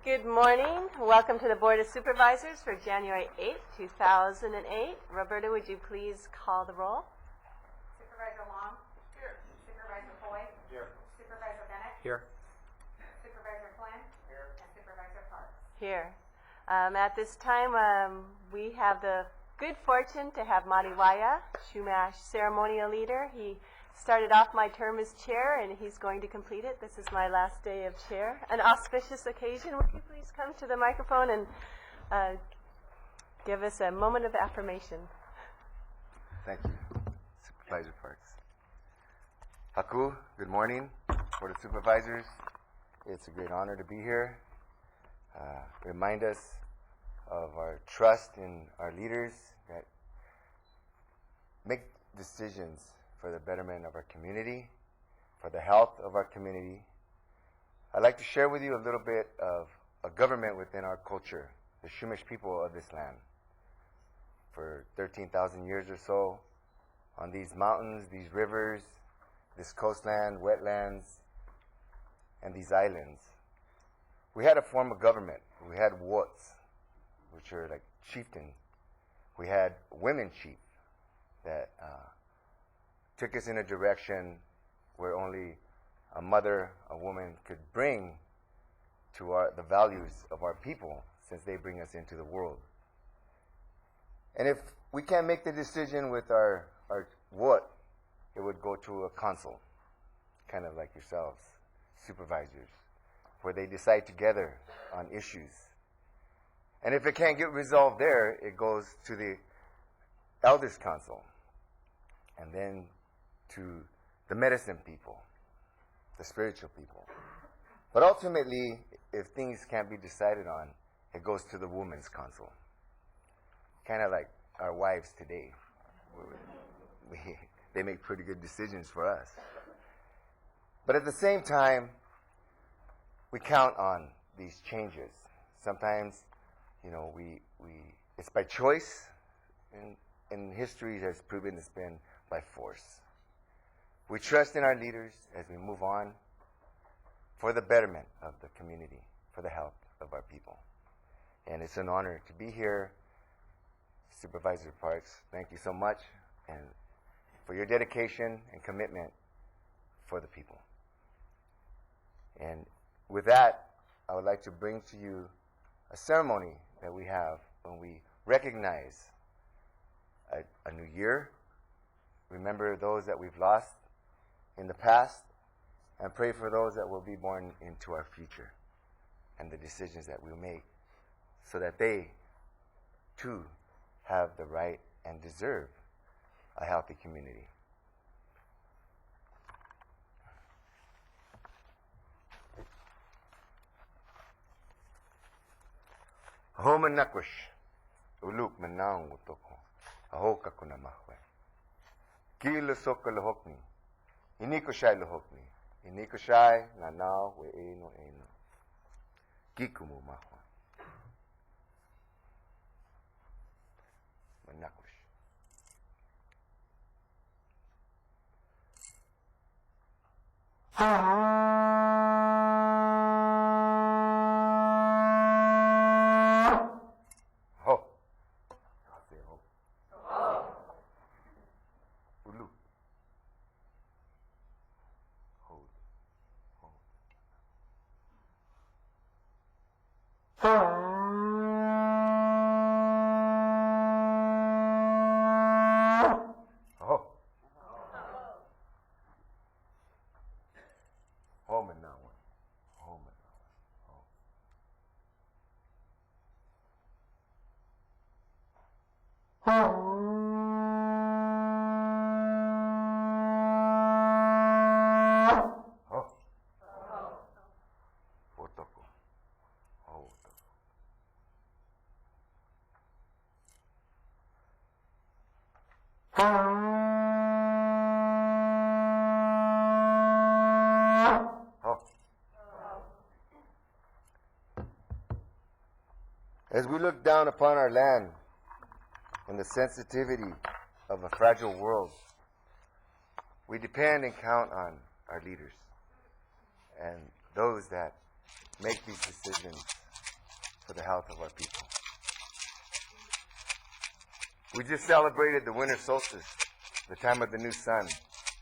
Good morning. Welcome to the Board of Supervisors for January 8th, 2008. Roberta, would you please call the roll? Supervisor Long? Here. Supervisor Foy? Here. Supervisor Bennett? Here. Supervisor Flynn? Here. And Supervisor Parks? Here. At this time, we have the good fortune to have Mariwaya, Shumash ceremonial leader. He started off my term as chair, and he's going to complete it. This is my last day of chair. An auspicious occasion. Would you please come to the microphone and give us a moment of affirmation? Thank you, Supervisor Parks. Haku, good morning, Board of Supervisors. It's a great honor to be here. Remind us of our trust in our leaders that make decisions for the betterment of our community, for the health of our community. I'd like to share with you a little bit of a government within our culture, the Shumash people of this land. For 13,000 years or so, on these mountains, these rivers, this coastland, wetlands, and these islands, we had a form of government. We had wots, which are like chieftain. We had women chief that took us in a direction where only a mother, a woman, could bring to the values of our people, since they bring us into the world. And if we can't make the decision with our what, it would go to a council, kind of like yourselves, supervisors, where they decide together on issues. And if it can't get resolved there, it goes to the elders council, and then to the medicine people, the spiritual people. But ultimately, if things can't be decided on, it goes to the women's council. Kind of like our wives today. They make pretty good decisions for us. But at the same time, we count on these changes. Sometimes, it's by choice, and history has proven it's been by force. We trust in our leaders as we move on for the betterment of the community, for the health of our people. And it's an honor to be here. Supervisor Parks, thank you so much, and for your dedication and commitment for the people. And with that, I would like to bring to you a ceremony that we have when we recognize a new year, remember those that we've lost in the past, and pray for those that will be born into our future and the decisions that we'll make, so that they too have the right and deserve a healthy community. Aho manakush, uluk manang utoko, aho kakunamahwe. Kilo soka lohokni, iniko shai lohokni, iniko shai nanao we eno eno. Kikumu mahwa. Manakush. As we look down upon our land and the sensitivity of a fragile world, we depend and count on our leaders and those that make these decisions for the health of our people. We just celebrated the winter solstice, the time of the new sun,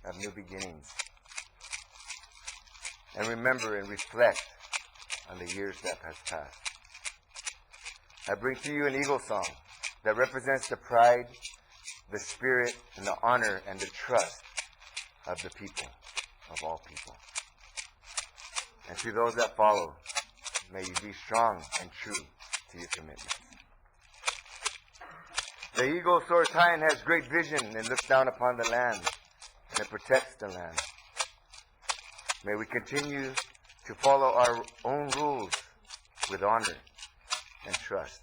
of new beginnings. And remember and reflect on the years that has passed. I bring to you an eagle song that represents the pride, the spirit, and the honor and the trust of the people, of all people. And to those that follow, may you be strong and true to your commitments. The eagle soars high and has great vision and looks down upon the land, and it protects the land. May we continue to follow our own rules with honor and trust.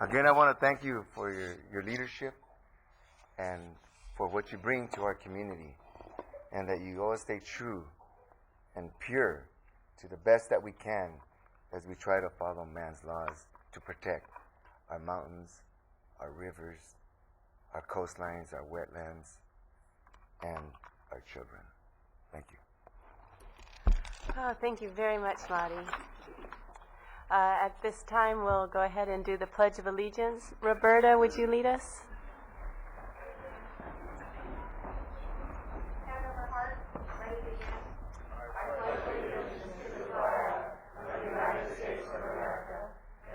Again, I want to thank you for your leadership and for what you bring to our community, and that you always stay true and pure to the best that we can as we try to follow man's laws to protect our mountains, our rivers, our coastlines, our wetlands, and our children. Thank you. Oh, thank you very much, Marty. At this time, we'll go ahead and do the Pledge of Allegiance. Roberta, would you lead us? Hand over heart, ready to begin. I pledge allegiance to the flag of the United States of America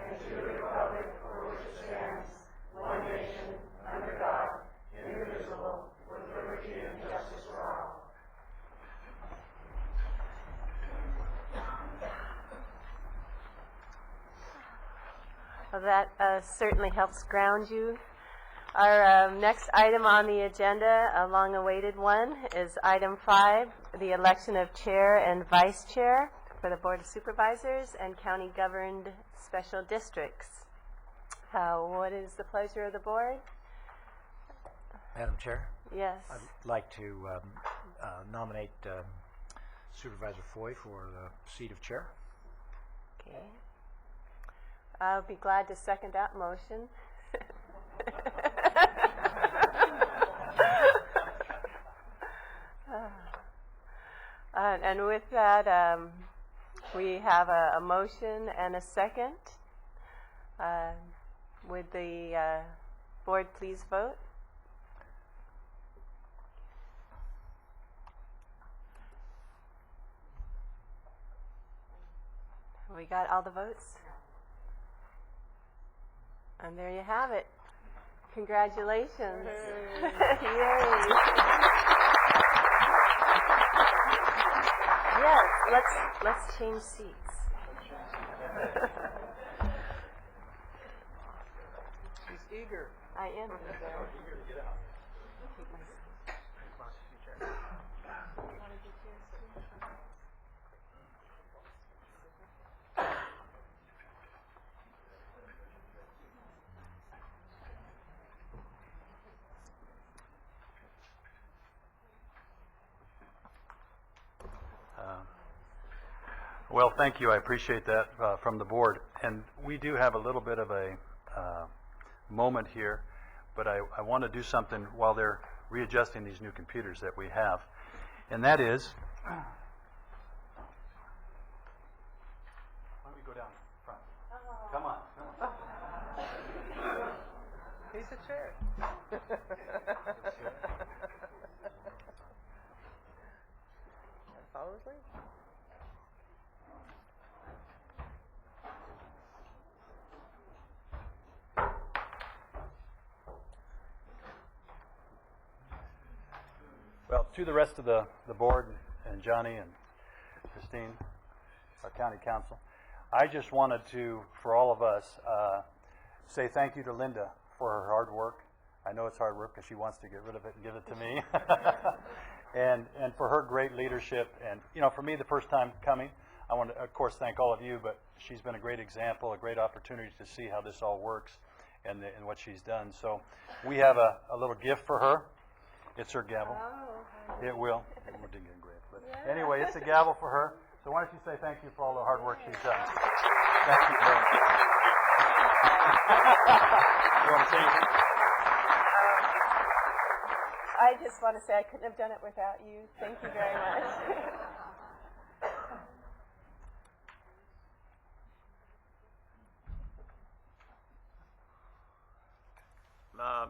and to the republic for which it stands, one nation, under God, indivisible, with liberty and justice for all. Well, that certainly helps ground you. Our next item on the agenda, a long-awaited one, is item 5, the election of chair and vice chair for the Board of Supervisors and county-governed special districts. What is the pleasure of the board? Madam Chair, Yes. I'd like to nominate Supervisor Foy for the seat of chair. Okay. I'll be glad to second that motion. And with that, we have a motion and a second. Would the board please vote? We got all the votes? And there you have it. Congratulations. Yay. Yes, let's change seats. She's eager. I am eager. Take my seat. Well, thank you. I appreciate that from the board. And we do have a little bit of a moment here, but I want to do something while they're readjusting these new computers that we have. And that is, why don't we go down front? Come on, come on. He's a chair. Follow his lead. Well, to the rest of the board and Johnny and Christine, our county council, I just wanted to, for all of us, say thank you to Linda for her hard work. I know it's hard work because she wants to get rid of it and give it to me. and for her great leadership. And, you know, for me, the first time coming, I want to, of course, thank all of you, but she's been a great example, a great opportunity to see how this all works and what she's done. So we have a little gift for her. It's her gavel. Oh. It will. We're doing great. But anyway, it's a gavel for her. So why don't you say thank you for all the hard work she's done. Thank you very much. You want to say anything? I just want to say I couldn't have done it without you. Thank you very much.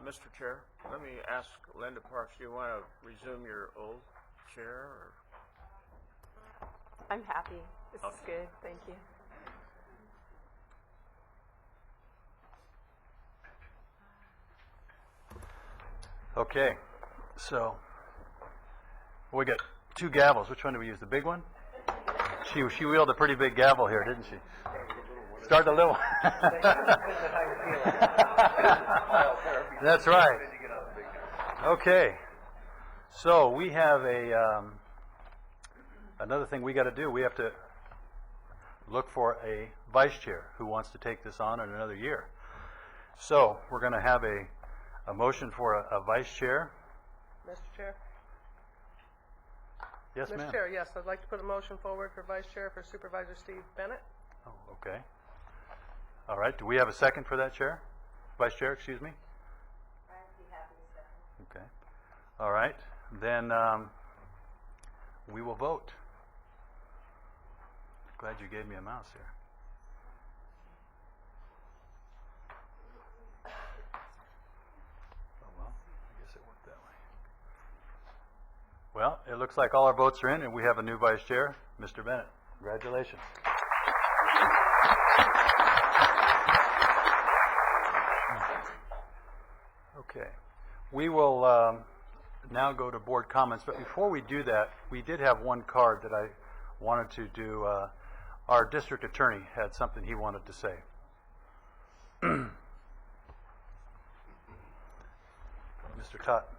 Mr. Chair, let me ask Linda Parks, do you want to resume your old chair? Or? I'm happy. This is good. Thank you. Okay. So we got two gavels. Which one do we use? The big one? She wielded a pretty big gavel here, didn't she? Start the little one. That's right. Okay. So we have another thing we got to do. We have to look for a vice chair who wants to take this on in another year. So we're going to have a motion for a vice chair. Mr. Chair? Yes, ma'am. Mr. Chair, yes, I'd like to put a motion forward for Vice Chair for Supervisor Steve Bennett. Oh, okay. All right. Do we have a second for that chair? Vice chair, excuse me? I'd be happy to second. Okay. All right. Then we will vote. Glad you gave me a mouse here. Oh, well, I guess it worked that way. Well, it looks like all our votes are in, and we have a new vice chair, Mr. Bennett. Congratulations. Okay. We will now go to board comments, but before we do that, we did have one card that I wanted to do. Our district attorney had something he wanted to say. Mr. Tutt.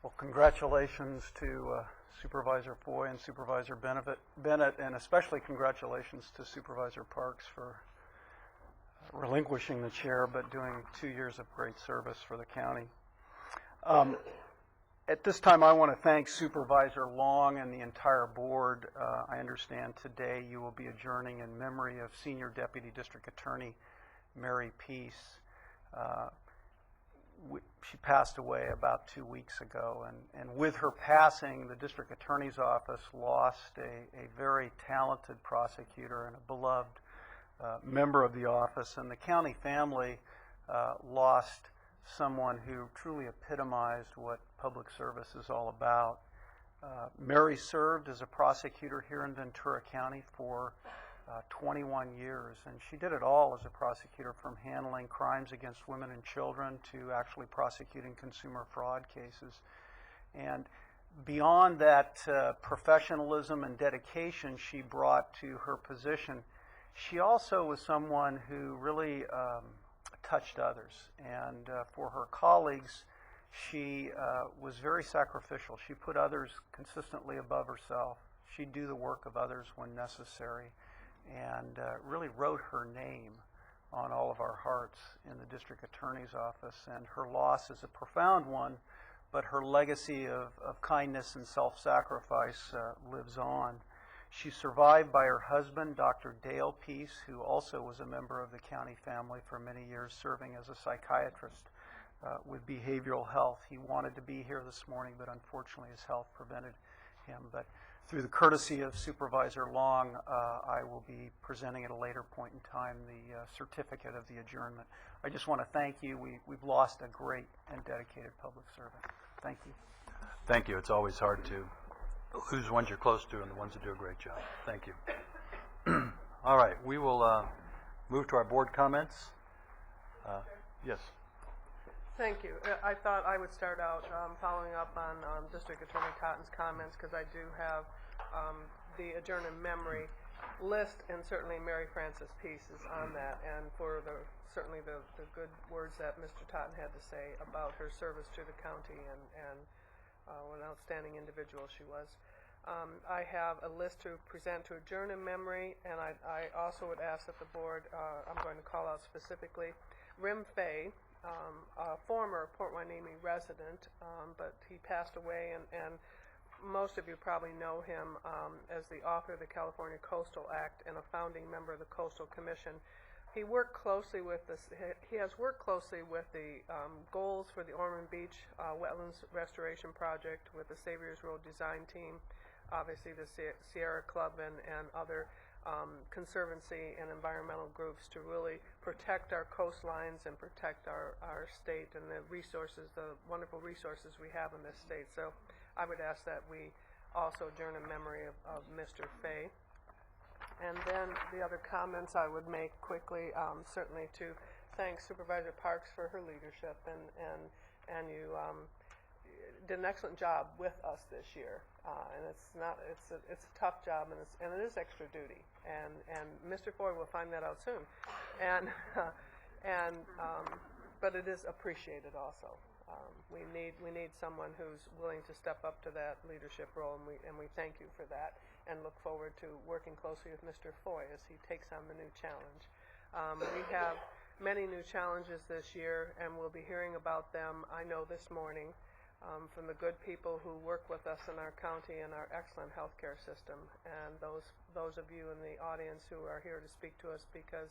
Well, congratulations to Supervisor Foy and Supervisor Bennett, and especially congratulations to Supervisor Parks for relinquishing the chair, but doing 2 years of great service for the county. At this time, I want to thank Supervisor Long and the entire board. I understand today you will be adjourning in memory of Senior Deputy District Attorney Mary Peace. She passed away about 2 weeks ago, and with her passing, the District Attorney's Office lost a very talented prosecutor and a beloved member of the office, and the county family lost someone who truly epitomized what public service is all about. Mary served as a prosecutor here in Ventura County for 21 years, and she did it all as a prosecutor, from handling crimes against women and children to actually prosecuting consumer fraud cases. And beyond that professionalism and dedication she brought to her position, she also was someone who really touched others. And for her colleagues, she was very sacrificial. She put others consistently above herself. She'd do the work of others when necessary, and really wrote her name on all of our hearts in the district attorney's office. And her loss is a profound one, but her legacy of kindness and self-sacrifice lives on. She's survived by her husband, Dr. Dale Peace, who also was a member of the county family for many years, serving as a psychiatrist with behavioral health. He wanted to be here this morning, but unfortunately his health prevented him. But through the courtesy of Supervisor Long, I will be presenting at a later point in time the certificate of the adjournment. I just want to thank you. We've lost a great and dedicated public servant. Thank you. Thank you. It's always hard to lose the ones you're close to and the ones that do a great job. Thank you. All right, we will move to our board comments. Yes. Thank you. I thought I would start out following up on District Attorney Cotton's comments, because I do have the adjourn in memory list, and certainly Mary Frances Peace is on that, and for certainly the good words that Mr. Totten had to say about her service to the county and what an outstanding individual she was. I have a list to present to adjourn in memory, and I also would ask that the board, I'm going to call out specifically Rim Fay, a former Port Hueneme resident, but he passed away, and most of you probably know him as the author of the California Coastal Act and a founding member of the Coastal Commission. He worked closely with this. He has worked closely with the goals for the Ormond Beach Wetlands Restoration Project, with the Saviors Road Design Team, obviously the Sierra Club and other conservancy and environmental groups, to really protect our coastlines and protect our state and the resources, the wonderful resources we have in this state. So I would ask that we also adjourn in memory of Mr. Fay. And then the other comments I would make quickly, certainly to thank Supervisor Parks for her leadership, and you did an excellent job with us this year. And it's a tough job, and it is extra duty. And Mr. Ford will find that out soon. But it is appreciated also. We need someone who's willing to step up to that leadership role, and we thank you for that, and look forward to working closely with Mr. Foy as he takes on the new challenge. We have many new challenges this year, and we'll be hearing about them, I know, this morning from the good people who work with us in our county and our excellent healthcare system, and those of you in the audience who are here to speak to us because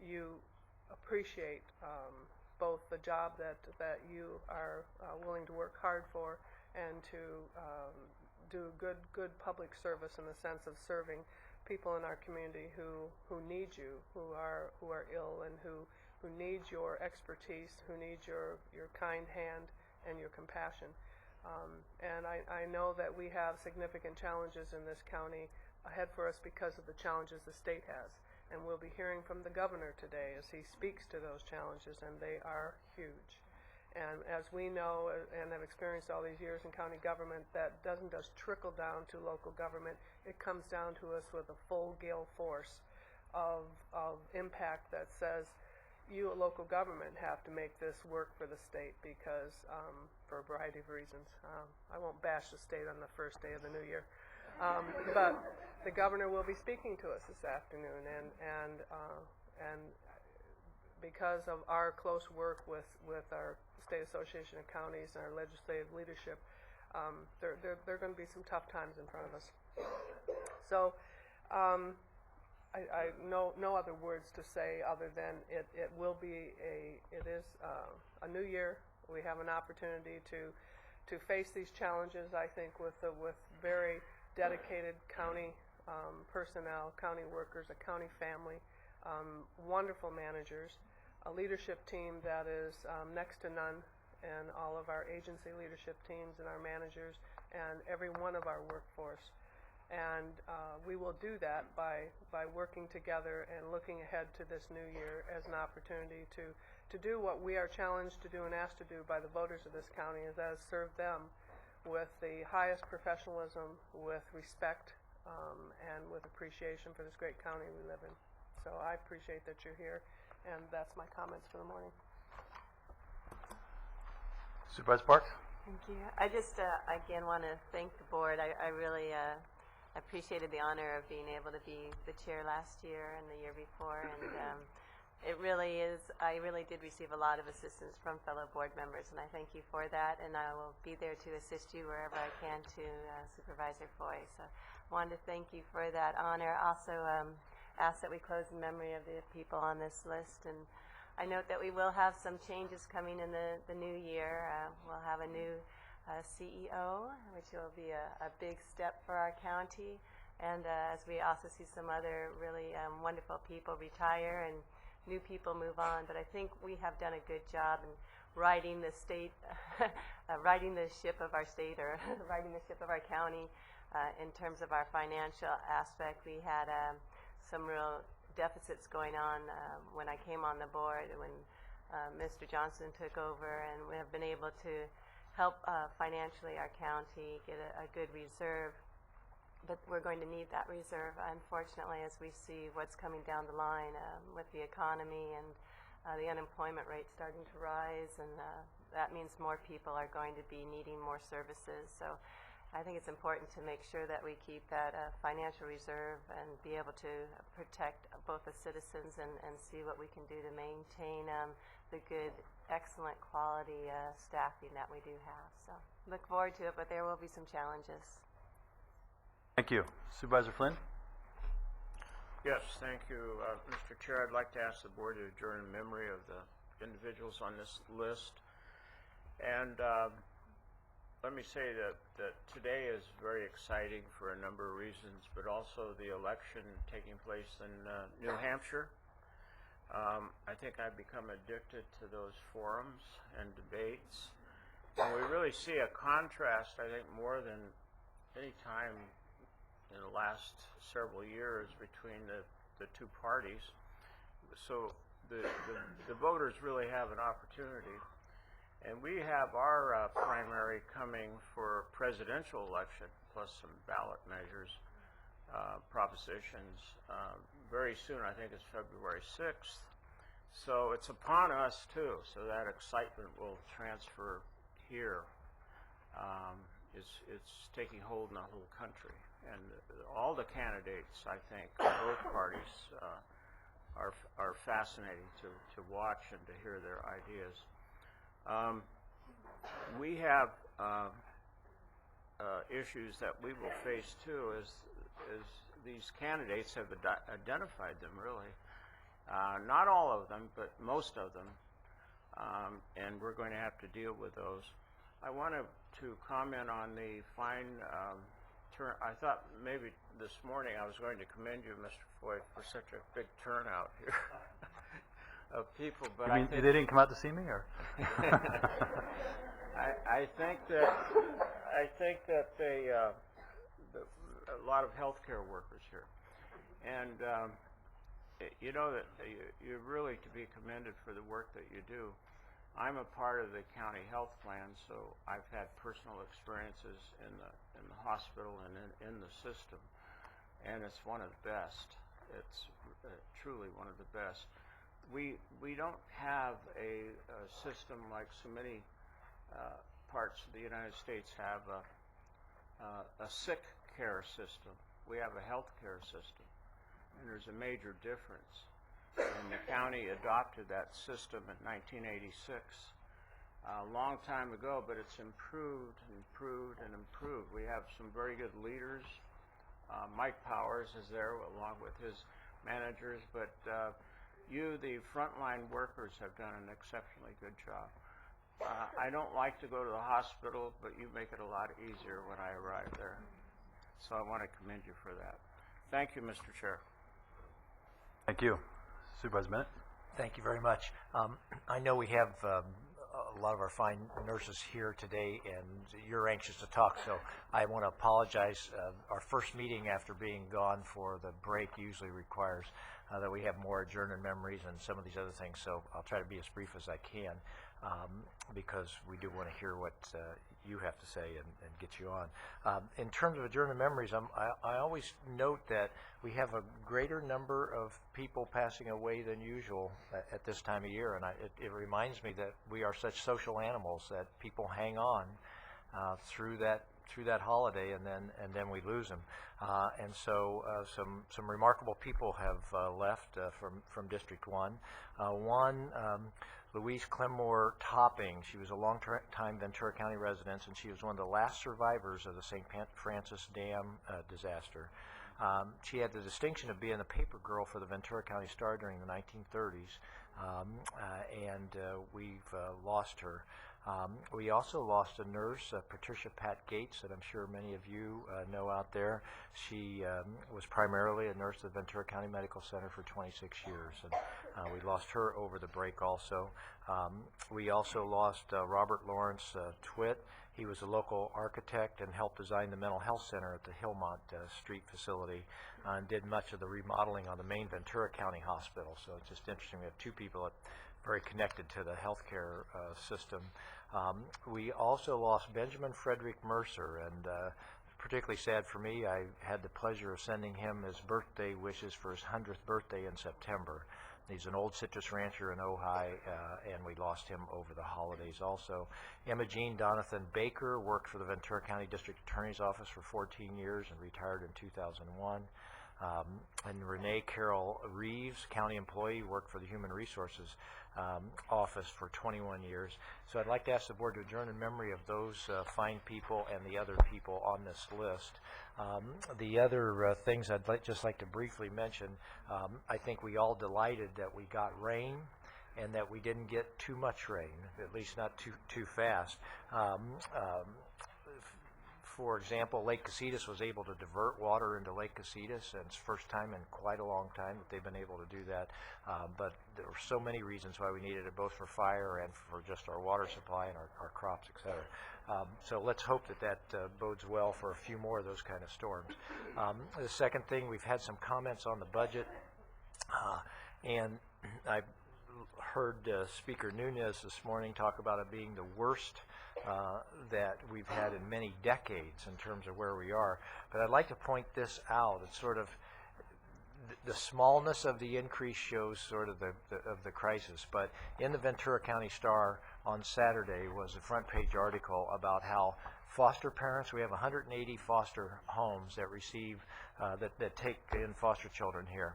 you appreciate both the job that you are willing to work hard for, and to do good public service in the sense of serving people in our community who need you, who are ill, and who need your expertise, who need your kind hand and your compassion. And I know that we have significant challenges in this county ahead for us because of the challenges the state has. And we'll be hearing from the governor today as he speaks to those challenges, and they are huge. And as we know and have experienced all these years in county government, that doesn't just trickle down to local government. It comes down to us with a full gale force of impact that says, you at local government have to make this work for the state, because for a variety of reasons. I won't bash the state on the first day of the new year. But the governor will be speaking to us this afternoon, and because of our close work with our State Association of Counties and our legislative leadership, there are going to be some tough times in front of us. So I no other words to say other than it is a new year. We have an opportunity to face these challenges, I think, with very dedicated county personnel, county workers, a county family, wonderful managers, a leadership team that is next to none, and all of our agency leadership teams and our managers and every one of our workforce. And we will do that by working together and looking ahead to this new year as an opportunity to do what we are challenged to do and asked to do by the voters of this county, is that serve them with the highest professionalism, with respect, and with appreciation for this great county we live in. So I appreciate that you're here, and that's my comments for the morning. Supervisor Parks? Thank you. I just, again, want to thank the board. I really appreciated the honor of being able to be the chair last year and the year before, and it really is, I really did receive a lot of assistance from fellow board members, and I thank you for that, and I will be there to assist you wherever I can to Supervisor Foy. So wanted to thank you for that honor. Also ask that we close in memory of the people on this list. And I note that we will have some changes coming in the new year. We'll have a new CEO, which will be a big step for our county. And as we also see some other really wonderful people retire and new people move on. But I think we have done a good job in riding the state, riding the ship of our state, or riding the ship of our county in terms of our financial aspect. We had some real deficits going on when I came on the board, when Mr. Johnson took over, and we have been able to help financially our county get a good reserve. But we're going to need that reserve, unfortunately, as we see what's coming down the line with the economy and the unemployment rate starting to rise, and that means more people are going to be needing more services. So I think it's important to make sure that we keep that financial reserve and be able to protect both the citizens and see what we can do to maintain the good, excellent quality staffing that we do have. So look forward to it, but there will be some challenges. Thank you. Supervisor Flynn? Yes, thank you, Mr. Chair. I'd like to ask the board to adjourn in memory of the individuals on this list. And let me say that today is very exciting for a number of reasons, but also the election taking place in New Hampshire. I think I've become addicted to those forums and debates. And we really see a contrast, I think, more than any time in the last several years between the two parties. So the voters really have an opportunity. And we have our primary coming for presidential election, plus some ballot measures, propositions. Very soon, I think it's February 6th. So it's upon us, too. So that excitement will transfer here. It's taking hold in the whole country. And all the candidates, I think, both parties, are fascinating to watch and to hear their ideas. We have issues that we will face too, as these candidates have identified them, really. Not all of them, but most of them, and we're going to have to deal with those. I wanted to comment on the fine turn. I thought maybe this morning I was going to commend you, Mr. Foy, for such a big turnout here of people, but You mean they didn't come out to see me, or? I think that they a lot of healthcare workers here, and you know that you're really to be commended for the work that you do. I'm a part of the county health plan, so I've had personal experiences in the hospital and in the system, and it's one of the best. It's truly one of the best. We don't have a system like so many parts of the United States have a sick care system. We have a health care system, and there's a major difference. And the county adopted that system in 1986, a long time ago, but it's improved, and improved. We have some very good leaders. Mike Powers is there along with his managers, but you, the frontline workers, have done an exceptionally good job. I don't like to go to the hospital, but you make it a lot easier when I arrive there. So I want to commend you for that. Thank you, Mr. Chair. Thank you. Supervisor Bennett? Thank you very much. I know we have a lot of our fine nurses here today, and you're anxious to talk, so I want to apologize. Our first meeting after being gone for the break usually requires that we have more adjourned memories and some of these other things, so I'll try to be as brief as I can because we do want to hear what you have to say and get you on. In terms of adjourned memories, I always note that we have a greater number of people passing away than usual at this time of year, and it reminds me that we are such social animals that people hang on through that through that holiday, and then we lose them. And so some remarkable people have left from District 1. One, Louise Clemmore Topping. She was a long-time Ventura County resident, and she was one of the last survivors of the St. Francis Dam disaster. She had the distinction of being a paper girl for the Ventura County Star during the 1930s, and we've lost her. We also lost a nurse, Patricia Pat Gates, that I'm sure many of you know out there. She was primarily a nurse at the Ventura County Medical Center for 26 years, and we lost her over the break also. We also lost Robert Lawrence Twitt. He was a local architect and helped design the mental health center at the Hillmont Street facility and did much of the remodeling on the main Ventura County Hospital. So it's just interesting. We have two people that very connected to the healthcare system. We also lost Benjamin Frederick Mercer, and particularly sad for me, I had the pleasure of sending him his birthday wishes for his 100th birthday in September. He's an old citrus rancher in Ojai, and we lost him over the holidays also. Emma Jean Donathan Baker worked for the Ventura County District Attorney's Office for 14 years and retired in 2001. And Renee Carroll Reeves, county employee, worked for the Human Resources Office for 21 years. So I'd like to ask the board to adjourn in memory of those fine people and the other people on this list. The other things I'd just like to briefly mention, I think we all delighted that we got rain and that we didn't get too much rain, at least not too fast. For example, Lake Casitas was able to divert water into Lake Casitas, and it's the first time in quite a long time that they've been able to do that. But there were so many reasons why we needed it, both for fire and for just our water supply and our crops, et cetera. So let's hope that bodes well for a few more of those kind of storms. The second thing, we've had some comments on the budget, and I heard Speaker Nunez this morning talk about it being the worst that we've had in many decades in terms of where we are. But I'd like to point this out. It's sort of the smallness of the increase shows sort of the crisis. But in the Ventura County Star on Saturday was a front page article about how foster parents, we have 180 foster homes that receive that take in foster children here.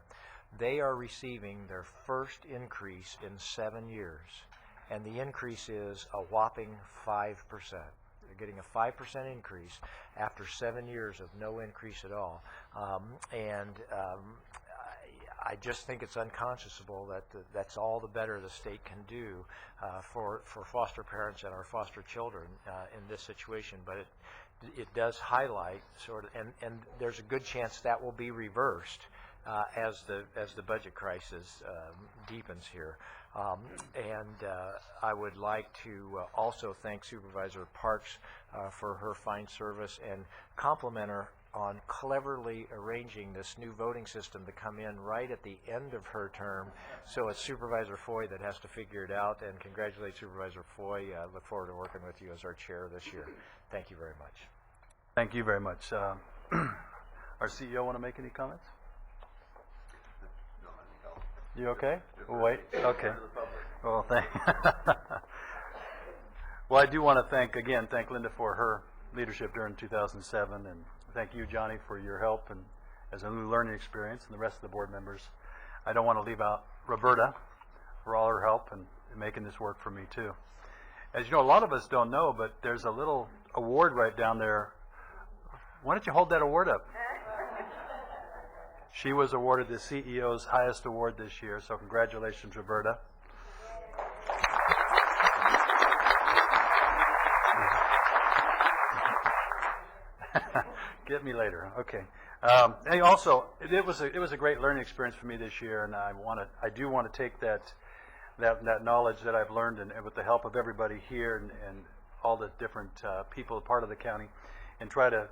They are receiving their first increase in 7 years, and the increase is a whopping 5%. They're getting a 5% increase after 7 years of no increase at all. I just think it's unconscionable that that's all the better the state can do for foster parents and our foster children in this situation. But it does highlight sort of, and there's a good chance that will be reversed as the budget crisis deepens here. I would like to also thank Supervisor Parks for her fine service and compliment her on cleverly arranging this new voting system to come in right at the end of her term. So it's Supervisor Foy that has to figure it out, and congratulate Supervisor Foy. Look forward to working with you as our chair this year. Thank you very much. Thank you very much. Our CEO want to make any comments? You okay? We'll wait. Okay. Well, well, I do want to thank Linda for her leadership during 2007, and thank you, Johnny, for your help and as a new learning experience, and the rest of the board members. I don't want to leave out Roberta for all her help and making this work for me too. As you know, a lot of us don't know, but there's a little award right down there. Why don't you hold that award up? She was awarded the CEO's highest award this year, so congratulations, Roberta. Get me later, okay. And also, it was a great learning experience for me this year, and I do want to take that knowledge that I've learned, and with the help of everybody here and all the different people part of the county, and try to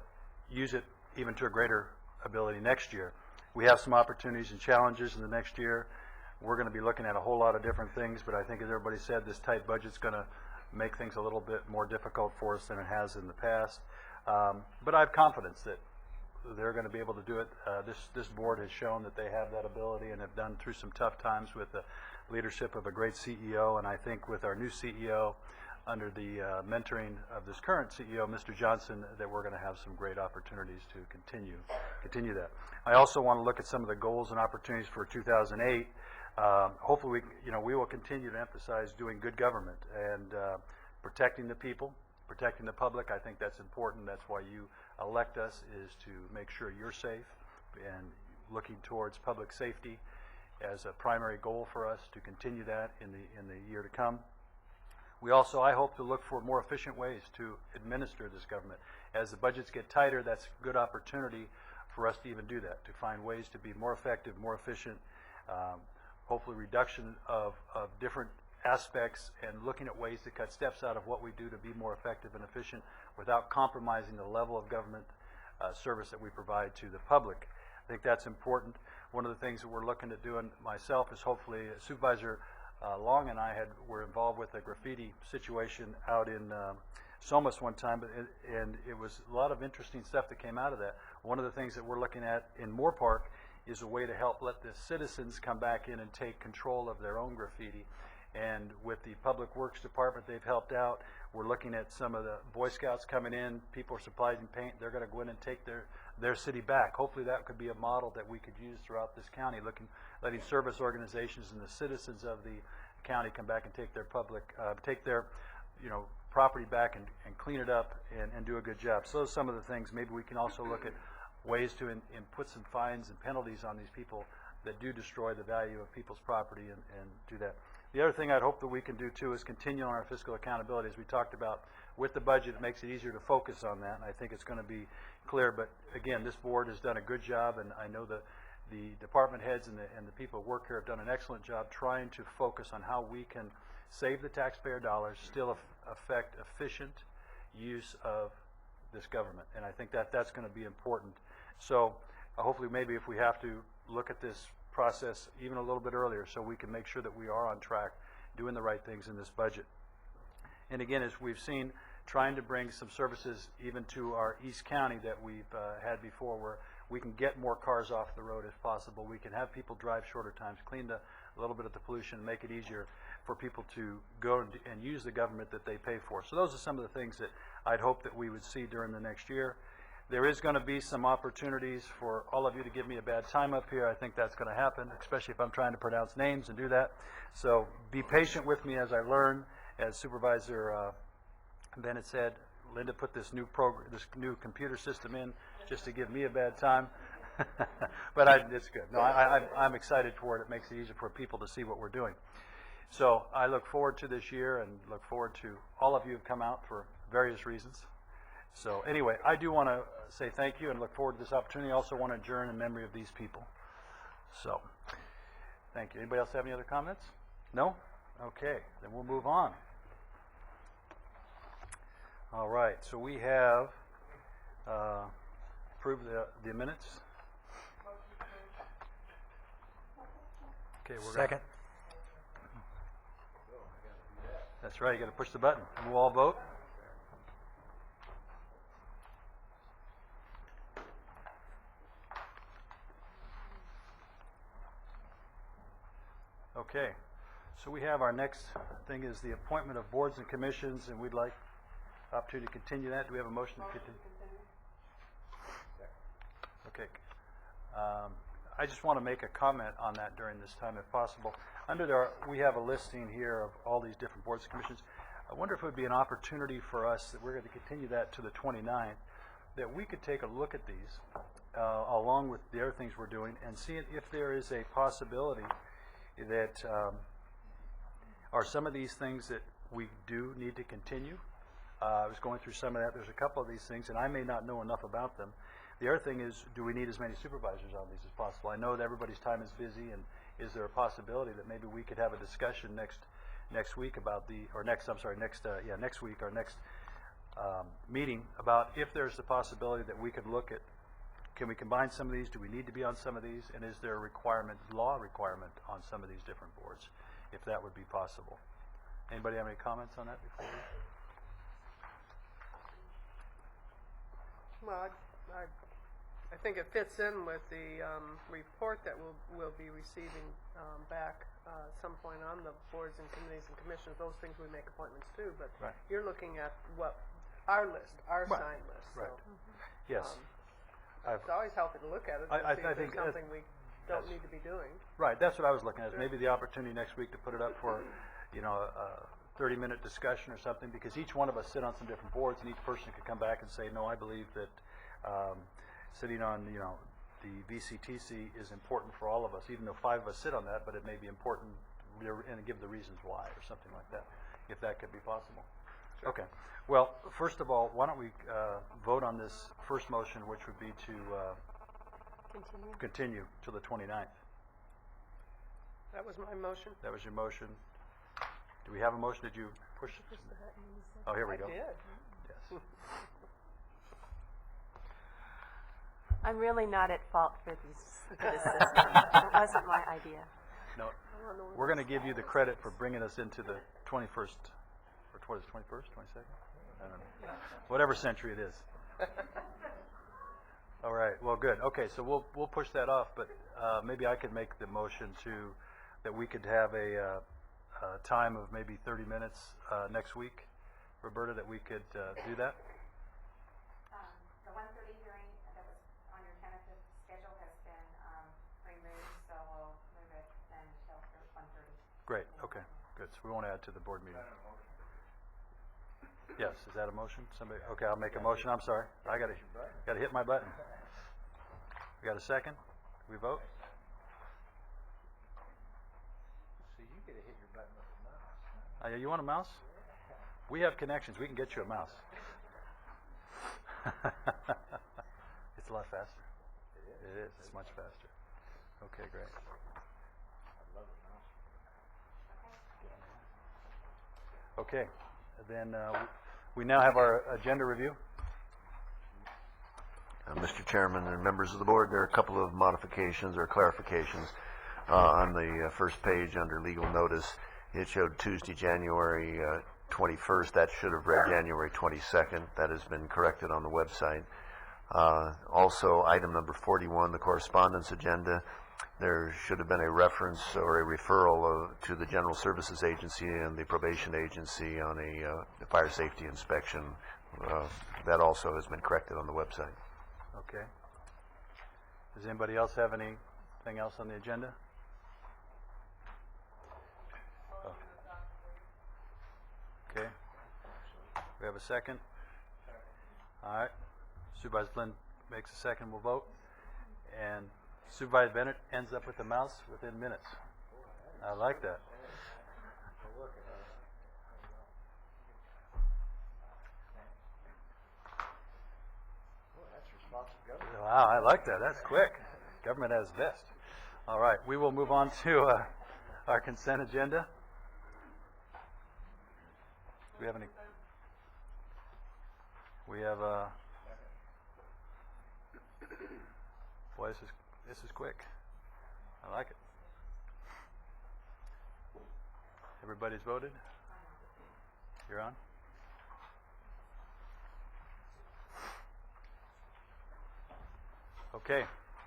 use it even to a greater ability next year. We have some opportunities and challenges in the next year. We're going to be looking at a whole lot of different things, but I think, as everybody said, this tight budget's going to make things a little bit more difficult for us than it has in the past. But I have confidence that they're going to be able to do it. This board has shown that they have that ability and have done through some tough times with the leadership of a great CEO. And I think with our new CEO, under the mentoring of this current CEO, Mr. Johnson, that we're going to have some great opportunities to continue that. I also want to look at some of the goals and opportunities for 2008. Hopefully, we will continue to emphasize doing good government and protecting the people, protecting the public. I think that's important. That's why you elect us, is to make sure you're safe, and looking towards public safety as a primary goal for us to continue that in the year to come. We also, I hope, to look for more efficient ways to administer this government. As the budgets get tighter, that's a good opportunity for us to even do that, to find ways to be more effective, more efficient, hopefully reduction of different aspects, and looking at ways to cut steps out of what we do to be more effective and efficient without compromising the level of government service that we provide to the public. I think that's important. One of the things that we're looking at doing myself is hopefully Supervisor Long and I were involved with a graffiti situation out in Somas one time, and it was a lot of interesting stuff that came out of that. One of the things that we're looking at in Moore Park is a way to help let the citizens come back in and take control of their own graffiti. And with the Public Works Department, they've helped out. We're looking at some of the Boy Scouts coming in. People are supplying paint. They're going to go in and take their city back. Hopefully that could be a model that we could use throughout this county, letting service organizations and the citizens of the county come back and take their property back and clean it up and do a good job. So those are some of the things. Maybe we can also look at ways to put some fines and penalties on these people that do destroy the value of people's property and do that. The other thing I'd hope that we can do too is continue on our fiscal accountability. As we talked about with the budget, it makes it easier to focus on that, and I think it's going to be clear. But again, this board has done a good job, and I know that the department heads and the people who work here have done an excellent job trying to focus on how we can save the taxpayer dollars, still affect efficient use of this government. And I think that's going to be important. So hopefully maybe if we have to look at this process even a little bit earlier, so we can make sure that we are on track doing the right things in this budget. And again, as we've seen, trying to bring some services even to our East County that we've had before, where we can get more cars off the road if possible. We can have people drive shorter times, clean a little bit of the pollution, make it easier for people to go and use the government that they pay for. So those are some of the things that I'd hope that we would see during the next year. There is going to be some opportunities for all of you to give me a bad time up here. I think that's going to happen, especially if I'm trying to pronounce names and do that. So be patient with me as I learn. As Supervisor Bennett said, Linda put this new computer system in just to give me a bad time. But it's good. No, I'm excited for it. It makes it easier for people to see what we're doing. So I look forward to this year and look forward to all of you who've come out for various reasons. So anyway, I do want to say thank you and look forward to this opportunity. I also want to adjourn in memory of these people. So thank you. Anybody else have any other comments? No? Okay, then we'll move on. All right, so we have approved the minutes. Okay, we're Second. That's right, you got to push the button. And we'll all vote. Okay, so we have our next thing is the appointment of boards and commissions, and we'd like opportunity to continue that. Do we have a motion to continue? Okay. I just want to make a comment on that during this time, if possible. We have a listing here of all these different boards and commissions. I wonder if it would be an opportunity for us, that we're going to continue that to the 29th, that we could take a look at these along with the other things we're doing and see if there is a possibility that are some of these things that we do need to continue. I was going through some of that. There's a couple of these things, and I may not know enough about them. The other thing is, do we need as many supervisors on these as possible? I know that everybody's time is busy, and is there a possibility that maybe we could have a discussion next week about next week, our next meeting, about if there's a possibility that we could look at, can we combine some of these? Do we need to be on some of these? And is there a law requirement on some of these different boards, if that would be possible? Anybody have any comments on that before we? Well, I think it fits in with the report that we'll be receiving back some point on the boards and committees and commissions. Those things we make appointments to, but Right. you're looking at what our list, our Right. sign list. So, Right. Yes. it's always healthy to look at it I and see if think there's something we don't need to be doing. Right, that's what I was looking at, is maybe the opportunity next week to put it up for, you know, a 30-minute discussion or something, because each one of us sit on some different boards, and each person could come back and say, no, I believe that sitting on, you know, the VCTC is important for all of us, even though 5 of us sit on that, but it may be important, and give the reasons why, or something like that, if that could be possible. Okay. Well, first of all, why don't we vote on this first motion, which would be to continue to the 29th. That was my motion. That was your motion. Do we have a motion? Did you push it? Oh, here we go. I did. Yes. I'm really not at fault for this system. It wasn't my idea. No, we're going to give you the credit for bringing us into the 21st, or what is it, 21st, 22nd? I don't know. Whatever century it is. All right. Well, good. Okay, so we'll push that off, but maybe I could make the motion that we could have a time of maybe 30 minutes next week, Roberta, that we could do that. The 1:30 hearing that was on your tentative schedule has been removed, so we'll move it then until 1:30. Great. Okay. Good. So we won't add to the board meeting. Yes. Is that a motion? Somebody? Okay. I'll make a motion. I'm sorry. I gotta hit my button. We got a second? Can we vote? So you get to hit your button with a mouse. You want a mouse? We have connections. We can get you a mouse. It's a lot faster. It is. It's much faster. Okay, great. Okay, then we now have our agenda review. Mr. Chairman and members of the board, there are a couple of modifications or clarifications on the first page under legal notice. It showed Tuesday, January 21st. That should have read January 22nd. That has been corrected on the website. Also, item number 41, the correspondence agenda. There should have been a reference or a referral to the General Services Agency and the Probation Agency on a fire safety inspection. That also has been corrected on the website. Okay. Does anybody else have anything else on the agenda? Oh. Okay. We have a second? All right. Supervisor Flynn makes a second. We'll vote. And Supervisor Bennett ends up with the mouse within minutes. I like that. Wow, I like that. That's quick. Government has best. All right, we will move on to our consent agenda. Do we have any? We have boy, this is quick. I like it. Everybody's voted? You're on? Okay,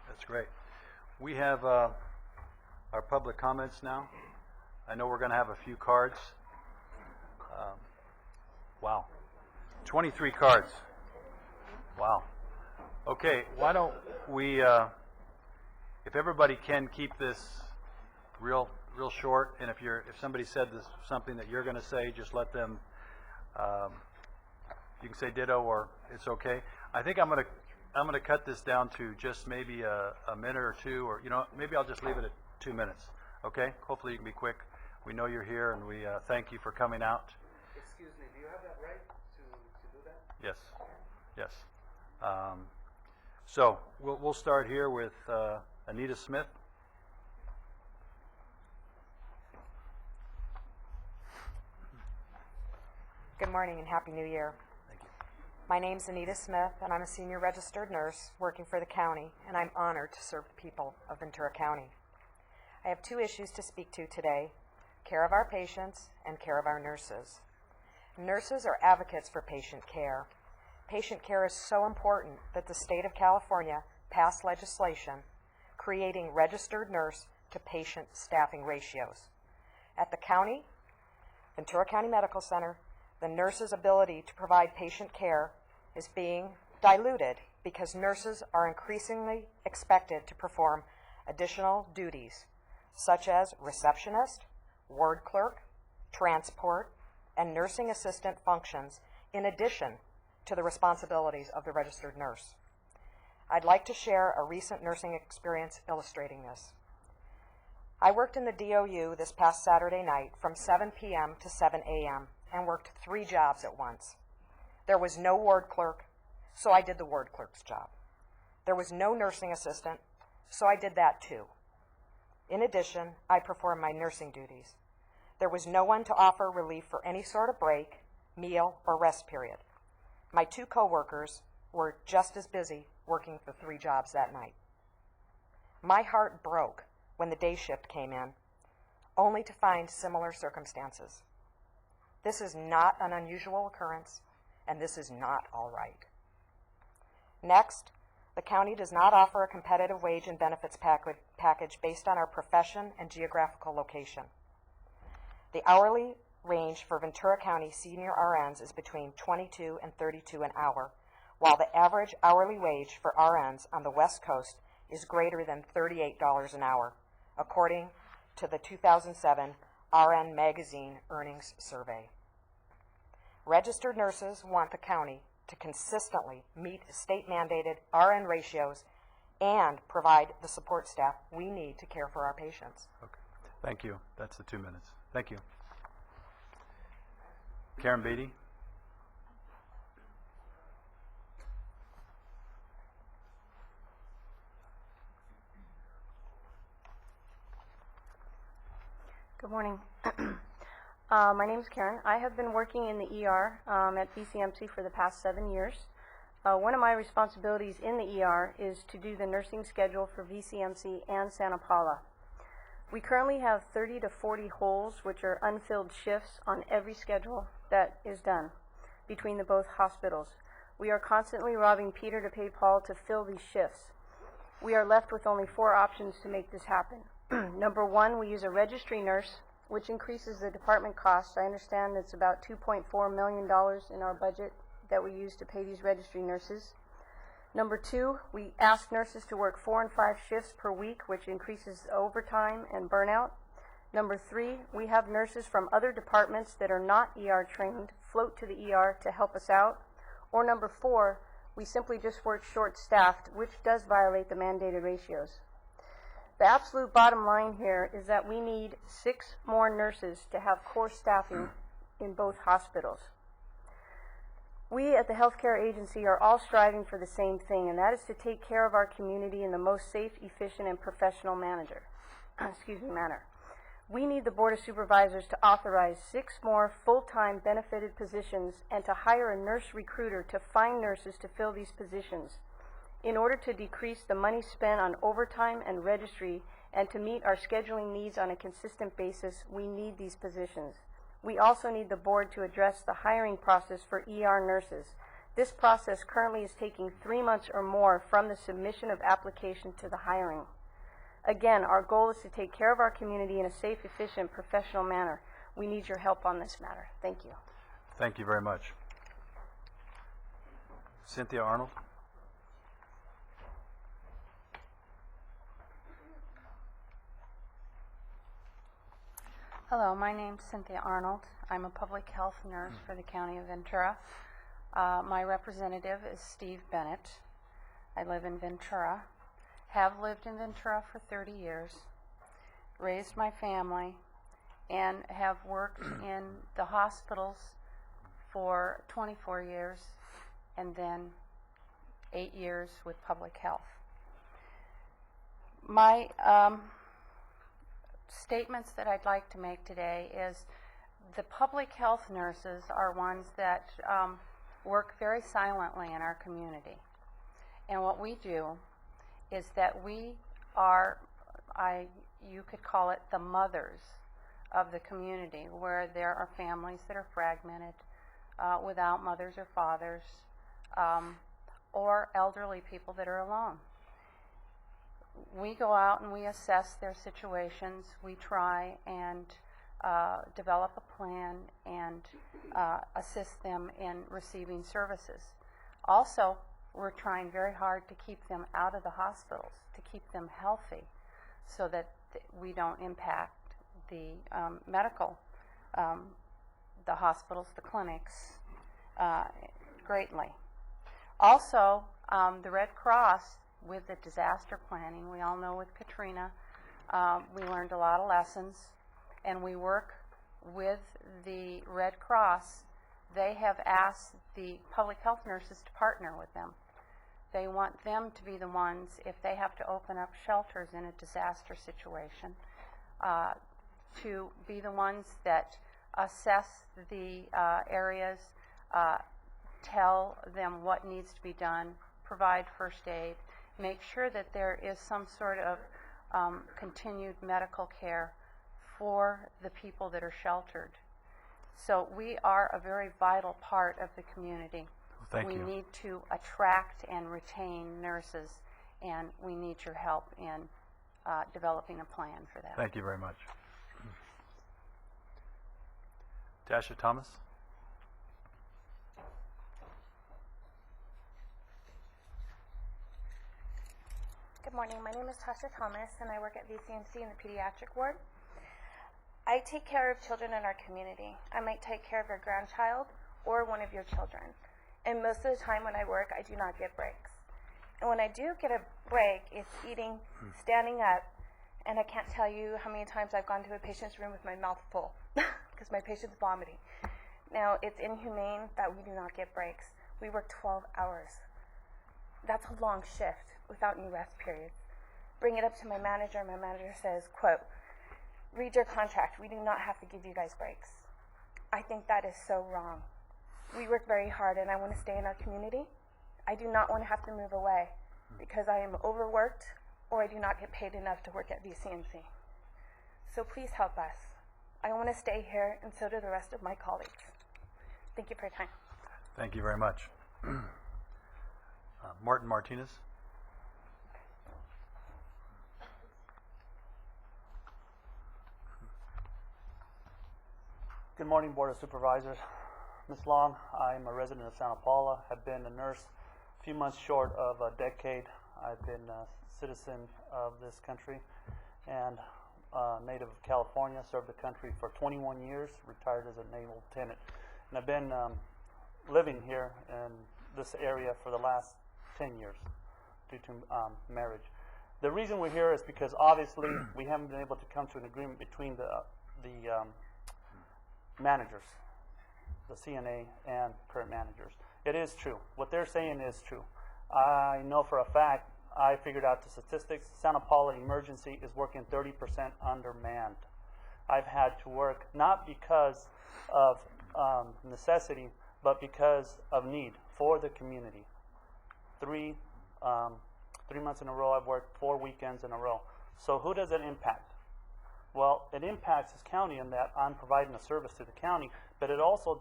that's great. We have our public comments now. I know we're going to have a few cards. Wow. 23 cards. Wow. Okay, why don't we, if everybody can keep this real short, and if somebody said something that you're going to say, just let them, you can say ditto or it's okay. I think I'm going to cut this down to just maybe a minute or two, or maybe I'll just leave it at 2 minutes. Okay? Hopefully you can be quick. We know you're here, and we thank you for coming out. Excuse me, do you have that right to do that? Yes. Yes. So we'll start here with Anita Smith. Good morning and Happy New Year. Thank you. My name's Anita Smith, and I'm a senior registered nurse working for the county, and I'm honored to serve the people of Ventura County. I have 2 issues to speak to today: care of our patients and care of our nurses. Nurses are advocates for patient care. Patient care is so important that the state of California passed legislation creating registered nurse to patient staffing ratios. At the county, Ventura County Medical Center, the nurse's ability to provide patient care is being diluted because nurses are increasingly expected to perform additional duties such as receptionist, ward clerk, transport, and nursing assistant functions in addition to the responsibilities of the registered nurse. I'd like to share a recent nursing experience illustrating this. I worked in the DOU this past Saturday night from 7 p.m. to 7 a.m. and worked 3 jobs at once. There was no ward clerk, so I did the ward clerk's job. There was no nursing assistant, so I did that too. In addition, I performed my nursing duties. There was no one to offer relief for any sort of break, meal, or rest period. My 2 coworkers were just as busy working the 3 jobs that night. My heart broke when the day shift came in, only to find similar circumstances. This is not an unusual occurrence, and this is not all right. Next, the county does not offer a competitive wage and benefits package based on our profession and geographical location. The hourly range for Ventura County senior RNs is between $22 and $32 an hour, while the average hourly wage for RNs on the West Coast is greater than $38 an hour, according to the 2007 RN Magazine Earnings Survey. Registered nurses want the county to consistently meet state-mandated RN ratios and provide the support staff we need to care for our patients. Okay. Thank you. That's the 2 minutes. Thank you. Karen Beatty. Good morning. My name is Karen. I have been working in the ER at VCMC for the past 7 years. One of my responsibilities in the ER is to do the nursing schedule for VCMC and Santa Paula. We currently have 30 to 40 holes, which are unfilled shifts on every schedule that is done between the both hospitals. We are constantly robbing Peter to pay Paul to fill these shifts. We are left with only 4 options to make this happen. Number 1, we use a registry nurse, which increases the department costs. I understand it's about $2.4 million in our budget that we use to pay these registry nurses. Number 2, we ask nurses to work 4 and 5 shifts per week, which increases overtime and burnout. Number 3, we have nurses from other departments that are not ER trained float to the ER to help us out. Or number 4, we simply just work short-staffed, which does violate the mandated ratios. The absolute bottom line here is that we need 6 more nurses to have core staffing in both hospitals. We at the healthcare agency are all striving for the same thing, and that is to take care of our community in the most safe, efficient, and professional manner. We need the Board of Supervisors to authorize 6 more full-time benefited positions and to hire a nurse recruiter to find nurses to fill these positions. In order to decrease the money spent on overtime and registry and to meet our scheduling needs on a consistent basis, we need these positions. We also need the board to address the hiring process for ER nurses. This process currently is taking 3 months or more from the submission of application to the hiring. Again, our goal is to take care of our community in a safe, efficient, professional manner. We need your help on this matter. Thank you. Thank you very much. Cynthia Arnold. Hello, my name's Cynthia Arnold. I'm a public health nurse for the County of Ventura. My representative is Steve Bennett. I live in Ventura, have lived in Ventura for 30 years, raised my family, and have worked in the hospitals for 24 years and then 8 years with public health. My statements that I'd like to make today is the public health nurses are ones that work very silently in our community. And what we do is that we are, you could call it the mothers of the community, where there are families that are fragmented without mothers or fathers, or elderly people that are alone. we go out and we assess their situations. We try and develop a plan and assist them in receiving services. Also, we're trying very hard to keep them out of the hospitals, to keep them healthy, so that we don't impact the medical, the hospitals, the clinics, greatly. Also, the Red Cross, with the disaster planning, we all know with Katrina, we learned a lot of lessons, and we work with the Red Cross. They have asked the public health nurses to partner with them. They want them to be the ones, if they have to open up shelters in a disaster situation, to be the ones that assess the areas, tell them what needs to be done, provide first aid, make sure that there is some sort of continued medical care for the people that are sheltered. So we are a very vital part of the community. Thank you. We need to attract and retain nurses, and we need your help in developing a plan for that. Thank you very much. Tasha Thomas? Good morning. My name is Tasha Thomas, and I work at VCMC in the pediatric ward. I take care of children in our community. I might take care of your grandchild or one of your children. And most of the time when I work, I do not get breaks. And when I do get a break, it's eating, standing up, and I can't tell you how many times I've gone to a patient's room with my mouth full because my patient's vomiting. Now, it's inhumane that we do not get breaks. We work 12 hours. That's a long shift without any rest periods. Bring it up to my manager. My manager says, quote, "Read your contract. We do not have to give you guys breaks." I think that is so wrong. We work very hard, and I want to stay in our community. I do not want to have to move away because I am overworked or I do not get paid enough to work at VCMC. So please help us. I want to stay here, and so do the rest of my colleagues. Thank you for your time. Thank you very much. Martin Martinez? Good morning, Board of Supervisors. Ms. Long, I'm a resident of Santa Paula. I've been a nurse a few months short of a decade. I've been a citizen of this country and native of California, served the country for 21 years, retired as a naval lieutenant. And I've been living here in this area for the last 10 years due to marriage. The reason we're here is because obviously we haven't been able to come to an agreement between the managers, the CNA and current managers. It is true. What they're saying is true. I know for a fact, I figured out the statistics. Santa Paula Emergency is working 30% undermanned. I've had to work not because of necessity, but because of need for the community. 3 months in a row, I've worked 4 weekends in a row. So who does it impact? Well, it impacts this county in that I'm providing a service to the county, but it also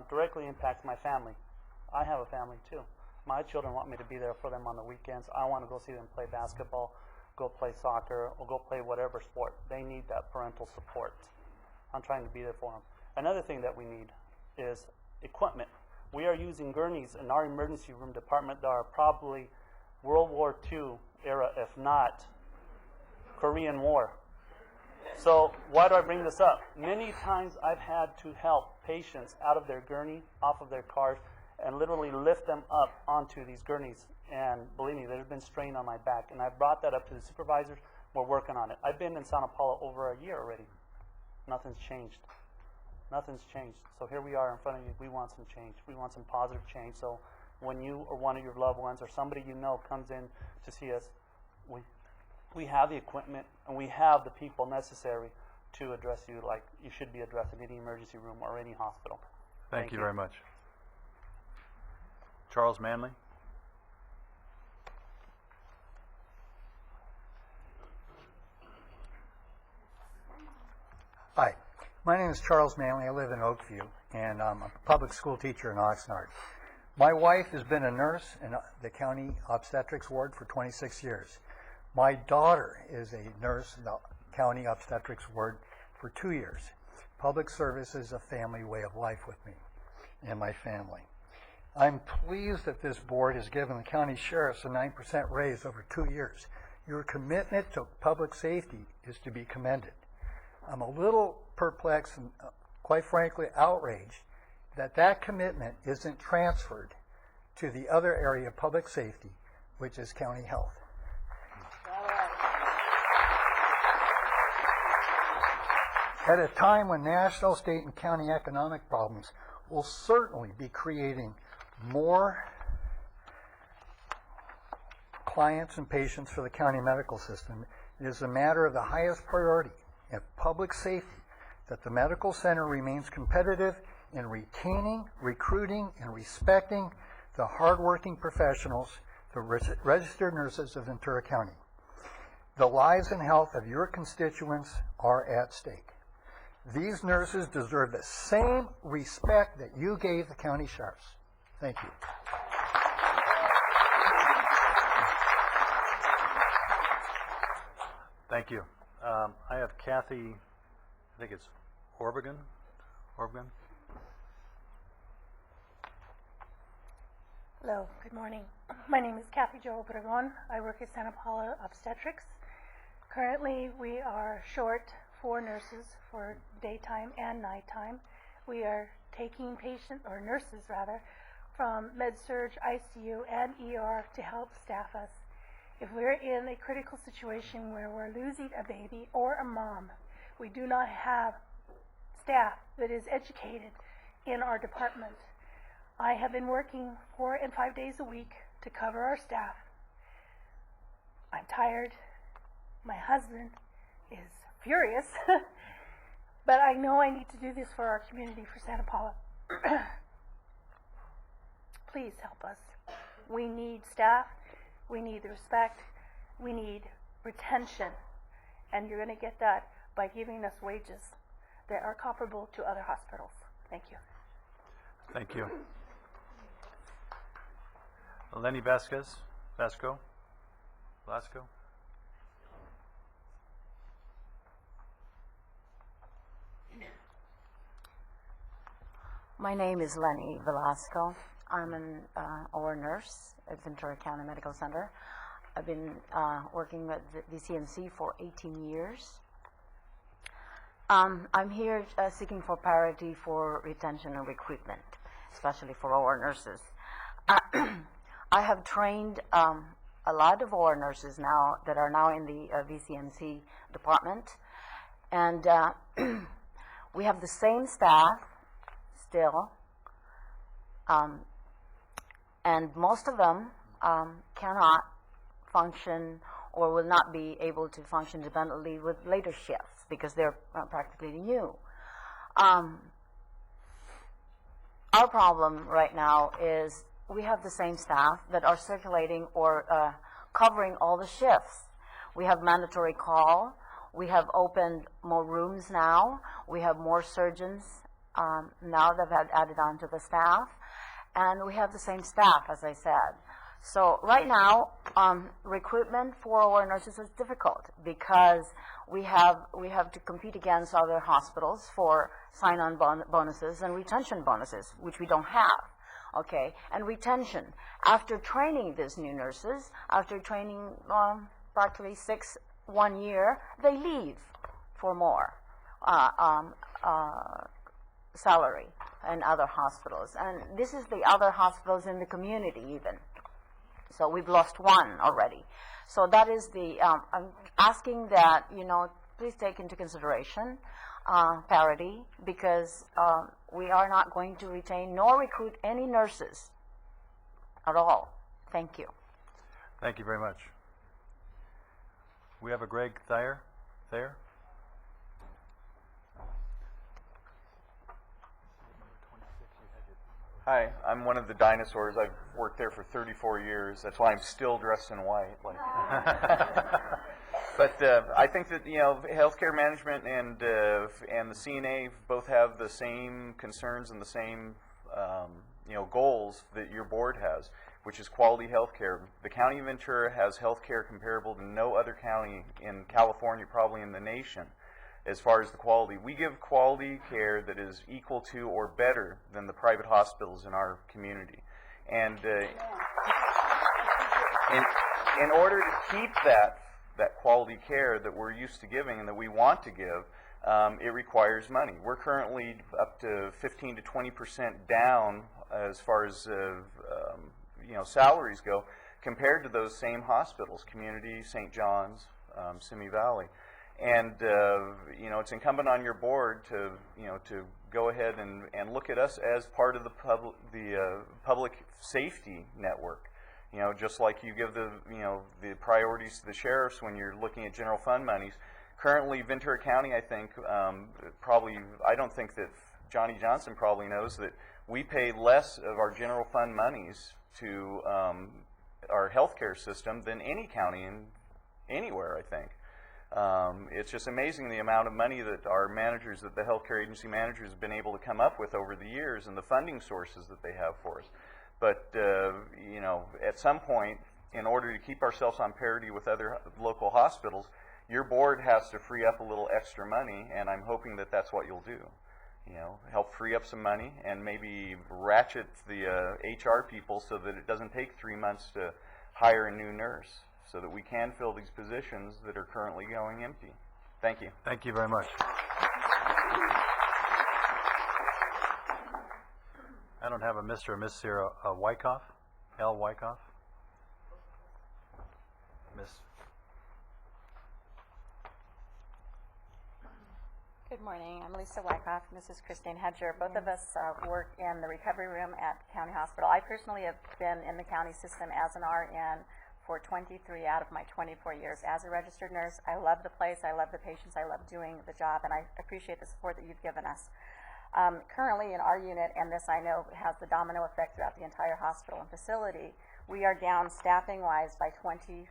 directly impacts my family. I have a family too. My children want me to be there for them on the weekends. I want to go see them play basketball, go play soccer, or go play whatever sport. They need that parental support. I'm trying to be there for them. Another thing that we need is equipment. We are using gurneys in our emergency room department that are probably World War II era, if not Korean War. So why do I bring this up? Many times I've had to help patients out of their gurney, off of their cars, and literally lift them up onto these gurneys. And believe me, there's been strain on my back. And I brought that up to the supervisors. We're working on it. I've been in Santa Paula over a year already. Nothing's changed. Nothing's changed. So here we are in front of you. We want some change. We want some positive change. So when you or one of your loved ones or somebody you know comes in to see us, we have the equipment and we have the people necessary to address you like you should be addressed in any emergency room or any hospital. Thank you very much. Charles Manley? Hi, my name is Charles Manley. I live in Oakview, and I'm a public school teacher in Oxnard. My wife has been a nurse in the county obstetrics ward for 26 years. My daughter is a nurse in the county obstetrics ward for 2 years. Public service is a family way of life with me and my family. I'm pleased that this board has given the county sheriffs a 9% raise over 2 years. Your commitment to public safety is to be commended. I'm a little perplexed and, quite frankly, outraged that that commitment isn't transferred to the other area of public safety, which is county health. At a time when national, state, and county economic problems will certainly be creating more clients and patients for the county medical system, it is a matter of the highest priority of public safety that the medical center remains competitive in retaining, recruiting, and respecting the hardworking professionals, the registered nurses of Ventura County. The lives and health of your constituents are at stake. These nurses deserve the same respect that you gave the county sheriffs. Thank you. Thank you. I have Kathy, I think it's Orbigan. Hello, good morning. My name is Kathy Jo Obregon. I work at Santa Paula Obstetrics. Currently, we are short 4 nurses for daytime and nighttime. We are taking nurses from med-surg, ICU, and ER to help staff us. If we're in a critical situation where we're losing a baby or a mom, we do not have staff that is educated in our department. I have been working 4 and 5 days a week to cover our staff. I'm tired. My husband is furious, but I know I need to do this for our community, for Santa Paula. Please help us. We need staff. We need respect. We need retention. And you're going to get that by giving us wages that are comparable to other hospitals. Thank you. Thank you. Lenny Vasco. My name is Lenny Velasco. I'm an OR nurse at Ventura County Medical Center. I've been working with the VCMC for 18 years. I'm here seeking for parity for retention and recruitment, especially for OR nurses. I have trained a lot of OR nurses now that are now in the VCMC department, and we have the same staff still, and most of them cannot function or will not be able to function independently with later shifts because they're practically new. Our problem right now is we have the same staff that are circulating or covering all the shifts. We have mandatory call. We have opened more rooms now. We have more surgeons now that have added on to the staff. And we have the same staff, as I said. So right now, recruitment for OR nurses is difficult because we have to compete against other hospitals for sign-on bonuses and retention bonuses, which we don't have. Okay, and retention. After training these new nurses, after training practically 1 year, they leave for more salary in other hospitals. And this is the other hospitals in the community even. So we've lost 1 already. So that is the, I'm asking that, please take into consideration parity, because we are not going to retain nor recruit any nurses at all. Thank you. Thank you very much. We have a Greg Thayer. Hi, I'm one of the dinosaurs. I've worked there for 34 years. That's why I'm still dressed in white. But I think that healthcare management and the CNA both have the same concerns and the same goals that your board has. which is quality health care. The County of Ventura has health care comparable to no other county in California, probably in the nation, as far as the quality. We give quality care that is equal to or better than the private hospitals in our community. And in order to keep that quality care that we're used to giving and that we want to give, it requires money. We're currently up to 15 to 20% down as far as salaries go, compared to those same hospitals, Community, St. John's, Simi Valley. And it's incumbent on your board to go ahead and look at us as part of the public safety network. Just like you give the priorities to the sheriffs when you're looking at general fund monies. Currently, Ventura County, I think, I don't think that Johnny Johnson probably knows that we pay less of our general fund monies to our healthcare system than any county anywhere, I think. It's just amazing the amount of money that our managers, that the healthcare agency managers have been able to come up with over the years and the funding sources that they have for us. But, at some point, in order to keep ourselves on parity with other local hospitals, your board has to free up a little extra money, and I'm hoping that that's what you'll do. Help free up some money and maybe ratchet the HR people so that it doesn't take 3 months to hire a new nurse, so that we can fill these positions that are currently going empty. Thank you. Thank you very much. I don't have a Mr. or Miss here. Wyckoff? L. Wyckoff? Miss. Good morning. I'm Lisa Wyckoff, Mrs. Christine Hedger. Both of us work in the recovery room at County Hospital. I personally have been in the county system as an RN for 23 out of my 24 years as a registered nurse. I love the place, I love the patients, I love doing the job, and I appreciate the support that you've given us. Currently in our unit, and this I know has the domino effect throughout the entire hospital and facility, we are down staffing-wise by 25%.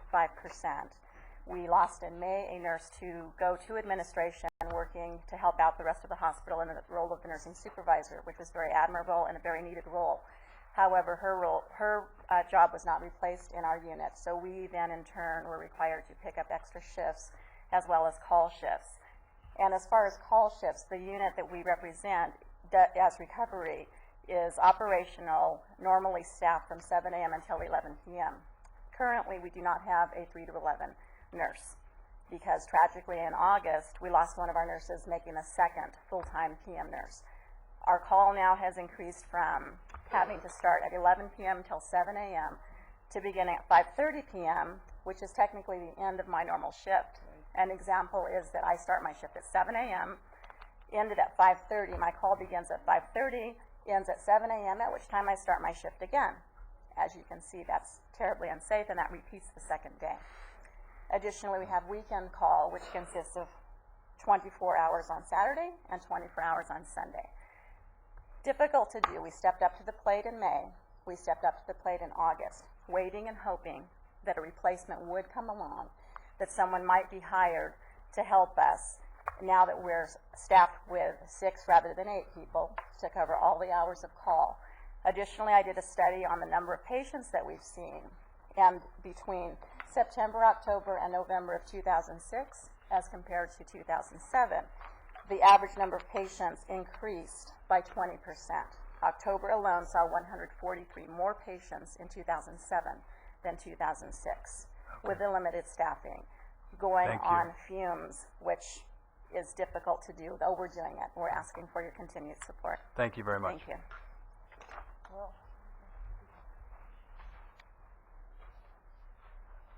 We lost in May a nurse to go to administration, working to help out the rest of the hospital in the role of the nursing supervisor, which was very admirable and a very needed role. However, her job was not replaced in our unit, so we then in turn were required to pick up extra shifts as well as call shifts. And as far as call shifts, the unit that we represent as recovery is operational, normally staffed from 7 a.m. until 11 p.m. Currently, we do not have a 3 to 11 nurse because tragically in August, we lost one of our nurses, making a second full-time PM nurse. Our call now has increased from having to start at 11 p.m. till 7 a.m. to beginning at 5:30 p.m., which is technically the end of my normal shift. An example is that I start my shift at 7 a.m., ended at 5:30. My call begins at 5:30, ends at 7 a.m., at which time I start my shift again. As you can see, that's terribly unsafe, and that repeats the second day. Additionally, we have weekend call, which consists of 24 hours on Saturday and 24 hours on Sunday. Difficult to do. We stepped up to the plate in May. We stepped up to the plate in August, waiting and hoping that a replacement would come along, that someone might be hired to help us now that we're staffed with 6 rather than 8 people to cover all the hours of call. Additionally, I did a study on the number of patients that we've seen, and between September, October, and November of 2006 as compared to 2007, the average number of patients increased by 20%. October alone saw 143 more patients in 2007 than 2006, with the limited staffing, going on fumes, which is difficult to do, though we're doing it. We're asking for your continued support. Thank you very much. Thank you.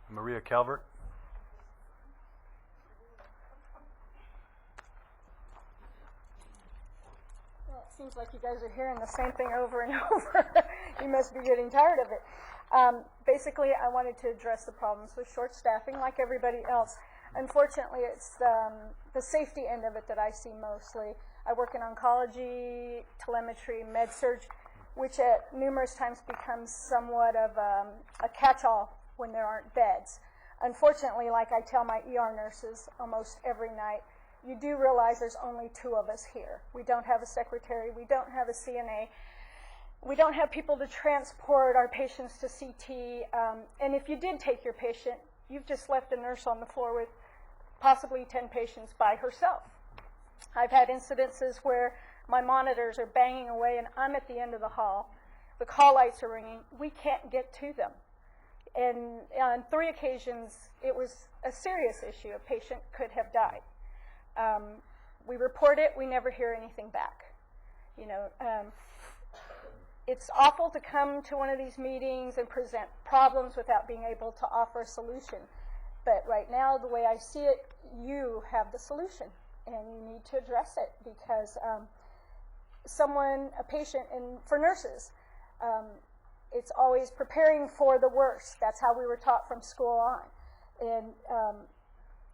Maria Calvert. Well, it seems like you guys are hearing the same thing over and over. You must be getting tired of it. Basically, I wanted to address the problems with short staffing like everybody else. Unfortunately, it's the safety end of it that I see mostly. I work in oncology, telemetry, med-surg, which at numerous times becomes somewhat of a catch-all when there aren't beds. Unfortunately, like I tell my ER nurses almost every night, you do realize there's only 2 of us here. We don't have a secretary, we don't have a CNA, We don't have people to transport our patients to CT. And if you did take your patient, you've just left a nurse on the floor with possibly 10 patients by herself. I've had incidences where my monitors are banging away and I'm at the end of the hall. The call lights are ringing. We can't get to them. And on 3 occasions, it was a serious issue. A patient could have died. We report it. We never hear anything back. You know, it's awful to come to one of these meetings and present problems without being able to offer a solution. But right now, the way I see it, you have the solution, and you need to address it because a patient, and for nurses, it's always preparing for the worst. That's how we were taught from school on. And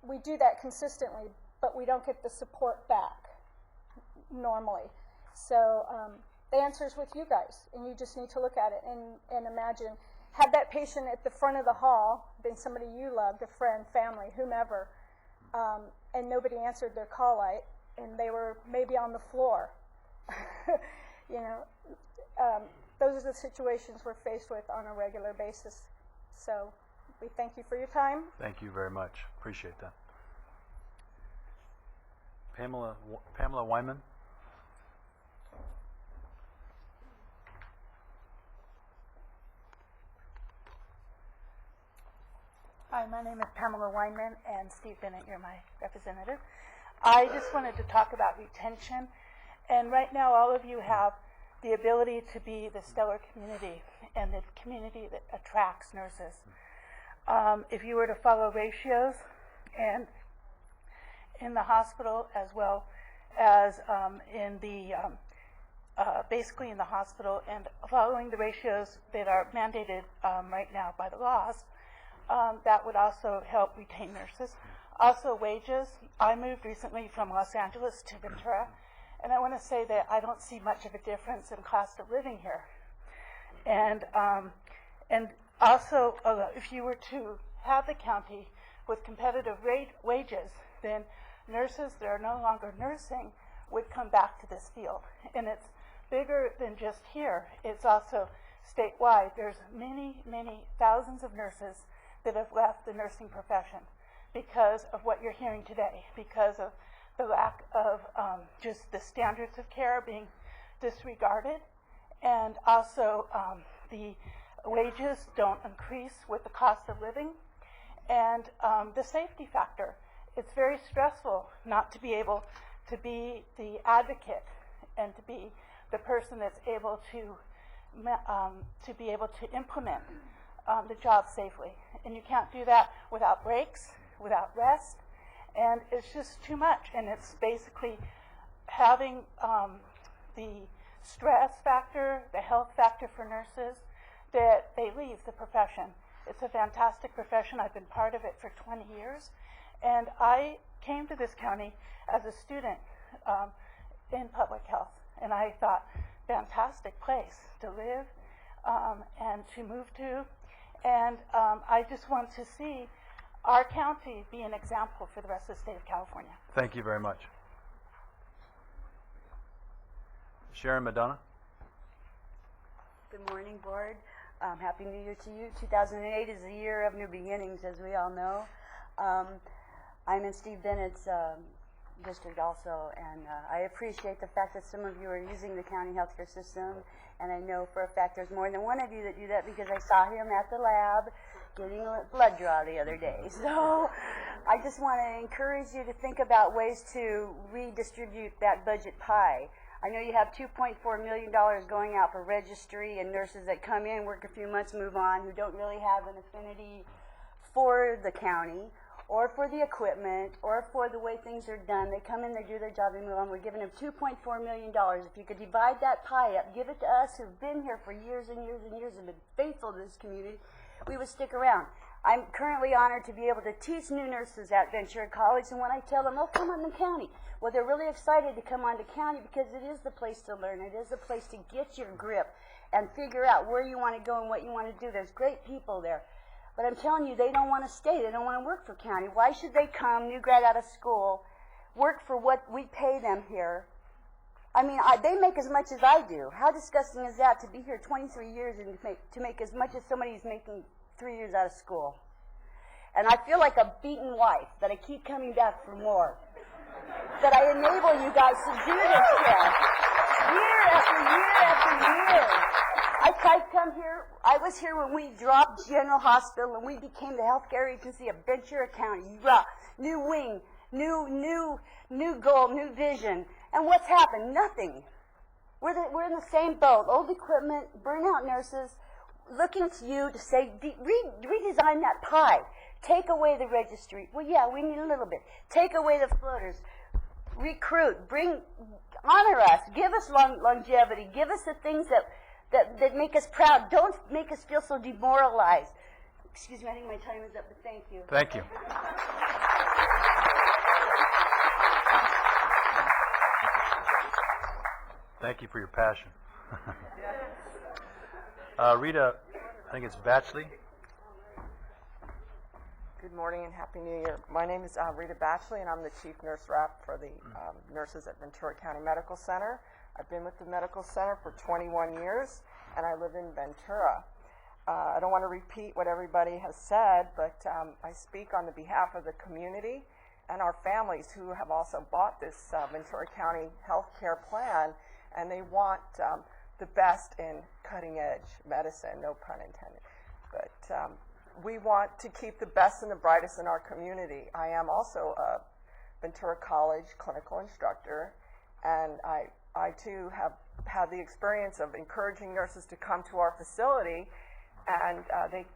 we do that consistently, but we don't get the support back normally. So the answer is with you guys, and you just need to look at it and imagine, had that patient at the front of the hall been somebody you loved, a friend, family, whomever, and nobody answered their call light, and they were maybe on the floor. You know, those are the situations we're faced with on a regular basis. So we thank you for your time. Thank you very much. Appreciate that. Pamela Wyman. Hi, my name is Pamela Weinman, and Steve Bennett, you're my representative. I just wanted to talk about retention. And right now, all of you have the ability to be the stellar community and the community that attracts nurses. If you were to follow ratios and in the hospital as well as basically in the hospital and following the ratios that are mandated right now by the laws, that would also help retain nurses. Also wages. I moved recently from Los Angeles to Ventura, and I want to say that I don't see much of a difference in cost of living here. And also, if you were to have the county with competitive wages, then nurses that are no longer nursing would come back to this field. And it's bigger than just here. It's also statewide. There's many, many thousands of nurses that have left the nursing profession because of what you're hearing today, because of the lack of just the standards of care being disregarded, and also the wages don't increase with the cost of living, and the safety factor. It's very stressful not to be able to be the advocate and to be the person that's able to be able to implement the job safely. And you can't do that without breaks, without rest, and it's just too much. And it's basically having the stress factor, the health factor for nurses, that they leave the profession. It's a fantastic profession. I've been part of it for 20 years. And I came to this county as a student in public health. And I thought, fantastic place to live and to move to. And I just want to see our county be an example for the rest of the state of California. Thank you very much. Sharon Madonna. Good morning, Board. Happy New Year to you. 2008 is the year of new beginnings, as we all know. I'm in Steve Bennett's district also, and I appreciate the fact that some of you are using the county healthcare system, and I know for a fact there's more than one of you that do that because I saw him at the lab getting a blood draw the other day. So I just want to encourage you to think about ways to redistribute that budget pie. I know you have $2.4 million going out for registry and nurses that come in, work a few months, move on, who don't really have an affinity for the county or for the equipment or for the way things are done. They come in, they do their job, they move on. We're giving them $2.4 million. If you could divide that pie up, give it to us who've been here for years and years and years and been faithful to this community, we would stick around. I'm currently honored to be able to teach new nurses at Ventura College, and when I tell them, oh, come on to county, well, they're really excited to come on to county because it is the place to learn. It is the place to get your grip and figure out where you want to go and what you want to do. There's great people there. But I'm telling you, they don't want to stay. They don't want to work for county. Why should they come, new grad out of school, work for what we pay them here, I mean, they make as much as I do. How disgusting is that to be here 23 years and to make as much as somebody who's making 3 years out of school? And I feel like a beaten wife, that I keep coming back for more. That I enable you guys to do this stuff year after year after year. I come here, I was here when we dropped General Hospital and we became the healthcare agency of Ventura County. New wing, new goal, new vision. And what's happened? Nothing. We're in the same boat. Old equipment, burnout nurses, looking to you to say, redesign that pie. Take away the registry. Well, yeah, we need a little bit. Take away the floaters. Recruit. Honor us. Give us longevity. Give us the things that make us proud. Don't make us feel so demoralized. Excuse me, I think my time is up, but thank you. Thank you. Thank you for your passion. Rita, I think it's Batchley. Good morning and Happy New Year. My name is Rita Batchley, and I'm the Chief Nurse Rep for the nurses at Ventura County Medical Center. I've been with the medical center for 21 years, and I live in Ventura. I don't want to repeat what everybody has said, but I speak on the behalf of the community and our families who have also bought this Ventura County health care plan, and they want the best in cutting-edge medicine, no pun intended. But we want to keep the best and the brightest in our community. I am also a Ventura College clinical instructor, and I too have had the experience of encouraging nurses to come to our facility, and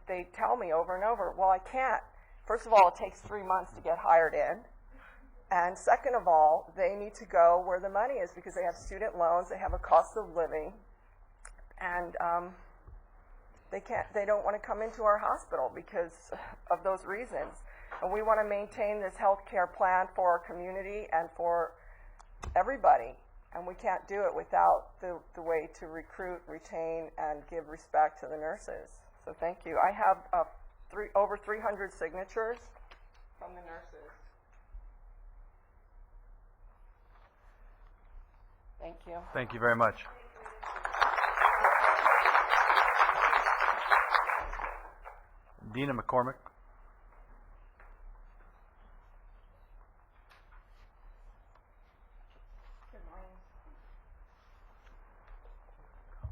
they tell me over and over, well, I can't. First of all, it takes 3 months to get hired in. And second of all, they need to go where the money is because they have student loans, they have a cost of living, and they don't want to come into our hospital because of those reasons. And we want to maintain this health care plan for our community and for everybody. And we can't do it without the way to recruit, retain, and give respect to the nurses. So thank you. I have over 300 signatures from the nurses. Thank you. Thank you very much. Dina McCormick.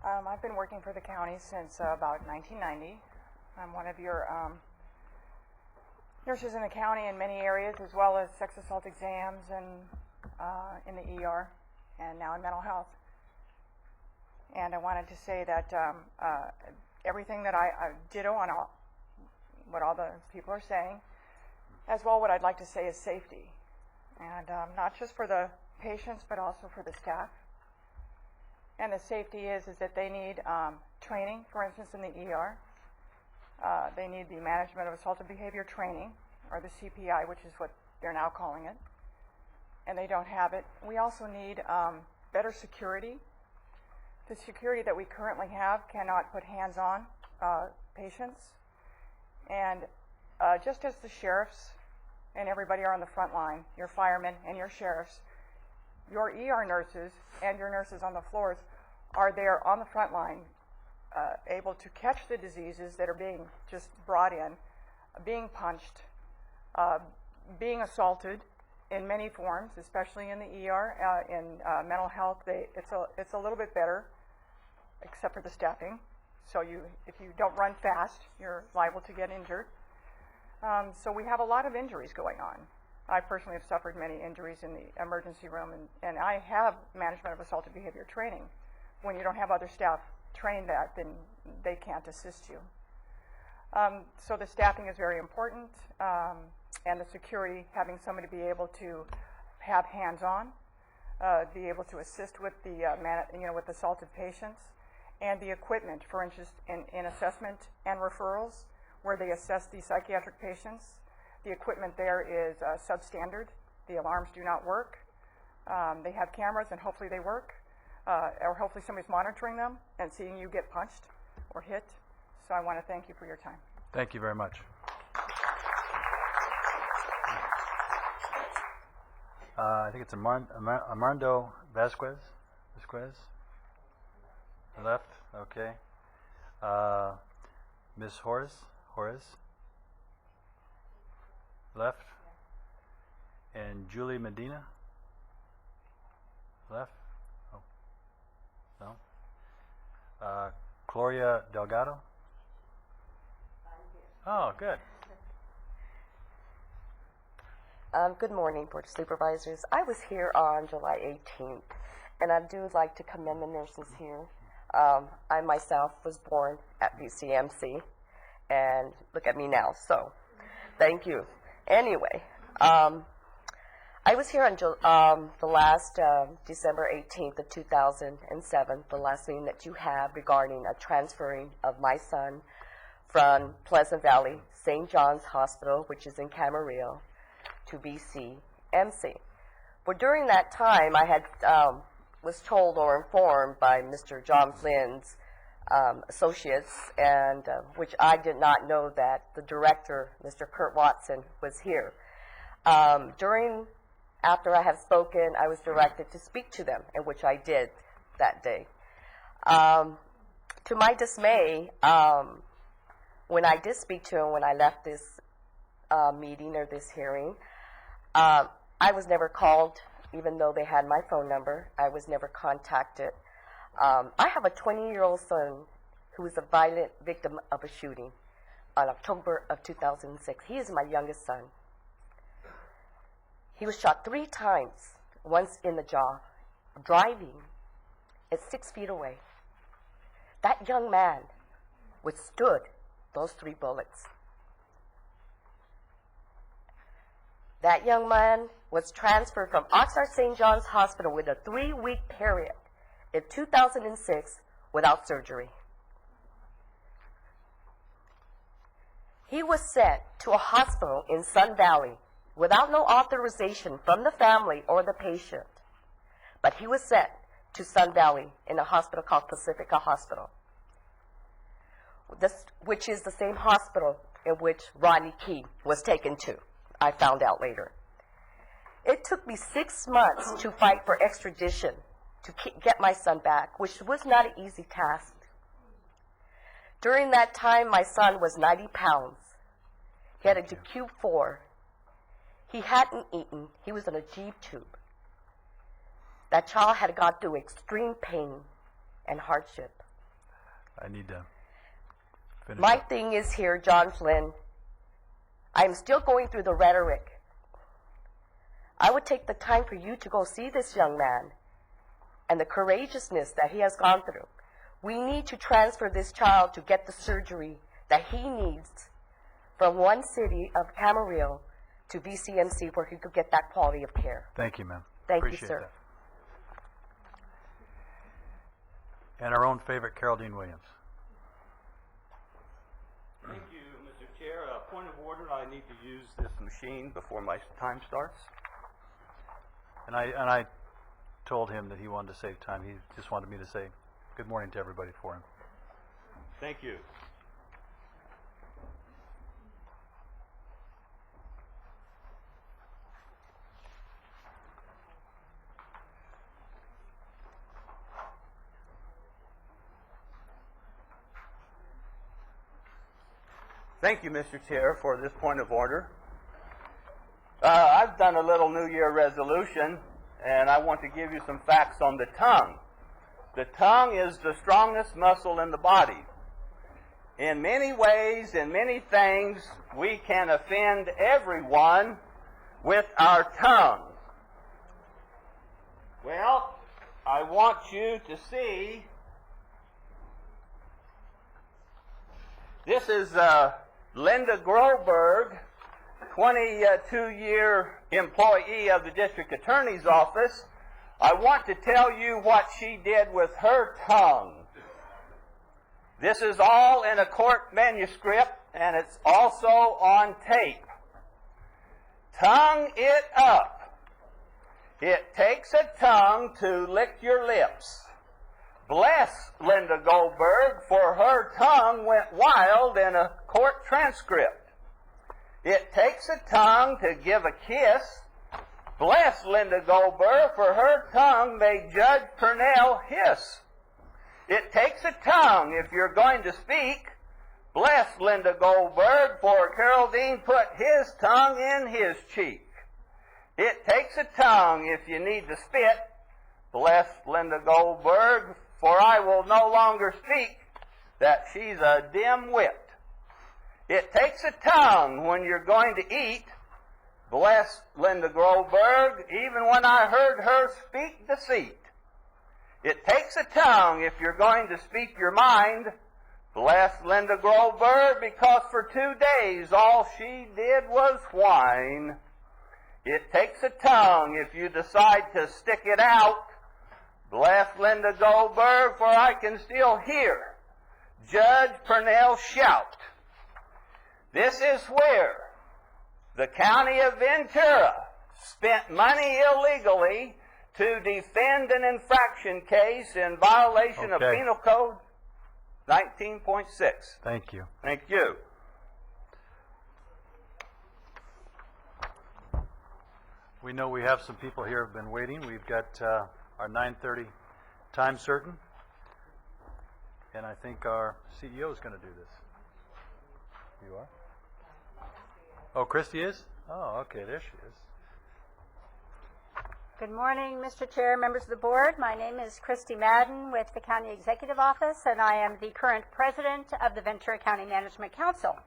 I've been working for the county since about 1990. I'm one of your nurses in the county in many areas, as well as sex assault exams and in the ER, and now in mental health. And I wanted to say that everything that I ditto on what all the people are saying, as well what I'd like to say is safety. And not just for the patients, but also for the staff. And the safety is that they need training, for instance, in the ER. They need the management of assaultive behavior training, or the CPI, which is what they're now calling it. And they don't have it. We also need better security. The security that we currently have cannot put hands on patients. And just as the sheriffs and everybody are on the front line, your firemen and your sheriffs, your ER nurses and your nurses on the floors are there on the front line, able to catch the diseases that are being just brought in, being punched, being assaulted in many forms, especially in the ER. In mental health, it's a little bit better, except for the staffing. So if you don't run fast, you're liable to get injured. So we have a lot of injuries going on. I personally have suffered many injuries in the emergency room, and I have management of assaultive behavior training. When you don't have other staff train that, then they can't assist you. So the staffing is very important, and the security, having somebody be able to have hands-on, be able to assist with the with assaulted patients, and the equipment, for instance, in assessment and referrals, where they assess the psychiatric patients. The equipment there is substandard. The alarms do not work. They have cameras, and hopefully they work, or hopefully somebody's monitoring them and seeing you get punched or hit. So I want to thank you for your time. Thank you very much. I think it's Armando Vasquez. Ms. Quez? Left, okay. Ms. Horace? Left. And Julie Medina? Left? Oh, no. Gloria Delgado? Oh, good. Good morning, Board of Supervisors. I was here on July 18th, and I do like to commend the nurses here. I myself was born at BCMC, and look at me now, so thank you. Anyway, I was here on the last December 18th of 2007, the last meeting that you had regarding a transferring of my son from Pleasant Valley St. John's Hospital, which is in Camarillo, to BCMC. Well, during that time, I had was told or informed by Mr. John Flynn's associates, and which I did not know that the director, Mr. Kurt Watson, was here. After I had spoken, I was directed to speak to them, in which I did that day. To my dismay, when I did speak to him, when I left this meeting or this hearing, I was never called, even though they had my phone number. I was never contacted. I have a 20-year-old son who was a violent victim of a shooting on October of 2006. He is my youngest son. He was shot 3 times, once in the jaw, driving at 6 feet away. That young man withstood those 3 bullets. That young man was transferred from Oxnard St. John's Hospital with a 3-week period in 2006 without surgery. He was sent to a hospital in Sun Valley without no authorization from the family or the patient. But he was sent to Sun Valley in a hospital called Pacifica Hospital, which is the same hospital in which Rodney King was taken to. I found out later. It took me 6 months to fight for extradition to get my son back, which was not an easy task. During that time, my son was 90 pounds. He had a Q4. He hadn't eaten. He was in a G tube. That child had gone through extreme pain and hardship. I need to finish My up. thing is here, John Flynn, I'm still going through the rhetoric. I would take the time for you to go see this young man and the courageousness that he has gone through. We need to transfer this child to get the surgery that he needs from one city of Camarillo to BCMC where he could get that quality of care. Thank you, ma'am. Thank Appreciate you, sir. That. And our own favorite, Carol Dean Williams. Thank you, Mr. Chair. Point of order, I need to use this machine before my time starts. And I told him that he wanted to save time. He just wanted me to say good morning to everybody for him. Thank you. Thank you, Mr. Chair, for this point of order. I've done a little New Year resolution, and I want to give you some facts on the tongue. The tongue is the strongest muscle in the body. In many ways, in many things, we can offend everyone with our tongue. Well, I want you to see, this is Linda Groberg, 22-year employee of the District Attorney's Office. I want to tell you what she did with her tongue. This is all in a court manuscript, and it's also on tape. Tongue it up. It takes a tongue to lick your lips. Bless Linda Goldberg, for her tongue went wild in a court transcript. It takes a tongue to give a kiss. Bless Linda Goldberg, for her tongue made Judge Purnell hiss. It takes a tongue if you're going to speak. Bless Linda Goldberg, for Carol Dean put his tongue in his cheek. It takes a tongue if you need to spit. Bless Linda Goldberg, for I will no longer speak that she's a dim wit. It takes a tongue when you're going to eat. Bless Linda Goldberg, even when I heard her speak deceit. It takes a tongue if you're going to speak your mind. Bless Linda Goldberg, because for 2 days all she did was whine. It takes a tongue if you decide to stick it out. Bless Linda Goldberg, for I can still hear Judge Purnell shout. This is where the county of Ventura spent money illegally to defend an infraction case in violation of Penal Code 19.6. Thank you. Thank you. We know we have some people here who have been waiting. We've got our 9:30 time certain, and I think our CEO is going to do this. You are? Oh, Christy is? Oh, okay, there she is. Good morning, Mr. Chair, members of the board. My name is Christy Madden with the County Executive Office, and I am the current president of the Ventura County Management Council.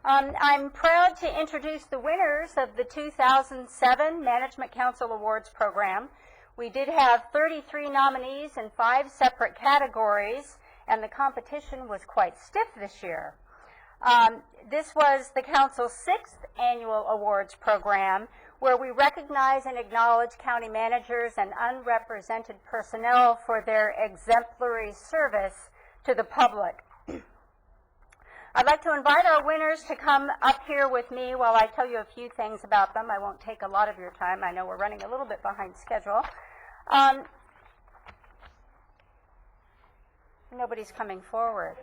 I'm proud to introduce the winners of the 2007 Management Council Awards program. We did have 33 nominees in 5 separate categories, and the competition was quite stiff this year. This was the Council's 6th annual awards program, where we recognize and acknowledge county managers and unrepresented personnel for their exemplary service to the public. I'd like to invite our winners to come up here with me while I tell you a few things about them. I won't take a lot of your time. I know we're running a little bit behind schedule. Nobody's coming forward.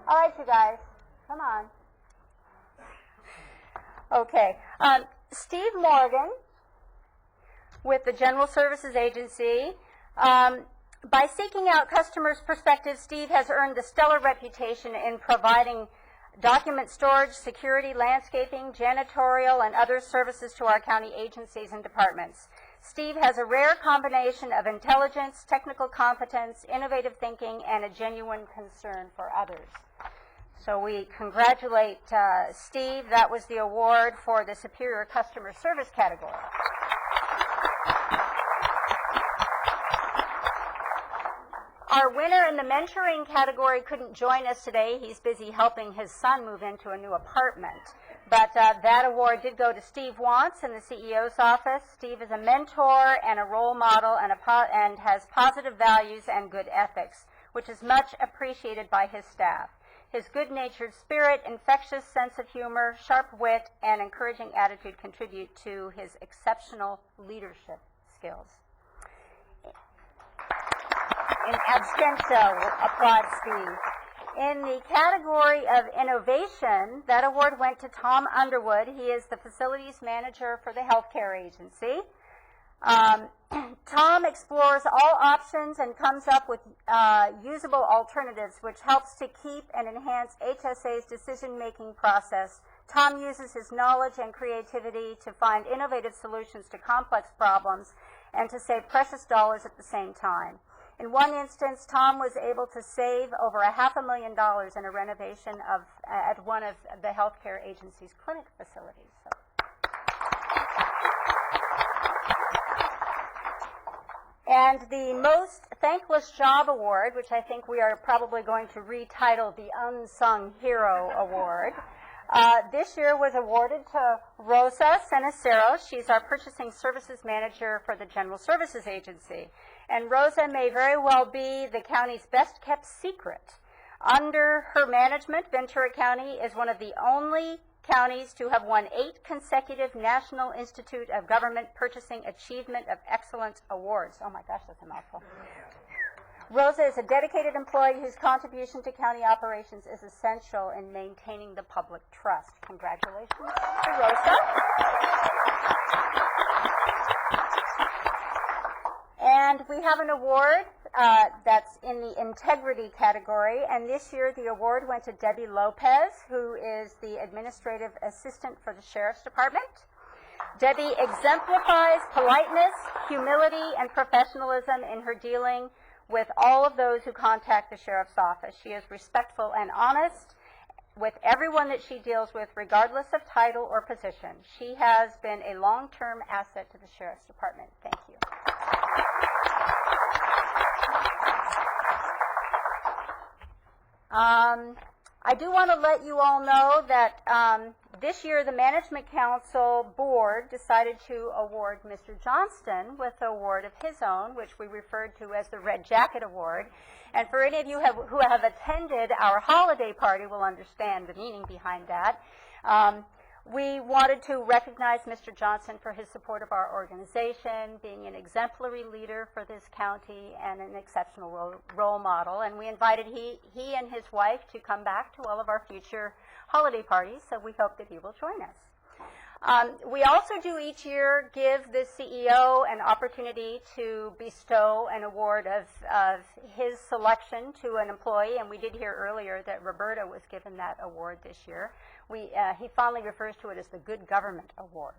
All right, you guys, come on. Okay. Steve Morgan with the General Services Agency. By seeking out customers' perspectives, Steve has earned a stellar reputation in providing document storage, security, landscaping, janitorial, and other services to our county agencies and departments. Steve has a rare combination of intelligence, technical competence, innovative thinking, and a genuine concern for others. So we congratulate Steve. That was the award for the Superior Customer Service category. Our winner in the mentoring category couldn't join us today. He's busy helping his son move into a new apartment. But that award did go to Steve Wantz in the CEO's office. Steve is a mentor and a role model and has positive values and good ethics, which is much appreciated by his staff. His good-natured spirit, infectious sense of humor, sharp wit, and encouraging attitude contribute to his exceptional leadership skills. In absentia, we'll applaud Steve. In the category of innovation, that award went to Tom Underwood. He is the facilities manager for the healthcare agency. Tom explores all options and comes up with usable alternatives, which helps to keep and enhance HSA's decision-making process. Tom uses his knowledge and creativity to find innovative solutions to complex problems and to save precious dollars at the same time. In one instance, Tom was able to save over $500,000 in a renovation at one of the healthcare agency's clinic facilities. So. And the Most Thankless Job Award, which I think we are probably going to retitle the Unsung Hero Award, this year was awarded to Rosa Cenicero. She's our Purchasing Services Manager for the General Services Agency. And Rosa may very well be the county's best-kept secret. Under her management, Ventura County is one of the only counties to have won 8 consecutive National Institute of Government Purchasing Achievement of Excellence Awards. Oh my gosh, that's a mouthful. Rosa is a dedicated employee whose contribution to county operations is essential in maintaining the public trust. Congratulations to Rosa. And we have an award that's in the integrity category, and this year the award went to Debbie Lopez, who is the administrative assistant for the Sheriff's Department. Debbie exemplifies politeness, humility, and professionalism in her dealing with all of those who contact the Sheriff's Office. She is respectful and honest with everyone that she deals with, regardless of title or position. She has been a long-term asset to the Sheriff's Department. Thank you. I do want to let you all know that this year the Management Council Board decided to award Mr. Johnston with an award of his own, which we referred to as the Red Jacket Award. And for any of you who have attended our holiday party will understand the meaning behind that. We wanted to recognize Mr. Johnson for his support of our organization, being an exemplary leader for this county and an exceptional role model. And we invited he and his wife to come back to all of our future holiday parties, so we hope that he will join us. We also do each year give the CEO an opportunity to bestow an award of his selection to an employee, and we did hear earlier that Roberta was given that award this year. He fondly refers to it as the Good Government Award.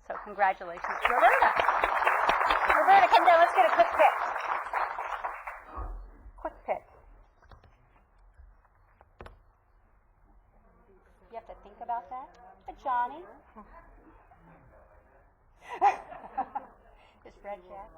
So congratulations to Roberta. Roberta, come down. Let's get a quick pic. Quick pic. You have to think about that. Johnny. Is Red Jack?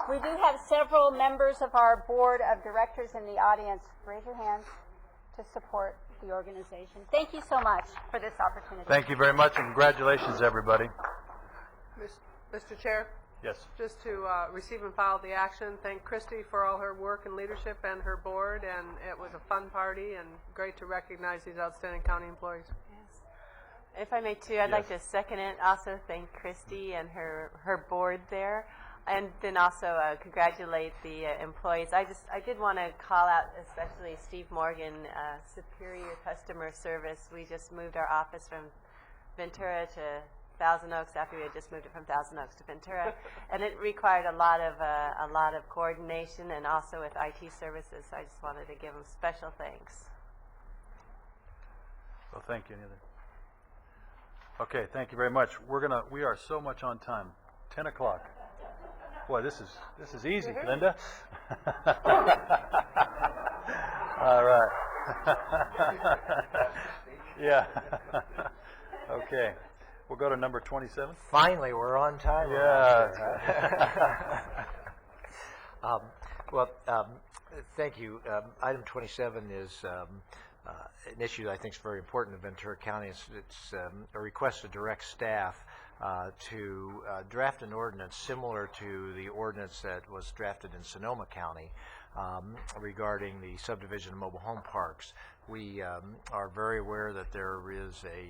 We do have several members of our board of directors in the audience. Raise your hands to support the organization. Thank you so much for this opportunity. Thank you very much, and congratulations, everybody. Mr. Chair? Yes. Just to receive and file the action, thank Christy for all her work and leadership and her board, and it was a fun party and great to recognize these outstanding county employees. If I may too, I'd like to second it. Also thank Christy and her board there. And then also congratulate the employees. I did want to call out especially Steve Morgan, superior customer service. We just moved our office from Ventura to Thousand Oaks after we had just moved it from Thousand Oaks to Ventura, and it required a lot of coordination, and also with IT services. So I just wanted to give them special thanks. Well, thank you. Any other? Okay, thank you very much. We are so much on time. 10 o'clock. Boy, this is easy, Linda. All right. Yeah. Okay. We'll go to number 27. Finally, we're on time. Yeah. Thank you. Item 27 is an issue that I think is very important in Ventura County. It's a request to direct staff to draft an ordinance similar to the ordinance that was drafted in Sonoma County regarding the subdivision of mobile home parks. We are very aware that there is a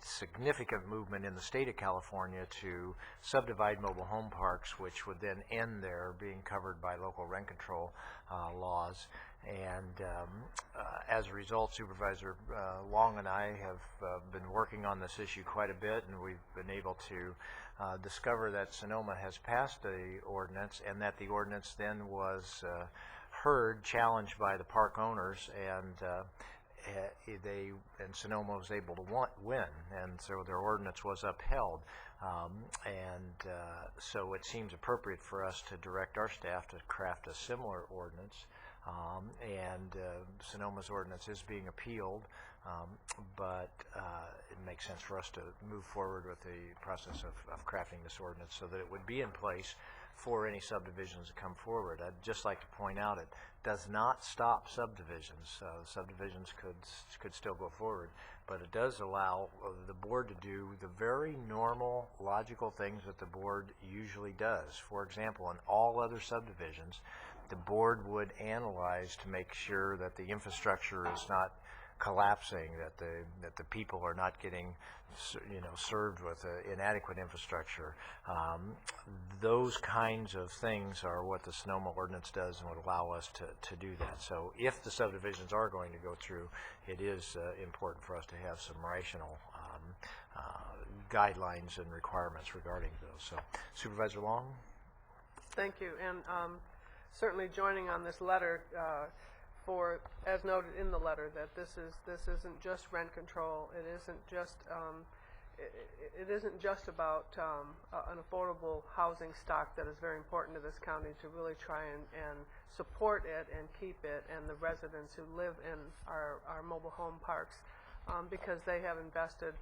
significant movement in the state of California to subdivide mobile home parks, which would then end there being covered by local rent control laws. And as a result, Supervisor Long and I have been working on this issue quite a bit, and we've been able to discover that Sonoma has passed the ordinance, and that the ordinance then was challenged by the park owners, and Sonoma was able to win, and so their ordinance was upheld. So it seems appropriate for us to direct our staff to craft a similar ordinance. And Sonoma's ordinance is being appealed, but it makes sense for us to move forward with the process of crafting this ordinance so that it would be in place for any subdivisions that come forward. I'd just like to point out it does not stop subdivisions. Subdivisions could still go forward, but it does allow the board to do the very normal, logical things that the board usually does. For example, in all other subdivisions, the board would analyze to make sure that the infrastructure is not collapsing, that the people are not getting served with inadequate infrastructure. Those kinds of things are what the Sonoma ordinance does and would allow us to do that. So if the subdivisions are going to go through, it is important for us to have some rational guidelines and requirements regarding those. So Supervisor Long? Thank you. And certainly joining on this letter for, as noted in the letter, that this isn't just rent control. It isn't just about an affordable housing stock that is very important to this county to really try and support it and keep it, and the residents who live in our mobile home parks, because they have invested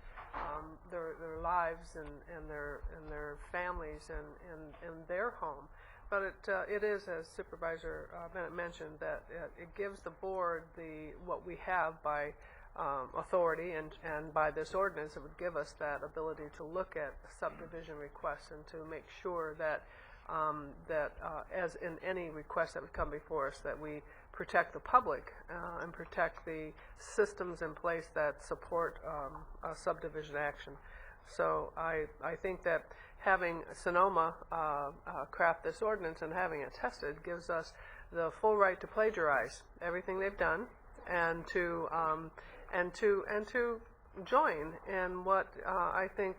their lives and their families in their home. But it is, as Supervisor Bennett mentioned, that it gives the board what we have by authority and by this ordinance. It would give us that ability to look at subdivision requests and to make sure that as in any request that would come before us, that we protect the public and protect the systems in place that support subdivision action. So I think that having Sonoma craft this ordinance and having it tested gives us the full right to plagiarize everything they've done and to join in what I think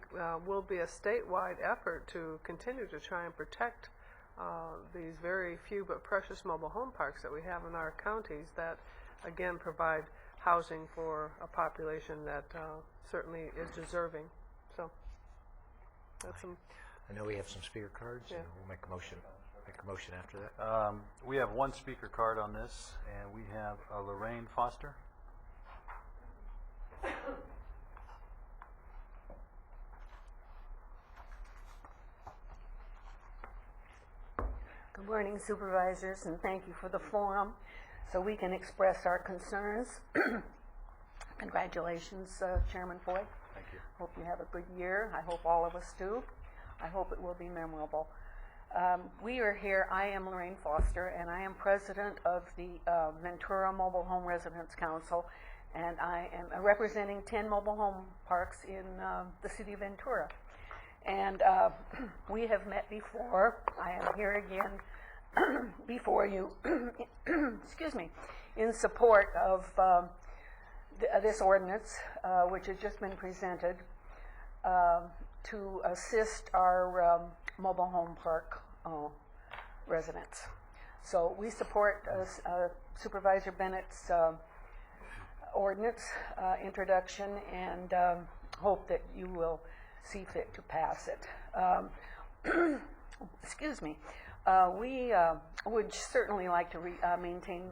will be a statewide effort to continue to try and protect these very few but precious mobile home parks that we have in our counties that, again, provide housing for a population that certainly is deserving. So that's some. I know we have some speaker cards, Yeah. and we'll make a motion after that. We have one speaker card on this, and we have Lorraine Foster. Good morning, supervisors, and thank you for the forum so we can express our concerns. Congratulations, Chairman Foy. Thank you. Hope you have a good year. I hope all of us do. I hope it will be memorable. We are here. I am Lorraine Foster, and I am president of the Ventura Mobile Home Residents Council, and I am representing 10 mobile home parks in the city of Ventura. And we have met before. I am here again before you, excuse me, in support of this ordinance, which has just been presented to assist our mobile home park residents. So we support Supervisor Bennett's ordinance introduction and hope that you will see fit to pass it. Excuse me. We would certainly like to maintain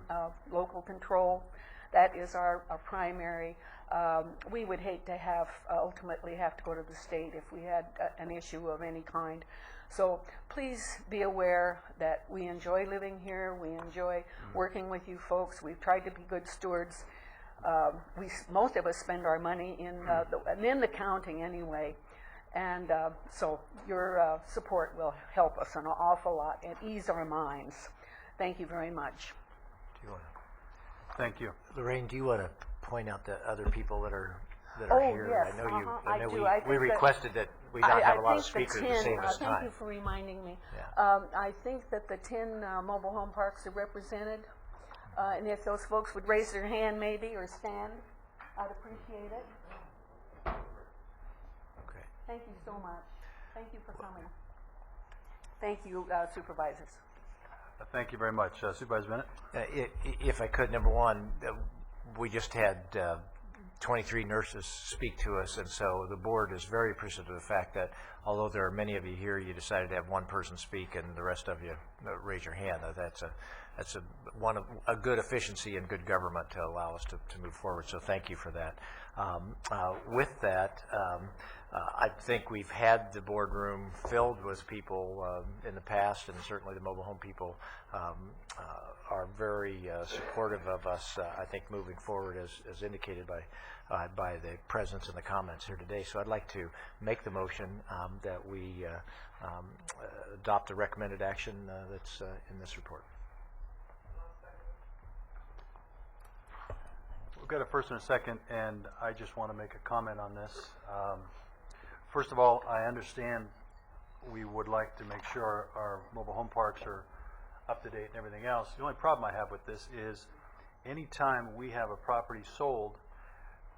local control. That is our primary. We would hate to have ultimately have to go to the state if we had an issue of any kind. So please be aware that we enjoy living here. We enjoy working with you folks. We've tried to be good stewards. Most of us spend our money in the counting anyway. And so your support will help us an awful lot and ease our minds. Thank you very much. Do you want Thank you. Lorraine, do you want to point out the other people that are Oh, here? yes, I know I do. we I think requested that we not have a lot of speakers to save us time. Thank you for reminding me. Yeah. I think that the 10 mobile home parks are represented. And if those folks would raise their hand maybe or stand, I'd appreciate it. Okay. Thank you so much. Thank you for coming. Thank you, supervisors. Thank you very much. Supervisor Bennett? If I could, number one, we just had 23 nurses speak to us, and so the board is very appreciative of the fact that although there are many of you here, you decided to have one person speak and the rest of you raise your hand. That's that's a good efficiency and good government to allow us to move forward. So thank you for that. With that, I think we've had the boardroom filled with people in the past, and certainly the mobile home people are very supportive of us, I think, moving forward, as indicated by the presence and the comments here today. So I'd like to make the motion that we adopt the recommended action that's in this report. We've got a first and a second, and I just want to make a comment on this. First of all, I understand we would like to make sure our mobile home parks are up to date and everything else. The only problem I have with this is anytime we have a property sold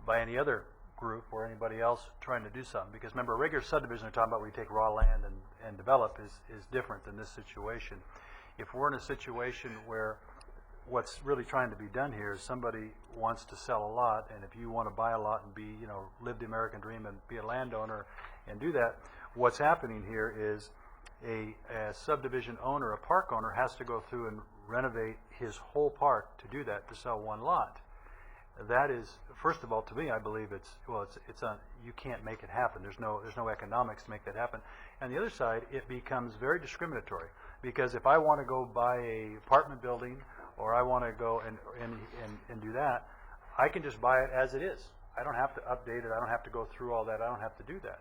by any other group or anybody else trying to do something, because remember, a regular subdivision they're talking about where you take raw land and develop is different than this situation. If we're in a situation where what's really trying to be done here is somebody wants to sell a lot, and if you want to buy a lot and be, live the American dream and be a landowner and do that, what's happening here is a subdivision owner, a park owner, has to go through and renovate his whole park to do that, to sell one lot. That is, first of all, to me, I believe you can't make it happen. There's no economics to make that happen. And the other side, it becomes very discriminatory, because if I want to go buy a apartment building, or I want to go and do that, I can just buy it as it is. I don't have to update it. I don't have to go through all that. I don't have to do that.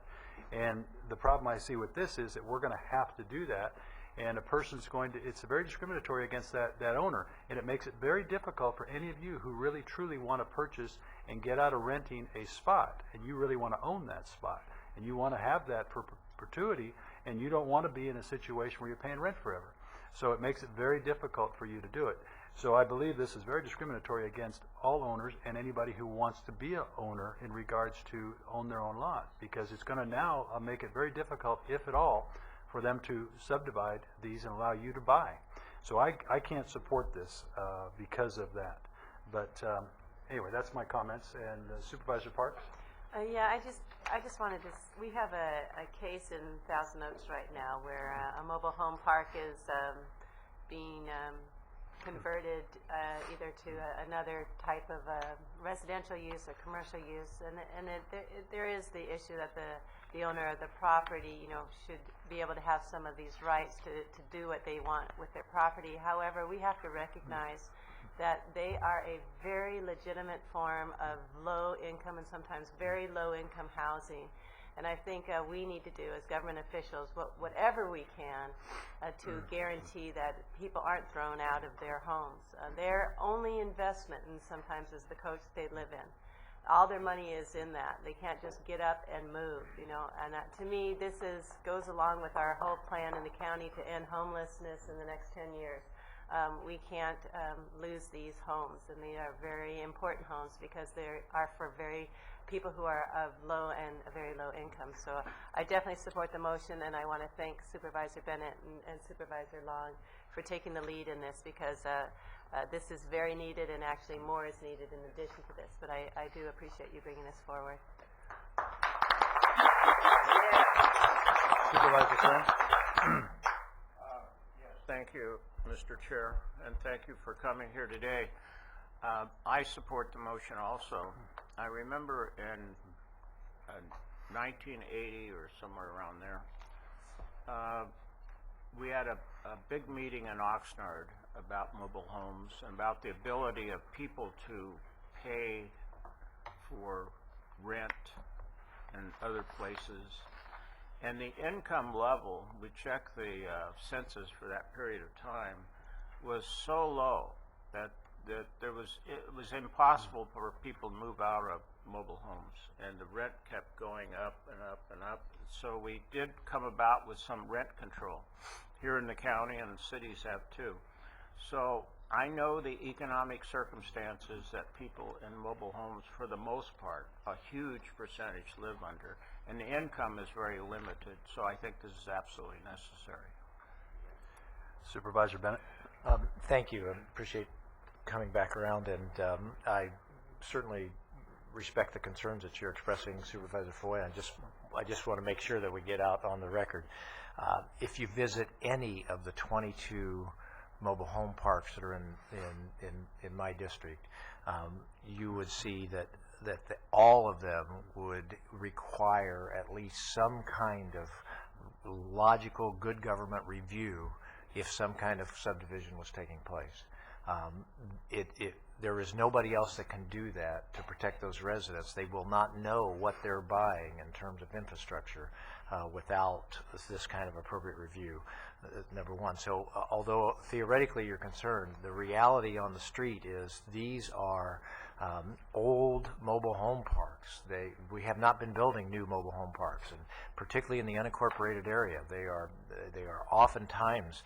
And the problem I see with this is that we're going to have to do that, and a person's it's very discriminatory against that owner, and it makes it very difficult for any of you who really truly want to purchase and get out of renting a spot, and you really want to own that spot, and you want to have that for perpetuity, and you don't want to be in a situation where you're paying rent forever. So it makes it very difficult for you to do it. So I believe this is very discriminatory against all owners and anybody who wants to be an owner in regards to own their own lot, because it's going to now make it very difficult, if at all, for them to subdivide these and allow you to buy. So I can't support this because of that. But anyway, that's my comments. And Supervisor Parks? Yeah, I just wanted to, we have a case in Thousand Oaks right now where a mobile home park is being converted either to another type of residential use or commercial use, and there is the issue that the owner of the property, should be able to have some of these rights to do what they want with their property. However, we have to recognize that they are a very legitimate form of low income and sometimes very low income housing. And I think we need to do as government officials whatever we can to guarantee that people aren't thrown out of their homes. Their only investment and sometimes is the coach they live in. All their money is in that. They can't just get up and move, And to me, this goes along with our whole plan in the county to end homelessness in the next 10 years. We can't lose these homes, and they are very important homes because they are for people who are of low and very low income. So I definitely support the motion, and I want to thank Supervisor Bennett and Supervisor Long for taking the lead in this, because this is very needed, and actually more is needed in addition to this. But I do appreciate you bringing this forward. Supervisor Friend? Yes, thank you, Mr. Chair, and thank you for coming here today. I support the motion also. I remember in 1980 or somewhere around there, we had a big meeting in Oxnard about mobile homes and about the ability of people to pay for rent and other places. And the income level, we checked the census for that period of time, was so low that it was impossible for people to move out of mobile homes, and the rent kept going up and up and up. So we did come about with some rent control here in the county, and the cities have too. So I know the economic circumstances that people in mobile homes, for the most part, a huge percentage live under, and the income is very limited. So I think this is absolutely necessary. Supervisor Bennett? Thank you. I appreciate coming back around, and I certainly respect the concerns that you're expressing, Supervisor Foy. I just want to make sure that we get out on the record. If you visit any of the 22 mobile home parks that are in my district, you would see that all of them would require at least some kind of logical, good government review if some kind of subdivision was taking place. There is nobody else that can do that to protect those residents. They will not know what they're buying in terms of infrastructure without this kind of appropriate review, number one. So although theoretically you're concerned, the reality on the street is these are old mobile home parks. We have not been building new mobile home parks, and particularly in the unincorporated area, they are oftentimes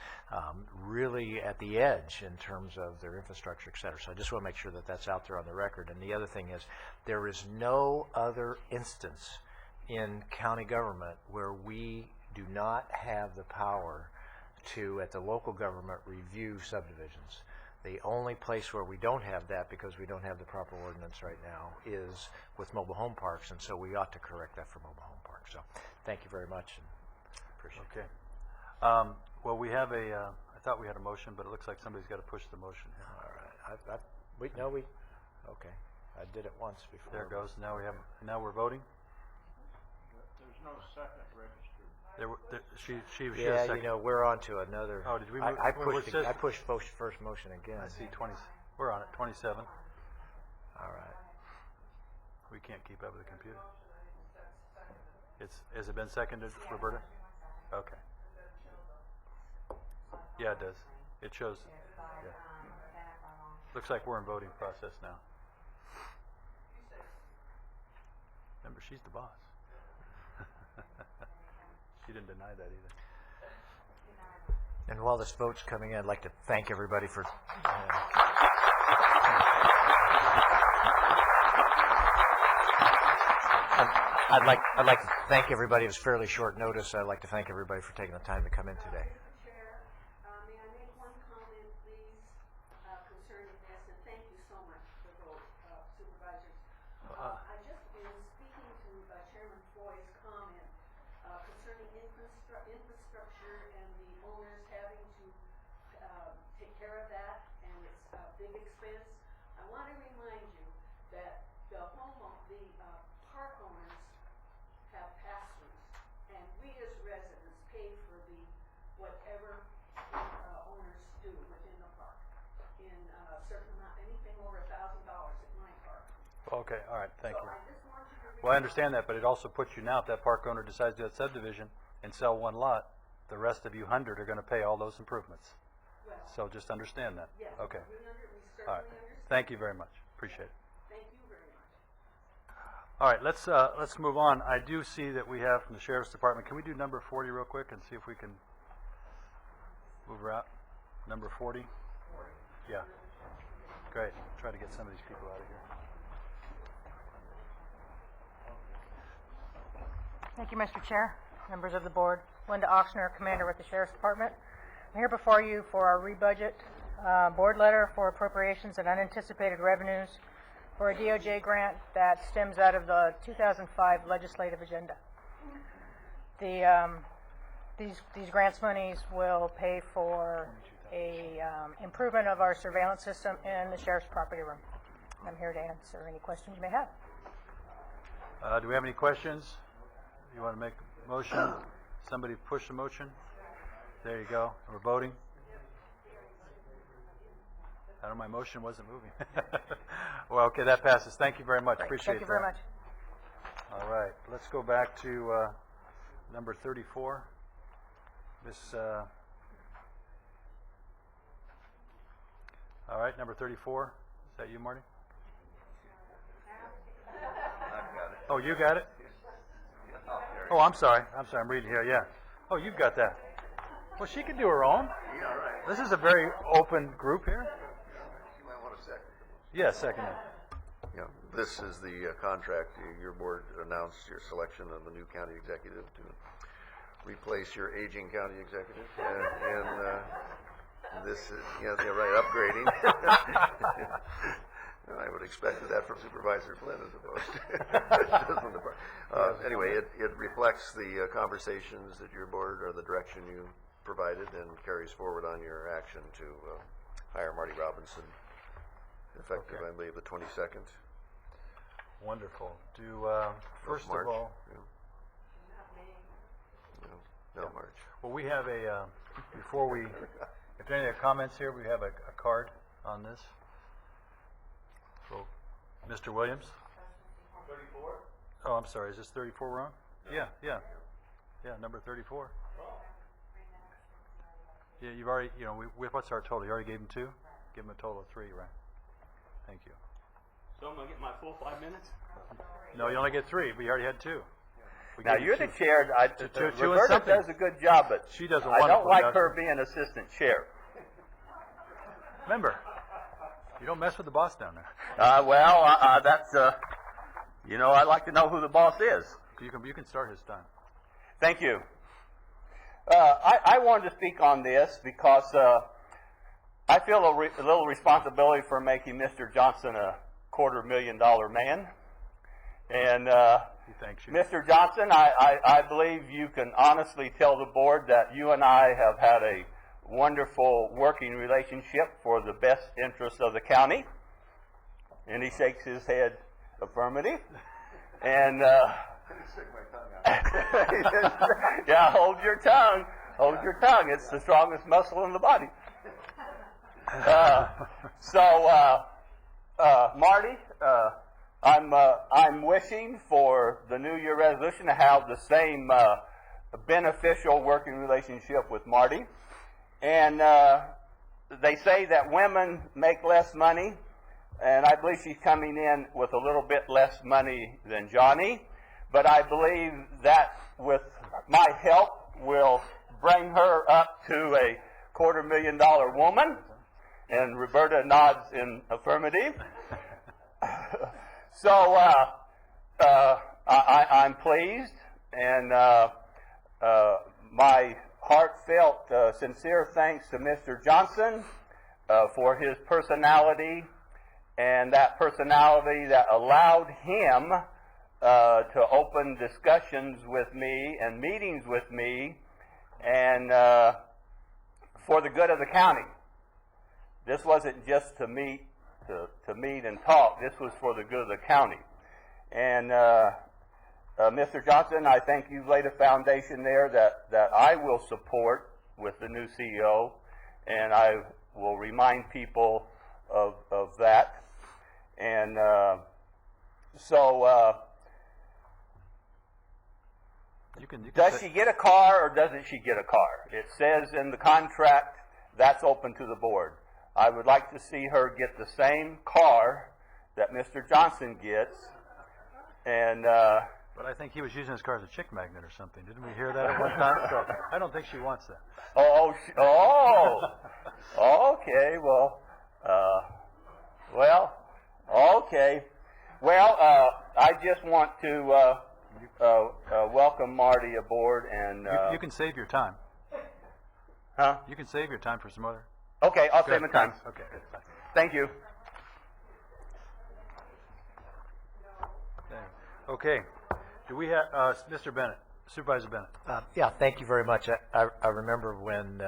really at the edge in terms of their infrastructure, et cetera. So I just want to make sure that that's out there on the record. And the other thing is, there is no other instance in county government where we do not have the power to, at the local government, review subdivisions. The only place where we don't have that, because we don't have the proper ordinance right now, is with mobile home parks, and so we ought to correct that for mobile home parks. So thank you very much, and appreciate it. Okay. Well, we have I thought we had a motion, but it looks like somebody's got to push the motion here. All right. Okay. I did it once before. There it goes. Now we're voting? There's no second registered. She was Yeah, second. we're on to another. Oh, did we I move? pushed first motion again. I see 20. We're on it. 27. All right. We can't keep up with the computer. Has it been seconded, Roberta? Okay. Yeah, it does. It shows. Yeah. Looks like we're in voting process now. Remember, she's the boss. She didn't deny that either. And while this vote's coming in, I'd like to thank everybody for. I'd like to thank everybody. It was fairly short notice. I'd like to thank everybody for taking the time to come in today. May I make one comment, please, concerning this? And thank you so much for those supervisors. I just was speaking to Chairman Foy's comment concerning infrastructure and the owners having to take care of that, and it's a big expense. I want to remind you that the park owners have pass-throughs, and we as residents pay for whatever owners do within the park. In a certain amount, anything over $1,000 at my park. Okay, all right, thank you. I just want you to Well, I understand that, but it also puts you now, if that park owner decides to do that subdivision and sell one lot, the rest of you 100 are going to pay all those improvements. Well, So just understand that. yes, Okay. we certainly All right. understand. Thank you very much. Appreciate it. Thank you very much. All right, let's move on. I do see that we have from the Sheriff's Department. Can we do number 40 real quick and see if we can move her out? Number 40? Yeah. Great. Try to get some of these people out of here. Thank you, Mr. Chair, members of the board. Linda Oxner, Commander with the Sheriff's Department. I'm here before you for our rebudget board letter for appropriations and unanticipated revenues for a DOJ grant that stems out of the 2005 legislative agenda. These grants monies will pay for a improvement of our surveillance system in the sheriff's property room. I'm here to answer any questions you may have. Do we have any questions? You want to make a motion? Somebody push the motion? There you go. We're voting. I don't know, my motion wasn't moving. Well, okay, that passes. Thank you very much. Great. Appreciate Thank you very much. All right, let's go back to number 34. All right, number 34. Is that you, Marty? Oh, you got it? Oh, I'm sorry. I'm reading here, yeah. Oh, you've got that. Well, she can do her own. This is a very open group here. You might want to second. Yes, second it. Yeah, this is the contract. Your board announced your selection of a new county executive to replace your aging county executive. And this is, right, upgrading. I would expect that from Supervisor Flynn as opposed to anyway, it reflects the conversations that your board, or the direction you provided and carries forward on your action to hire Marty Robinson, effective, I believe, the 22nd. Wonderful. First March, of all, no, March. well, we have a, before we, if there are any comments here, we have a card on this. So, Mr. Williams? 34? Oh, I'm sorry, is this 34 wrong? Yeah, number 34. Yeah, you've already, what's our total? You already gave him 2? Give him a total of 3, right? Thank you. So I'm going to get my full 5 minutes? No, you only get 3, but you already had 2. Now, you're the chair. two and Roberta something. does a good job, but She does a I don't wonderful like job. her being assistant chair. Remember, you don't mess with the boss down there. That's, I like to know who the boss is. You can start his time. Thank you. I wanted to speak on this because I feel a little responsibility for making Mr. Johnson a $250,000 man. And He thanks you. Mr. Johnson, I believe you can honestly tell the board that you and I have had a wonderful working relationship for the best interests of the county. And he shakes his head affirmative. And yeah, hold your tongue. Hold your tongue. It's the strongest muscle in the body. Marty, I'm wishing for the New Year resolution to have the same beneficial working relationship with Marty. And they say that women make less money, and I believe she's coming in with a little bit less money than Johnny. But I believe that with my help will bring her up to a $250,000 woman. And Roberta nods in affirmative. So I'm pleased, and my heartfelt, sincere thanks to Mr. Johnson for his personality, and that personality that allowed him to open discussions with me and meetings with me, and for the good of the county. This wasn't just to meet and talk. This was for the good of the county. And Mr. Johnson, I think you've laid a foundation there that I will support with the new CEO, and I will remind people of that. And does she get a car or doesn't she get a car? It says in the contract that's open to the board. I would like to see her get the same car that Mr. Johnson gets. And but I think he was using his car as a chick magnet or something. Didn't we hear that at one time? So I don't think she wants that. Okay. Okay. Well, I just want to welcome Marty aboard, and you can save your time. Huh? You can save your time for some other. Okay, I'll save my time. Okay. Thank you. Okay. Do we have Mr. Bennett, Supervisor Bennett? Yeah, thank you very much. I remember when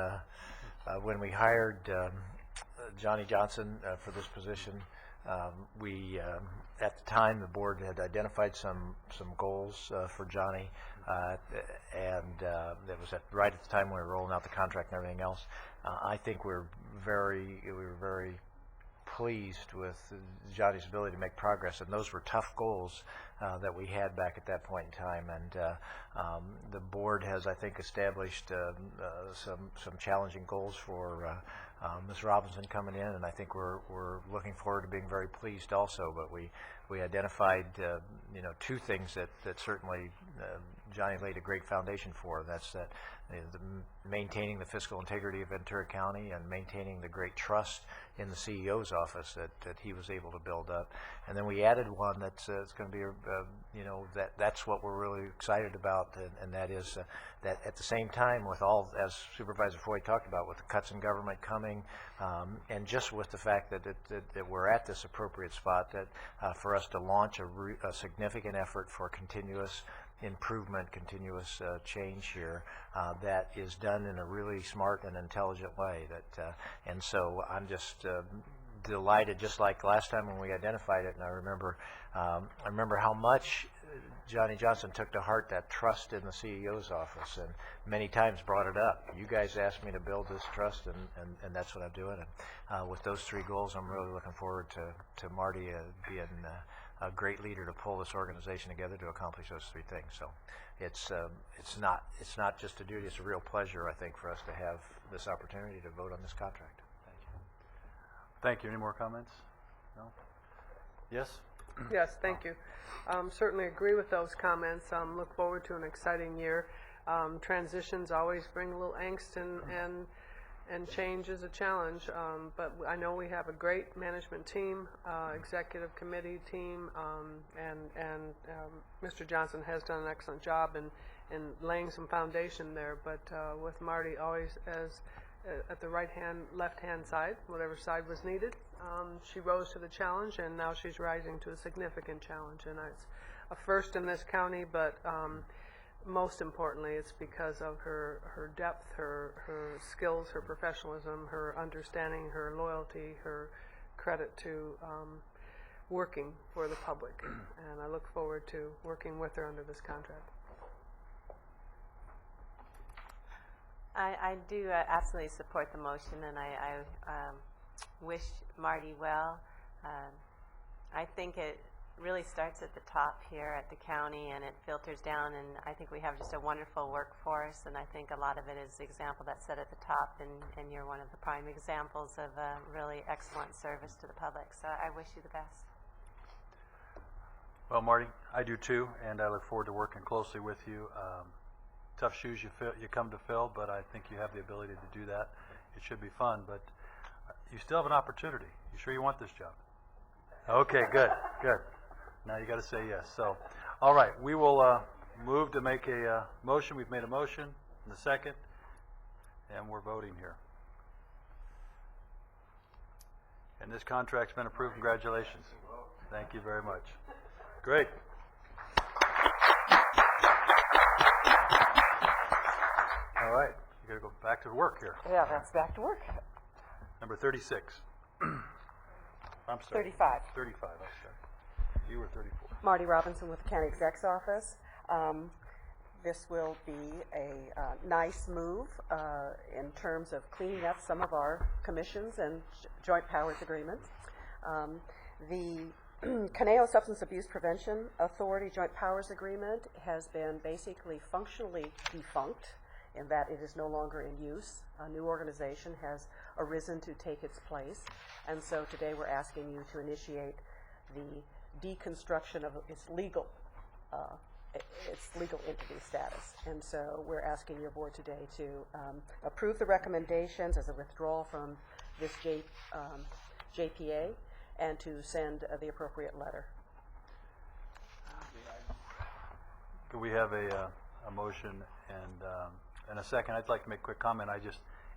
we hired Johnny Johnson for this position. We at the time the board had identified some goals for Johnny, and that was right at the time we were rolling out the contract and everything else. I think we were very pleased with Johnny's ability to make progress, and those were tough goals that we had back at that point in time. And the board has, I think, established some challenging goals for Ms. Robinson coming in, and I think we're looking forward to being very pleased also. But we identified 2 things that certainly Johnny laid a great foundation for. That's that maintaining the fiscal integrity of Ventura County and maintaining the great trust in the CEO's office that he was able to build up. And then we added one that's it's going to be that's what we're really excited about, and that is that at the same time, with all, as Supervisor Foy talked about, with the cuts in government coming, and just with the fact that we're at this appropriate spot, that for us to launch a significant effort for continuous improvement, continuous change here that is done in a really smart and intelligent way. And so I'm just delighted, just like last time when we identified it, and I remember how much Johnny Johnson took to heart that trust in the CEO's office, and many times brought it up. You guys asked me to build this trust, and that's what I'm doing. And with those three goals, I'm really looking forward to Marty being a great leader to pull this organization together to accomplish those three things. So it's not just a duty; it's a real pleasure, I think, for us to have this opportunity to vote on this contract. Thank you. Any more comments? No? Yes? Yes, thank you. Certainly agree with those comments. Look forward to an exciting year. Transitions always bring a little angst and change is a challenge, but I know we have a great management team, executive committee team, and Mr. Johnson has done an excellent job in laying some foundation there, but with Marty always as at the left-hand side, whatever side was needed. She rose to the challenge, and now she's rising to a significant challenge, and it's a first in this county, but most importantly, it's because of her depth, her skills, her professionalism, her understanding, her loyalty, her credit to working for the public, and I look forward to working with her under this contract. I do absolutely support the motion, and I wish Marty well. I think it really starts at the top here at the county, and it filters down, and I think we have just a wonderful workforce, and I think a lot of it is the example that's set at the top, and you're one of the prime examples of really excellent service to the public, so I wish you the best. Well, Marty, I do too, and I look forward to working closely with you. Tough shoes you come to fill, but I think you have the ability to do that. It should be fun, but you still have an opportunity. You sure you want this job? Okay, good. Now you got to say yes. So, all right, we will move to make a motion. We've made a motion in the second, and we're voting here. And this contract's been approved. Congratulations. Thank you very much. Great. All right, you got to go back to work here. Yeah, that's back to work. Number 36. I'm sorry. 35. 35, I'm sorry. You were 34. Marty Robinson with the County Exec's Office. This will be a nice move in terms of cleaning up some of our commissions and joint powers agreements. The Caneo Substance Abuse Prevention Authority Joint Powers Agreement has been basically functionally defunct in that it is no longer in use. A new organization has arisen to take its place, and so today we're asking you to initiate the deconstruction of its legal entity status. And so we're asking your board today to approve the recommendations as a withdrawal from this JPA and to send the appropriate letter. Could we have a motion and a second? I'd like to make a quick comment.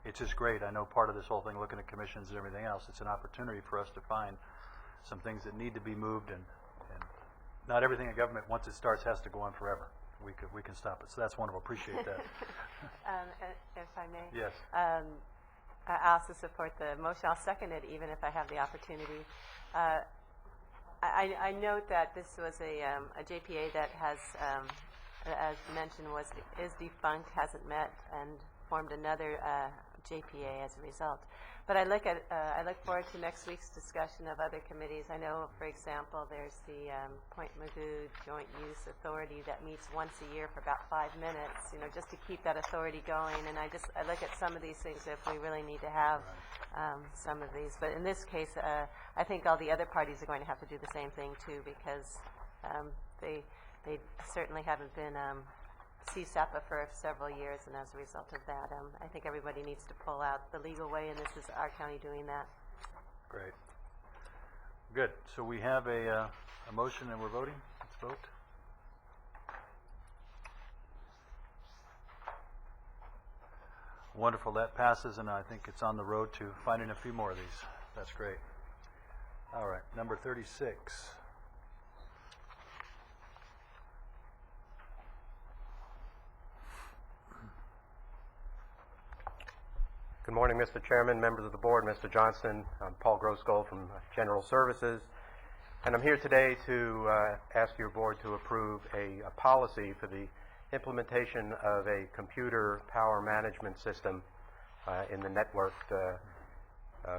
It's just great. I know part of this whole thing, looking at commissions and everything else, it's an opportunity for us to find some things that need to be moved, and not everything in government, once it starts, has to go on forever. We can stop it. So that's wonderful. Appreciate that. If I may. Yes. I also support the motion. I'll second it even if I have the opportunity. I note that this was a JPA that has, as mentioned, is defunct, hasn't met, and formed another JPA as a result. But I look forward to next week's discussion of other committees. I know, for example, there's the Point Magoo Joint Use Authority that meets once a year for about 5 minutes, just to keep that authority going. And I look at some of these things if we really need to have some of these. But in this case, I think all the other parties are going to have to do the same thing too, because they certainly haven't been CSAPA for several years, and as a result of that, I think everybody needs to pull out the legal way, and this is our county doing that. Great. Good. So we have a motion and we're voting. Let's vote. Wonderful. That passes, and I think it's on the road to finding a few more of these. That's great. All right. Number 36. Good morning, Mr. Chairman, members of the board, Mr. Johnston. I'm Paul Groskull from General Services, and I'm here today to ask your board to approve a policy for the implementation of a computer power management system in the networked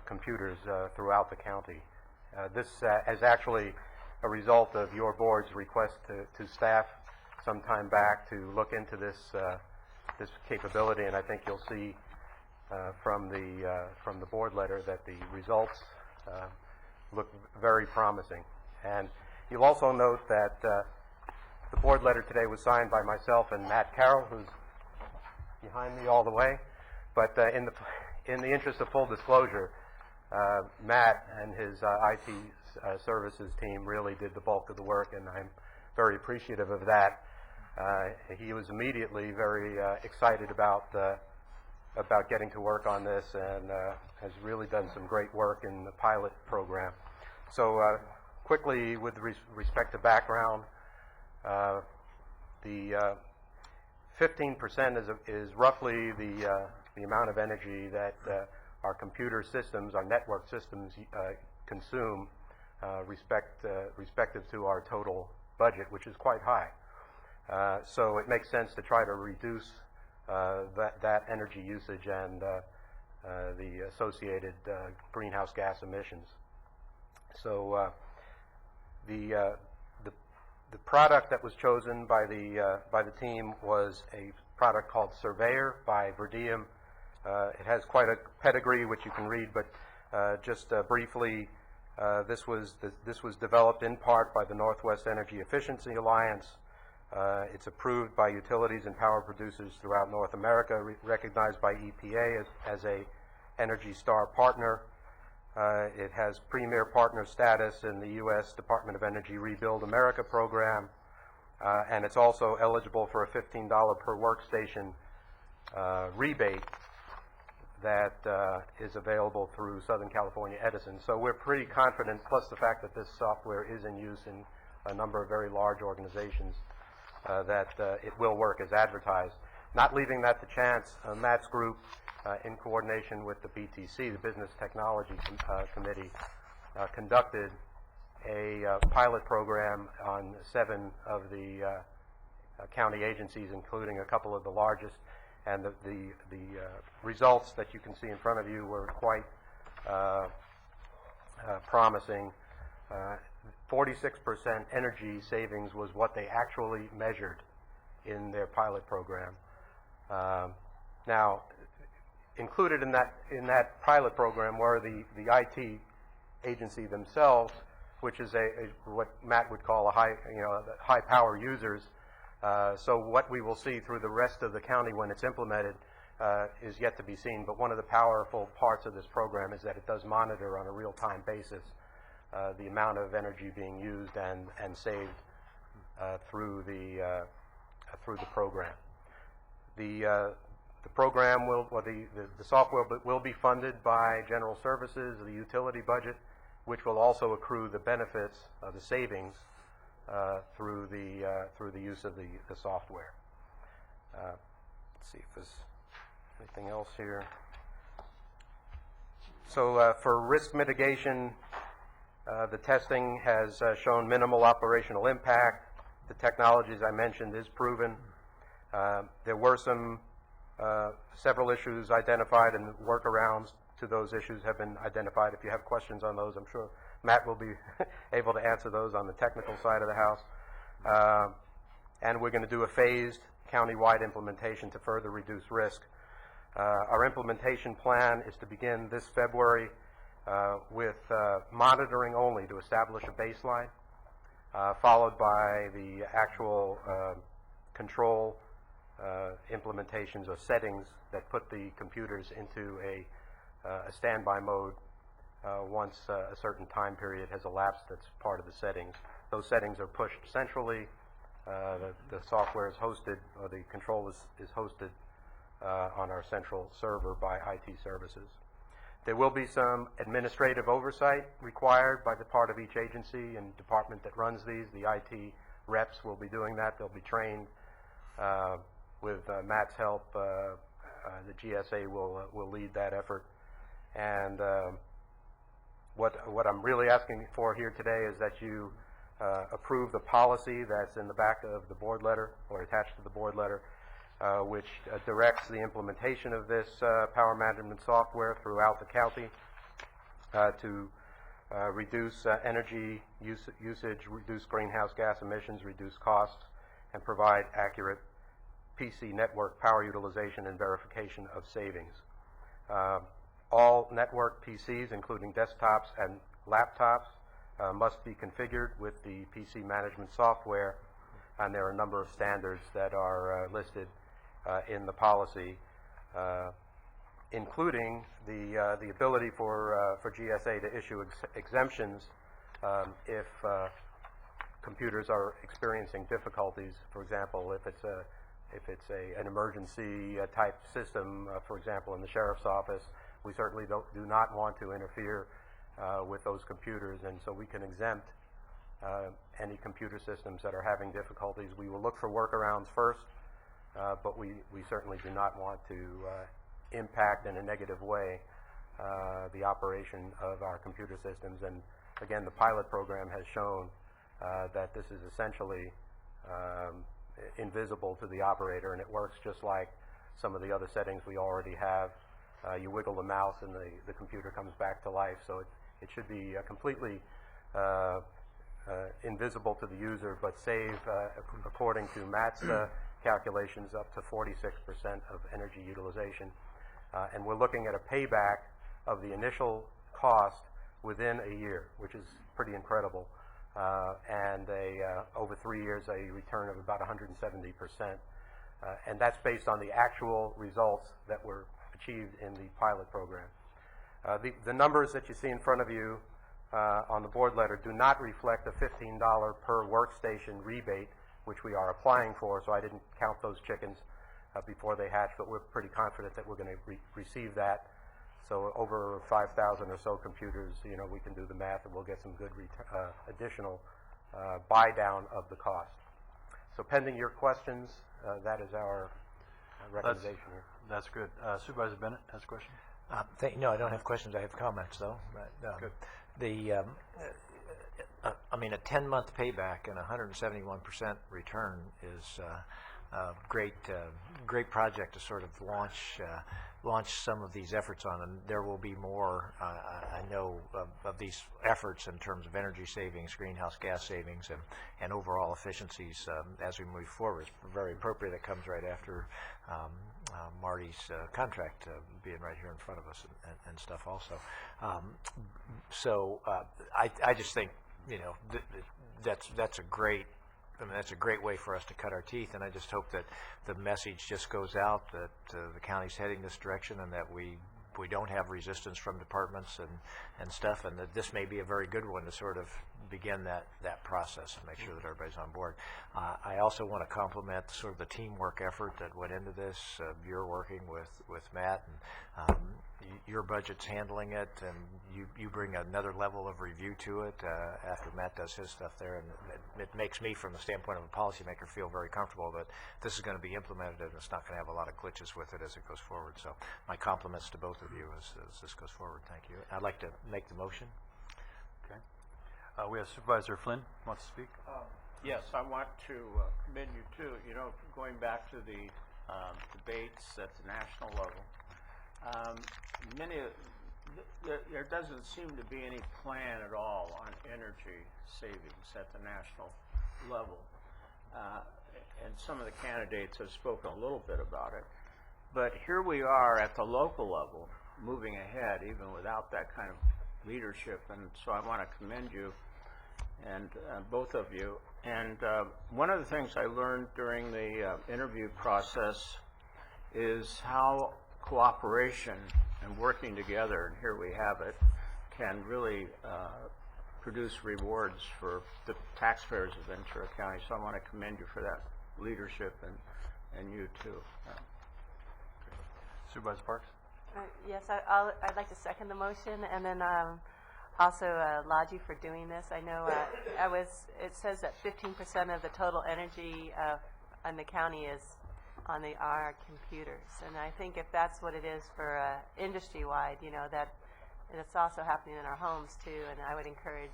computers throughout the county. This is actually a result of your board's request to staff some time back to look into this capability, and I think you'll see from the board letter that the results look very promising. And you'll also note that the board letter today was signed by myself and Matt Carroll, who's behind me all the way. But in the interest of full disclosure, Matt and his IT services team really did the bulk of the work, and I'm very appreciative of that. He was immediately very excited about getting to work on this, and has really done some great work in the pilot program. So quickly, with respect to background, the 15% is roughly the amount of energy that our computer systems, our network systems, consume, respective to our total budget, which is quite high. So it makes sense to try to reduce that energy usage and the associated greenhouse gas emissions. So the product that was chosen by the team was a product called Surveyor by Verdium. It has quite a pedigree, which you can read, but just briefly, this was developed in part by the Northwest Energy Efficiency Alliance. It's approved by utilities and power producers throughout North America, recognized by EPA as a Energy Star partner. It has premier partner status in the U.S. Department of Energy Rebuild America program, and it's also eligible for a $15 per workstation rebate that is available through Southern California Edison. So we're pretty confident, plus the fact that this software is in use in a number of very large organizations, that it will work as advertised. Not leaving that to chance, Matt's group, in coordination with the BTC, the Business Technology Committee, conducted a pilot program on 7 of the county agencies, including a couple of the largest, and the results that you can see in front of you were quite promising. 46% energy savings was what they actually measured in their pilot program. Now, included in that pilot program were the IT agency themselves, which is what Matt would call high power users. So what we will see through the rest of the county when it's implemented is yet to be seen. But one of the powerful parts of this program is that it does monitor on a real-time basis the amount of energy being used and saved through the program. The program the software will be funded by General Services, the utility budget, which will also accrue the benefits of the savings through the use of the software. Let's see if there's anything else here. So for risk mitigation, the testing has shown minimal operational impact. The technology, as I mentioned, is proven. There were several issues identified, and workarounds to those issues have been identified. If you have questions on those, I'm sure Matt will be able to answer those on the technical side of the house. And we're going to do a phased county-wide implementation to further reduce risk. Our implementation plan is to begin this February with monitoring only to establish a baseline, followed by the actual control implementations or settings that put the computers into a standby mode once a certain time period has elapsed that's part of the settings. Those settings are pushed centrally. The software is hosted, or the control is hosted on our central server by IT services. There will be some administrative oversight required by the part of each agency and department that runs these. The IT reps will be doing that. They'll be trained with Matt's help the GSA will lead that effort. And what I'm really asking for here today is that you approve the policy that's in the back of the board letter or attached to the board letter, which directs the implementation of this power management software throughout the county to reduce energy usage, reduce greenhouse gas emissions, reduce costs, and provide accurate PC network power utilization and verification of savings. All network PCs, including desktops and laptops, must be configured with the PC management software, and there are a number of standards that are listed in the policy, including the ability for GSA to issue exemptions if computers are experiencing difficulties. For example, if it's an emergency type system, for example, in the sheriff's office, we certainly do not want to interfere with those computers, and so we can exempt any computer systems that are having difficulties. We will look for workarounds first, but we certainly do not want to impact in a negative way the operation of our computer systems. And again, the pilot program has shown that this is essentially invisible to the operator, and it works just like some of the other settings we already have. You wiggle the mouse and the computer comes back to life, so it should be completely invisible to the user, but save, according to Matt's calculations, up to 46% of energy utilization. And we're looking at a payback of the initial cost within a year, which is pretty incredible, and over 3 years, a return of about 170%. And that's based on the actual results that were achieved in the pilot program. The numbers that you see in front of you on the board letter do not reflect the $15 per workstation rebate, which we are applying for, so I didn't count those chickens before they hatch, but we're pretty confident that we're going to receive that. So over 5,000 or so computers, we can do the math, and we'll get some good additional buy down of the cost. So pending your questions, that is our recommendation here. That's good. Supervisor Bennett has a question? No, I don't have questions. I have comments, though. But, good. I mean, a 10-month payback and 171% return is a great project to sort of launch some of these efforts on, and there will be more, I know, of these efforts in terms of energy savings, greenhouse gas savings, and overall efficiencies as we move forward. It's very appropriate it comes right after Marty's contract being right here in front of us and stuff also. I just think, that's a great way for us to cut our teeth, and I just hope that the message just goes out that the county's heading this direction, and that we don't have resistance from departments and stuff, and that this may be a very good one to sort of begin that process and make sure that everybody's on board. I also want to compliment sort of the teamwork effort that went into this. You're working with Matt, and your budget's handling it, and you bring another level of review to it after Matt does his stuff there, and it makes me, from the standpoint of a policymaker, feel very comfortable that this is going to be implemented, and it's not going to have a lot of glitches with it as it goes forward. So my compliments to both of you as this goes forward. Thank you. I'd like to make the motion. Okay. We have Supervisor Flynn wants to speak. Yes, I want to commend you too. Going back to the debates at the national level, there doesn't seem to be any plan at all on energy savings at the national level. And some of the candidates have spoken a little bit about it. But here we are at the local level, moving ahead even without that kind of leadership. And so I want to commend you, and both of you. And one of the things I learned during the interview process is how cooperation and working together, and here we have it, can really produce rewards for the taxpayers of Ventura County. So I want to commend you for that leadership, and you too. Supervisor Parks? Yes, I'd like to second the motion, and then also laud you for doing this. I know it says that 15% of the total energy in the county is our computers. And I think if that's what it is for industry-wide, that it's also happening in our homes too. And I would encourage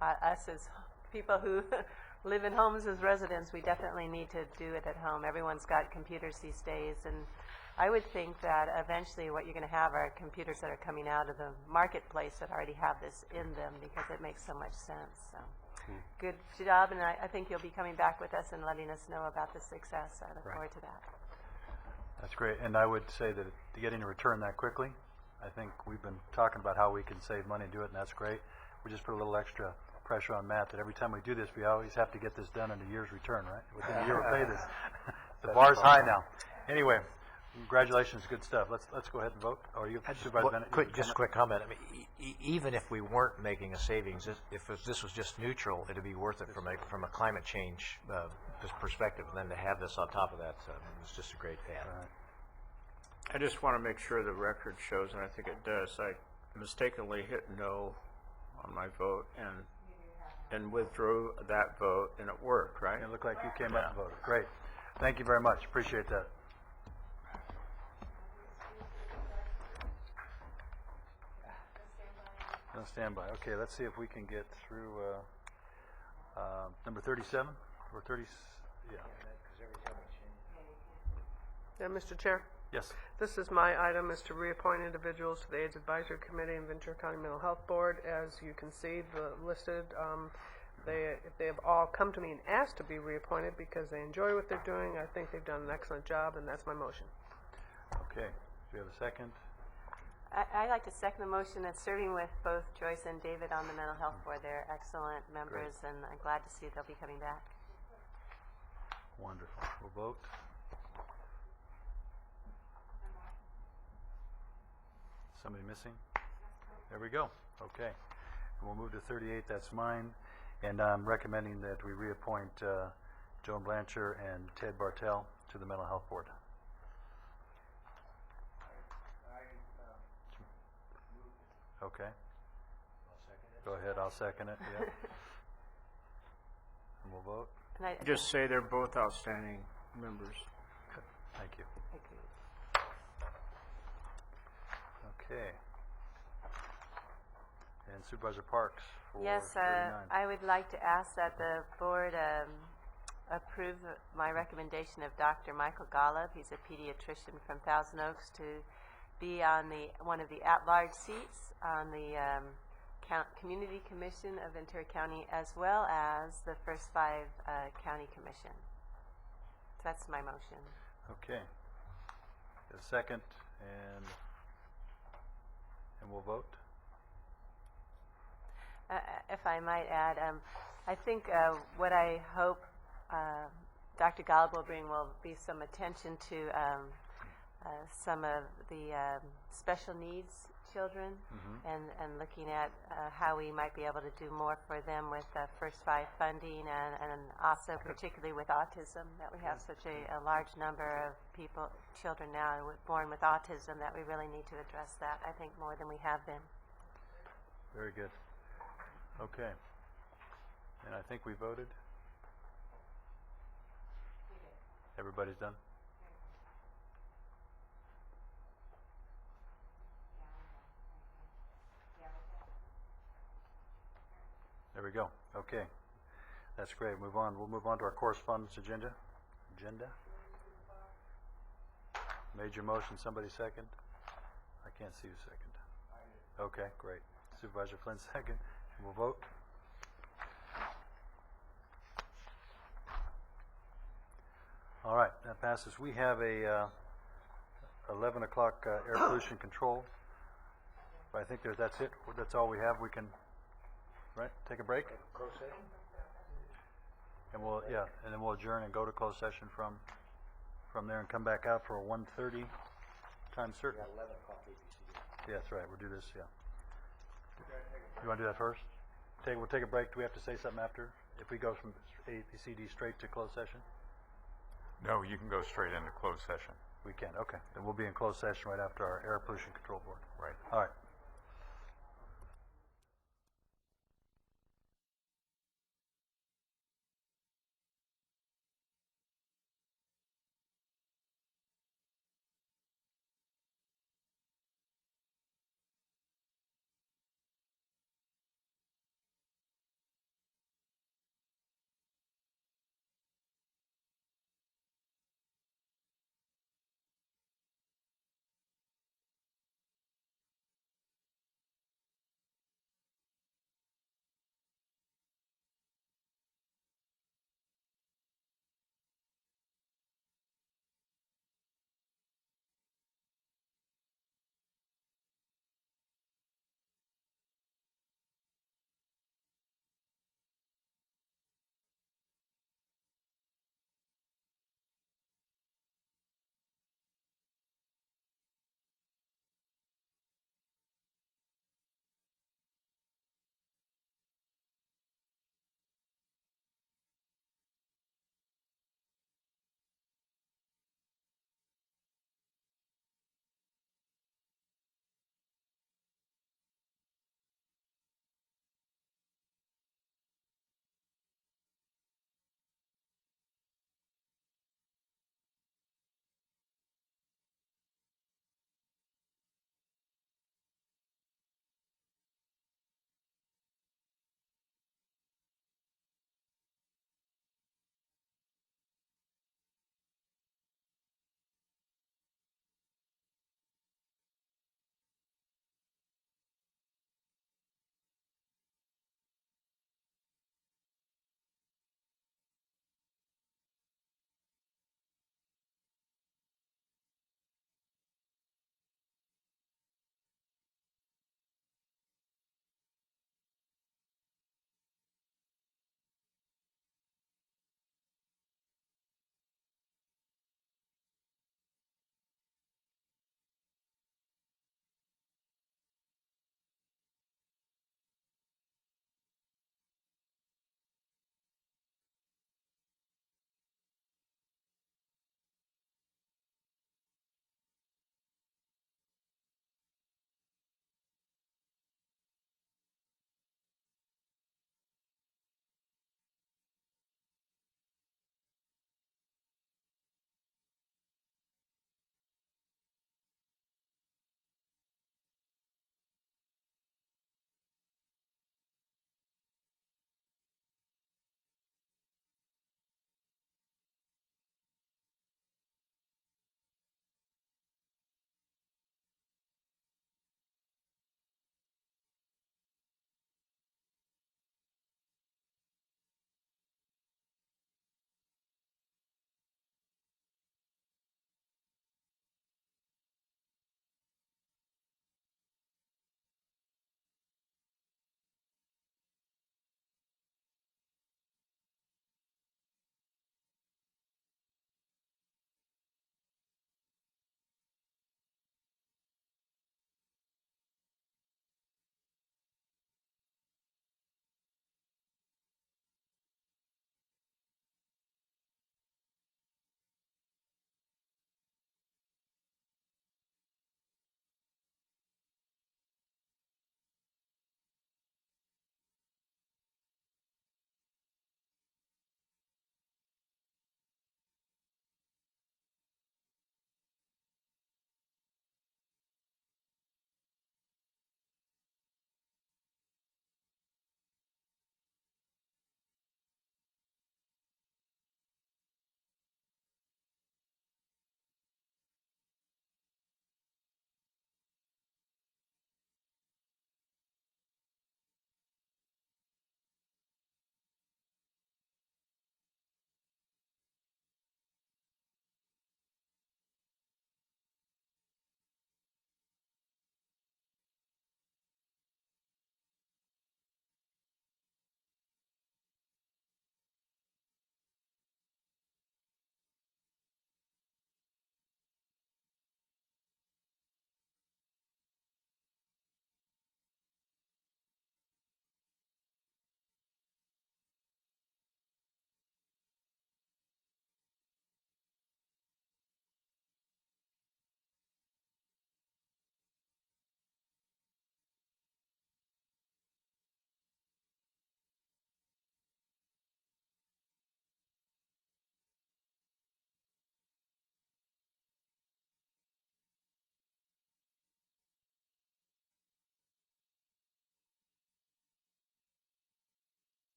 us as people who live in homes as residents, we definitely need to do it at home. Everyone's got computers these days, and I would think that eventually what you're going to have are computers that are coming out of the marketplace that already have this in them, because it makes so much sense. So, good job, and I think you'll be coming back with us and letting us know about the success. I look forward to that. That's great. And I would say that getting a return that quickly, I think we've been talking about how we can save money and do it, and that's great. We just put a little extra pressure on Matt that every time we do this, we always have to get this done in a year's return, right? Within a year we'll pay this. The bar's high now. Anyway, congratulations, good stuff. Let's go ahead and vote. Or you, Supervisor Bennett? Just a quick comment. I mean, even if we weren't making a savings, if this was just neutral, it'd be worth it from a climate change perspective. And then to have this on top of that, it's just a great add. I just want to make sure the record shows, and I think it does, I mistakenly hit no on my vote and withdrew that vote, and it worked, right? It looked like you came up and voted. Great. Thank you very much. Appreciate that. No standby. Okay, let's see if we can get through number 37 or 30. Yeah. Yeah, Mr. Chair. Yes. This is my item, is to reappoint individuals to the AIDS Advisory Committee and Ventura County Mental Health Board. As you can see, the listed, they have all come to me and asked to be reappointed because they enjoy what they're doing. I think they've done an excellent job, and that's my motion. Okay. Do you have a second? I'd like to second the motion that's serving with both Joyce and David on the Mental Health Board. They're excellent members, and I'm glad to see they'll be coming back. Wonderful. We'll vote. Somebody missing? There we go. Okay. And we'll move to 38. That's mine. And I'm recommending that we reappoint Joan Blanchard and Ted Bartell to the Mental Health Board. Okay. Go ahead. I'll second it. Yeah. And we'll vote. Just say they're both outstanding members. Good. Thank you. Thank you. Okay. And Supervisor Parks for Yes, 39. I would like to ask that the board approve my recommendation of Dr. Michael Golub. He's a pediatrician from Thousand Oaks to be on one of the at-large seats on the Community Commission of Ventura County, as well as the first 5 county commission. So that's my motion. Okay. A second, and we'll vote. If I might add, I think what I hope Dr. Golub will bring will be some attention to some of the special needs children, and looking at how we might be able to do more for them with First 5 funding, and also particularly with autism, that we have such a large number of children now born with autism, that we really need to address that, I think, more than we have been. Very good. Okay. And I think we voted. Everybody's done? There we go. Okay. That's great. Move on. We'll move on to our correspondence agenda. Major motion. Somebody second? I can't see who second. Okay, great. Supervisor Flynn second. We'll vote. All right, that passes. We have a 11 o'clock air pollution control. But I think that's it. That's all we have. We can, right, take a break? And then we'll adjourn and go to closed session from there and come back out for a 1:30 time certain. 11 o'clock APCD. Yeah, that's right. We'll do this, yeah. You want to do that first? We'll take a break. Do we have to say something after? If we go from APCD straight to closed session? No, you can go straight into closed session. We can, okay. Then we'll be in closed session right after our air pollution control board. Right. All right.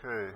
Okay.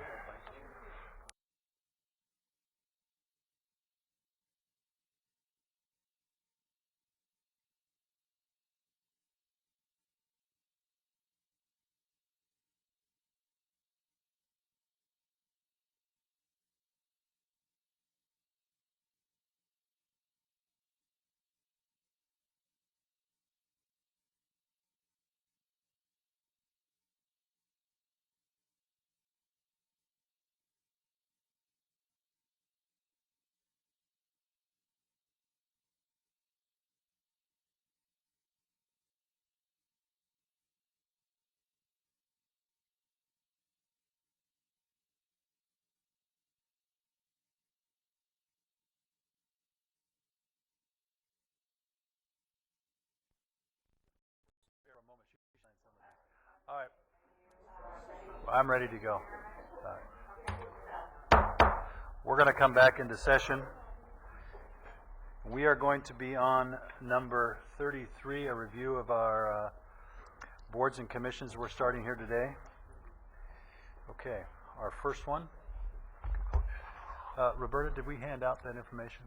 All right. I'm ready to go. We're going to come back into session. We are going to be on number 33, a review of our boards and commissions we're starting here today. Okay, our first one. Roberta, did we hand out that information?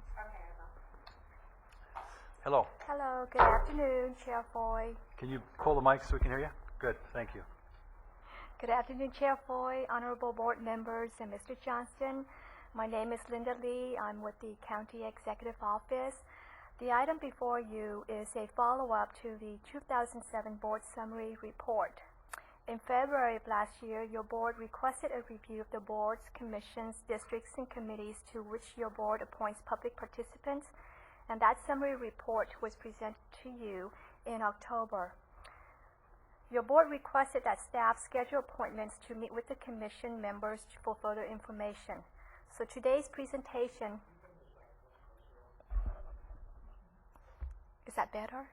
Hello. Hello, good afternoon, Chair Foy. Can you pull the mic so we can hear you? Good, thank you. Good afternoon, Chair Foy, honorable board members, and Mr. Johnston. My name is Linda Lee. I'm with the County Executive Office. The item before you is a follow-up to the 2007 Board Summary Report. In February of last year, your board requested a review of the boards, commissions, districts, and committees to which your board appoints public participants, and that summary report was presented to you in October. Your board requested that staff schedule appointments to meet with the commission members for further information. So today's presentation, is that better?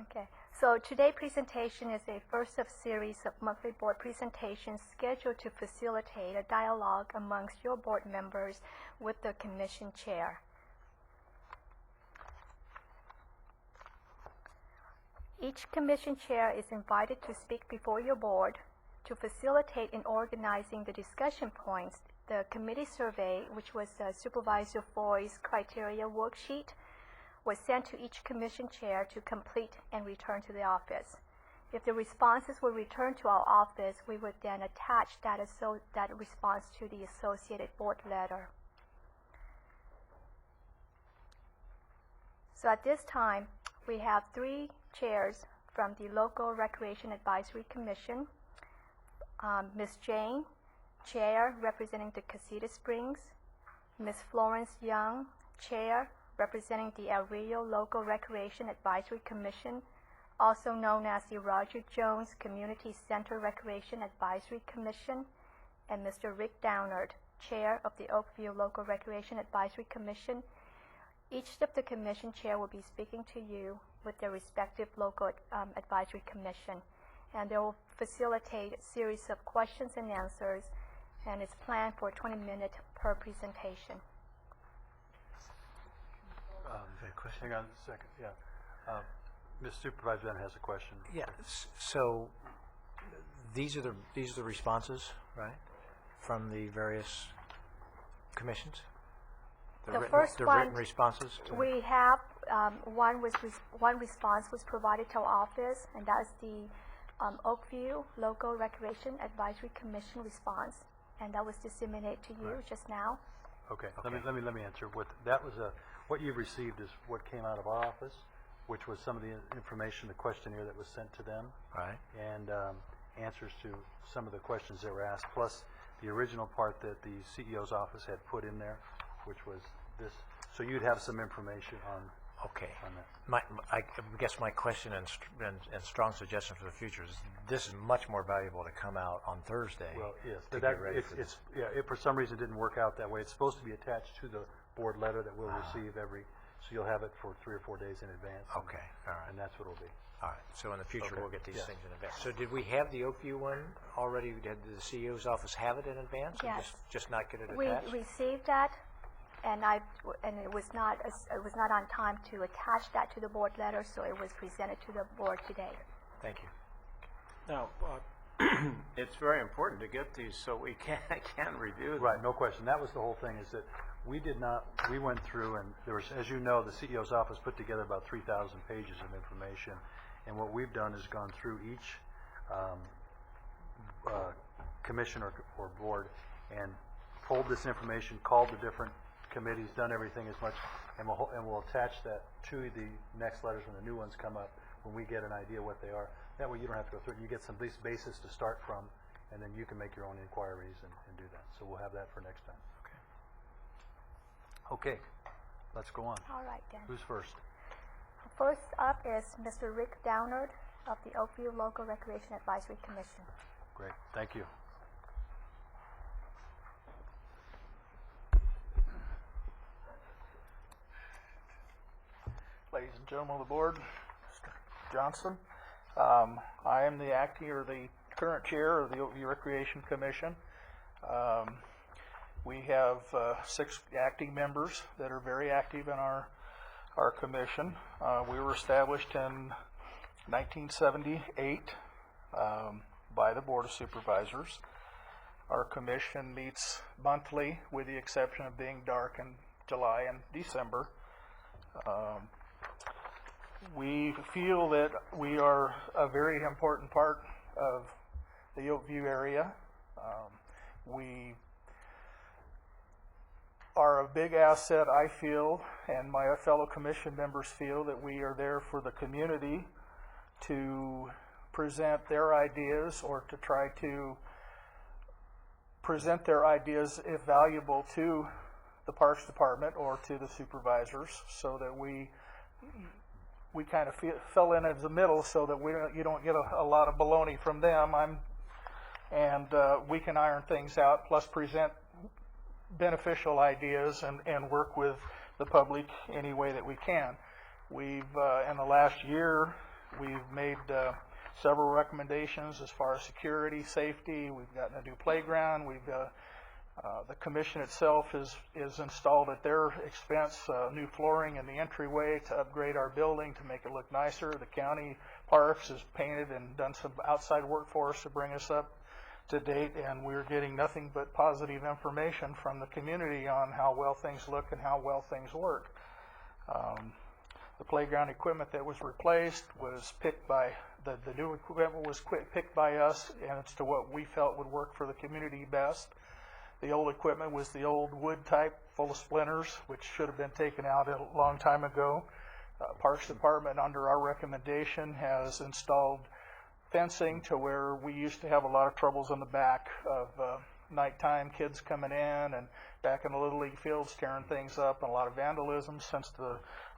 Okay, so today's presentation is a first of series of monthly board presentations scheduled to facilitate a dialogue amongst your board members with the commission chair. Each commission chair is invited to speak before your board. To facilitate in organizing the discussion points, the committee survey, which was Supervisor Foy's criteria worksheet, was sent to each commission chair to complete and return to the office. If the responses were returned to our office, we would then attach that response to the associated board letter. So at this time, we have 3 chairs from the Local Recreation Advisory Commission. Ms. Jane, Chair representing the Casita Springs. Ms. Florence Young, Chair representing the El Rio Local Recreation Advisory Commission, also known as the Roger Jones Community Center Recreation Advisory Commission, and Mr. Rick Downard, Chair of the Oakview Local Recreation Advisory Commission. Each of the commission chair will be speaking to you with their respective local advisory commission, and they will facilitate a series of questions and answers, and it's planned for 20 minutes per presentation. Hang on a second. Yeah, Ms. Supervisor then has a question. Yeah. So these are the responses, right, from the various commissions. The first one, written responses. We have one response was provided to our office, and that's the Oakview Local Recreation Advisory Commission response, and that was disseminated to you just now. Okay. Let me answer. What you received is what came out of our office, which was some of the information, the questionnaire that was sent to them, right, and answers to some of the questions that were asked, plus the original part that the CEO's office had put in there, which was this. So you'd have some information on. Okay. On that. I guess my question and strong suggestion for the future is this is much more valuable to come out on Thursday. Well, yes, to but get ready for this. if for some reason it didn't work out that way, it's supposed to be attached to the board letter that we'll receive so you'll have it for 3 or 4 days in advance. Okay, all right. And that's what it'll be. All right, so in the future Okay. we'll get these Yes. things in advance. So did we have the Oakview one already? Did the CEO's office have it in advance? Yes. And just not get it We attached? received that, and it was not on time to attach that to the board letter, so it was presented to the board today. Thank you. Now, it's very important to get these so we can review them. Right, no question. That was the whole thing, is that we went through, and there was, as you know, the CEO's office put together about 3,000 pages of information. And what we've done is gone through each commission or board and pulled this information, called the different committees, done everything as much, and we'll attach that to the next letters when the new ones come up, when we get an idea what they are. That way you don't have to go through it. You get some basis to start from, and then you can make your own inquiries and do that. So we'll have that for next time. Okay, let's go on. All right, then. Who's first? First up is Mr. Rick Downard of the Oakview Local Recreation Advisory Commission. Great, thank you. Ladies and gentlemen of the board, Mr. Johnson, I am the current chair of the Oakview Recreation Commission. We have 6 acting members that are very active in our commission. We were established in 1978 by the Board of Supervisors. Our commission meets monthly, with the exception of being dark in July and December. We feel that we are a very important part of the Oakview area. We are a big asset, I feel, and my fellow commission members feel, that we are there for the community to present their ideas, or to try to present their ideas, if valuable, to the Parks Department or to the supervisors, so that we kind of fell in as the middle, so that you don't get a lot of baloney from them. And we can iron things out, plus present beneficial ideas and work with the public any way that we can. We've, in the last year, we've made several recommendations as far as security, safety. We've gotten a new playground. The commission itself is installed at their expense new flooring in the entryway to upgrade our building to make it look nicer. The county parks has painted and done some outside work for us to bring us up to date, and we're getting nothing but positive information from the community on how well things look and how well things work. The playground equipment that was replaced was picked by, the new equipment was picked by us, and it's to what we felt would work for the community best. The old equipment was the old wood type, full of splinters, which should have been taken out a long time ago. Parks Department, under our recommendation, has installed fencing to where we used to have a lot of troubles in the back of nighttime, kids coming in and back in the Little League fields tearing things up, and a lot of vandalism since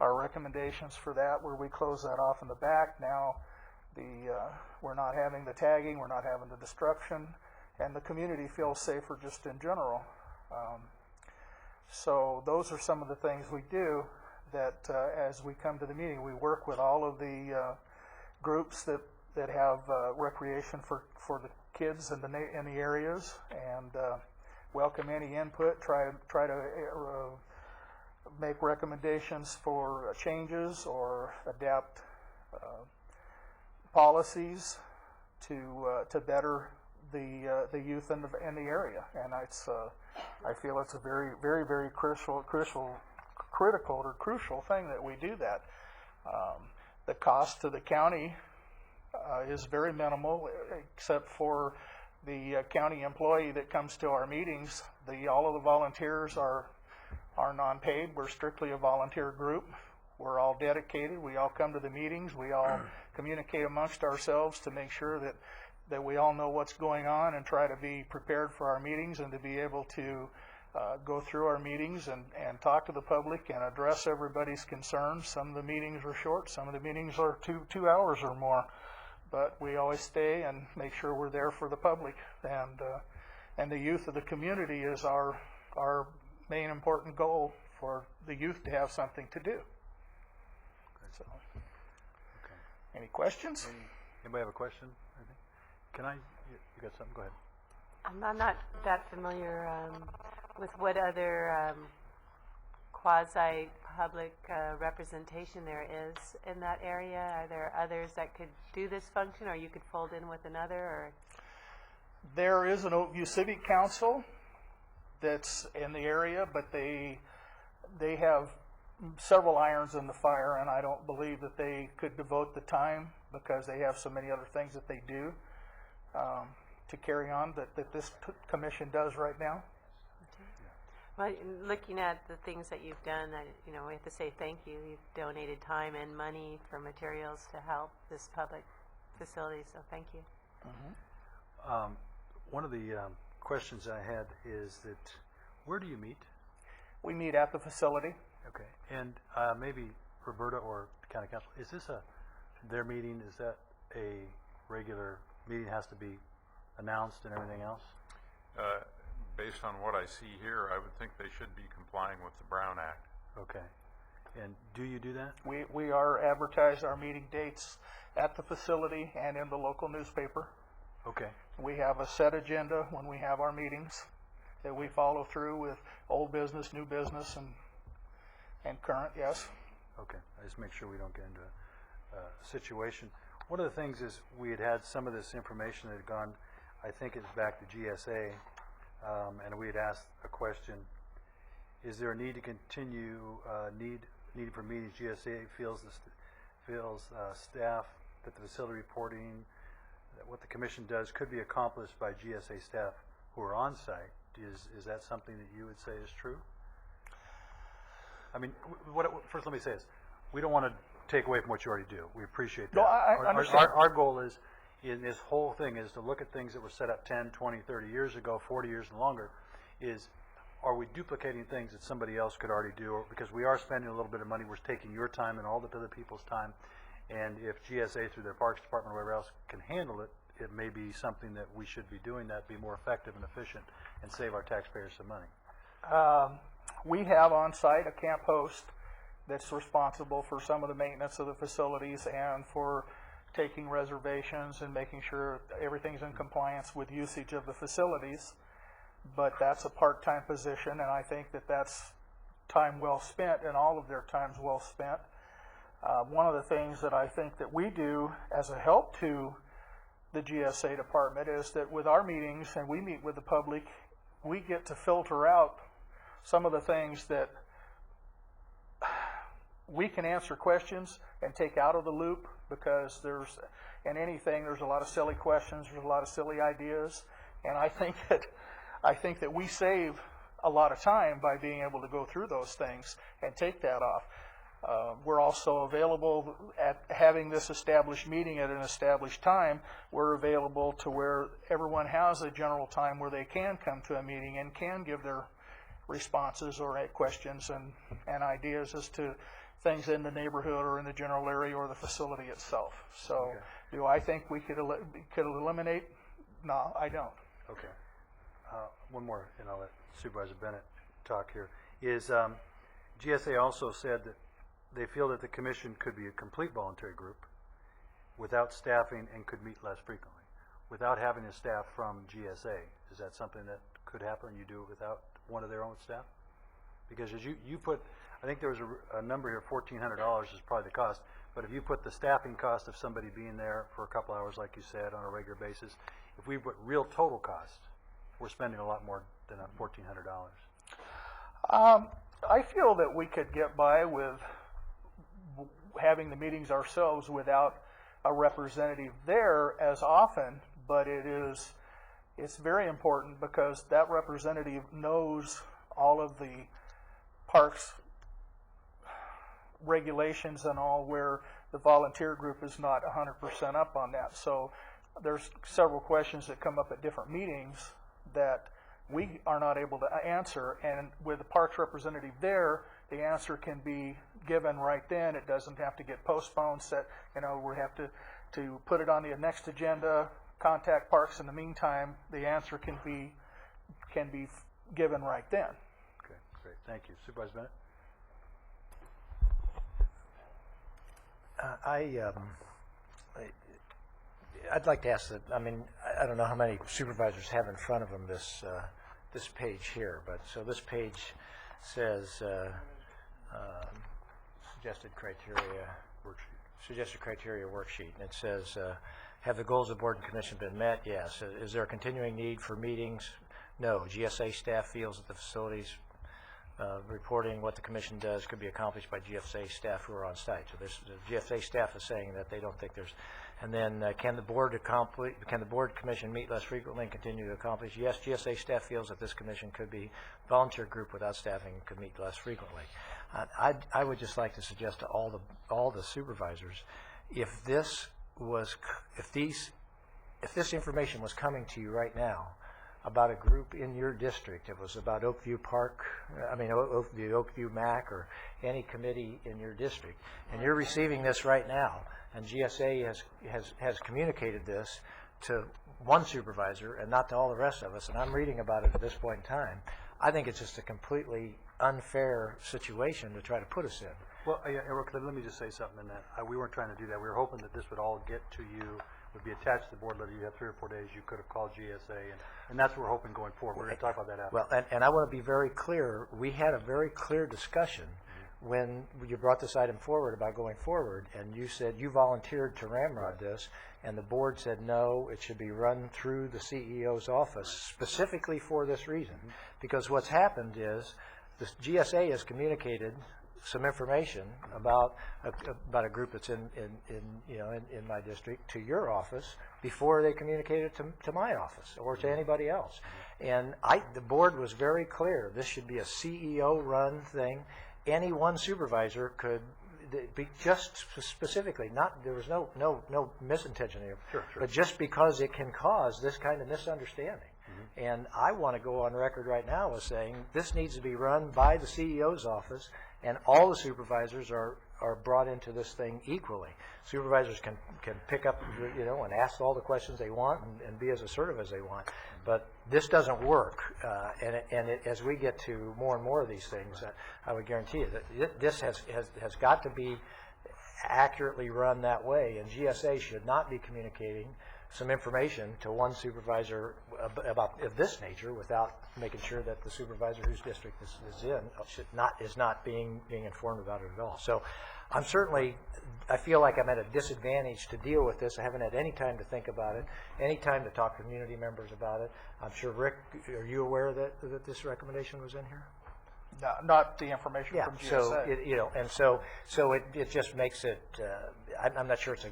our recommendations for that, where we close that off in the back. Now we're not having the tagging, we're not having the destruction, and the community feels safer just in general. So those are some of the things we do that as we come to the meeting. We work with all of the groups that have recreation for the kids in the areas, and welcome any input. Try to make recommendations for changes or adapt policies to better the youth in the area. And I feel it's a very, very, very critical thing that we do that. The cost to the county is very minimal, except for the county employee that comes to our meetings. All of the volunteers are non-paid. We're strictly a volunteer group. We're all dedicated. We all come to the meetings. We all communicate amongst ourselves to make sure that we all know what's going on, and try to be prepared for our meetings, and to be able to go through our meetings and talk to the public and address everybody's concerns. Some of the meetings are short. Some of the meetings are 2 hours or more. But we always stay and make sure we're there for the public, and the youth of the community is our main important goal, for the youth to have something to do. So, any questions? Anybody have a question? Can I? You got something? Go ahead. I'm not that familiar with what other quasi-public representation there is in that area? Are there others that could do this function, or you could fold in with another? Or There is an Oakview Civic Council that's in the area, but they have several irons in the fire, and I don't believe that they could devote the time because they have so many other things that they do to carry on that this commission does right now. Well, looking at the things that you've done, we have to say thank you. You've donated time and money for materials to help this public facility, so thank you. One of the questions I had is that where do you meet? We meet at the facility. Okay, and maybe Roberta or County Council, is this their meeting? Is that a regular meeting, has to be announced and everything else? Based on what I see here, I would think they should be complying with the Brown Act. Okay, and do you do that? We are advertised our meeting dates at the facility and in the local newspaper. Okay. We have a set agenda when we have our meetings that we follow through with old business, new business, and current, yes. Okay, I just make sure we don't get into a situation. One of the things is we had some of this information that had gone, I think it's back to GSA, and we had asked a question, is there a need to continue, need for meetings? GSA feels staff that the facility reporting, that what the commission does could be accomplished by GSA staff who are on site. Is that something that you would say is true? I mean, first let me say this. We don't want to take away from what you already do. We appreciate that. No, I understand. Our goal is, in this whole thing, is to look at things that were set up 10, 20, 30 years ago, 40 years and longer, is are we duplicating things that somebody else could already do? Or, because we are spending a little bit of money, we're taking your time and all the other people's time, and if GSA through their Parks Department or whatever else can handle it, it may be something that we should be doing that, be more effective and efficient, and save our taxpayers some money. We have on site a camp host that's responsible for some of the maintenance of the facilities and for taking reservations and making sure everything's in compliance with usage of the facilities. But that's a part-time position, and I think that that's time well spent, and all of their time's well spent. One of the things that I think that we do as a help to the GSA department is that with our meetings, and we meet with the public, we get to filter out some of the things that we can answer questions and take out of the loop, because there's a lot of silly questions, there's a lot of silly ideas, and I think that we save a lot of time by being able to go through those things and take that off. We're also available at having this established meeting at an established time. We're available to where everyone has a general time where they can come to a meeting and can give their responses or questions and ideas as to things in the neighborhood or in the general area or the facility itself. So, okay. Do I think we could eliminate? No, I don't. Okay. One more, and I'll let Supervisor Bennett talk here. Is GSA also said that they feel that the commission could be a complete voluntary group without staffing and could meet less frequently, without having a staff from GSA. Is that something that could happen? You do it without one of their own staff? Because as you put, I think there was a number here, $1,400 is probably the cost, but if you put the staffing cost of somebody being there for a couple hours, like you said, on a regular basis, if we put real total cost, we're spending a lot more than $1,400. I feel that we could get by with having the meetings ourselves without a representative there as often, but it's very important because that representative knows all of the parks regulations and all, where the volunteer group is not 100% up on that. So there's several questions that come up at different meetings that we are not able to answer, and with the parks representative there, the answer can be given right then. It doesn't have to get postponed, we have to put it on the next agenda, contact parks in the meantime. The answer can be given right then. Okay, great, thank you. Supervisor Bennett? I'd like to ask that, I don't know how many supervisors have in front of them this page here, but so this page says suggested criteria worksheet. And it says, have the goals of the board and commission been met? Yes. Is there a continuing need for meetings? No. GSA staff feels that the facilities reporting what the commission does could be accomplished by GSA staff who are on site. So the GSA staff is saying that they don't think there's. And then can the board commission meet less frequently and continue to accomplish? Yes, GSA staff feels that this commission could be a volunteer group without staffing and could meet less frequently. I would just like to suggest to all the supervisors, if this information was coming to you right now about a group in your district, it was about Oakview MAC or any committee in your district, and you're receiving this right now, and GSA has communicated this to one supervisor and not to all the rest of us, and I'm reading about it at this point in time, I think it's just a completely unfair situation to try to put us in. Well, Eric, let me just say something in that. We weren't trying to do that. We were hoping that this would all get to you, would be attached to the board letter. You have 3 or 4 days. You could have called GSA, and that's what we're hoping going forward. We're going to talk about that after. Well, and I want to be very clear. We had a very clear discussion when you brought this item forward about going forward, and you said you volunteered to ramrod this, and the board said no, it should be run through the CEO's office specifically for this reason. Because what's happened is the GSA has communicated some information about a group that's in my district to your office before they communicated to my office or to anybody else. And the board was very clear. This should be a CEO-run thing. Any one supervisor could be just specifically, there was no misintention here, sure. But just because it can cause this kind of misunderstanding. And I want to go on record right now as saying this needs to be run by the CEO's office, and all the supervisors are brought into this thing equally. Supervisors can pick up, and ask all the questions they want and be as assertive as they want. But this doesn't work, as we get to more and more of these things, I would guarantee you that this has got to be accurately run that way, and GSA should not be communicating some information to one supervisor about of this nature without making sure that the supervisor whose district this is in is not being informed about it at all. So I feel like I'm at a disadvantage to deal with this. I haven't had any time to think about it, any time to talk to community members about it. I'm sure, Rick, are you aware that this recommendation was in here? No, not the information from GSA. So it just makes it. I'm not sure it's a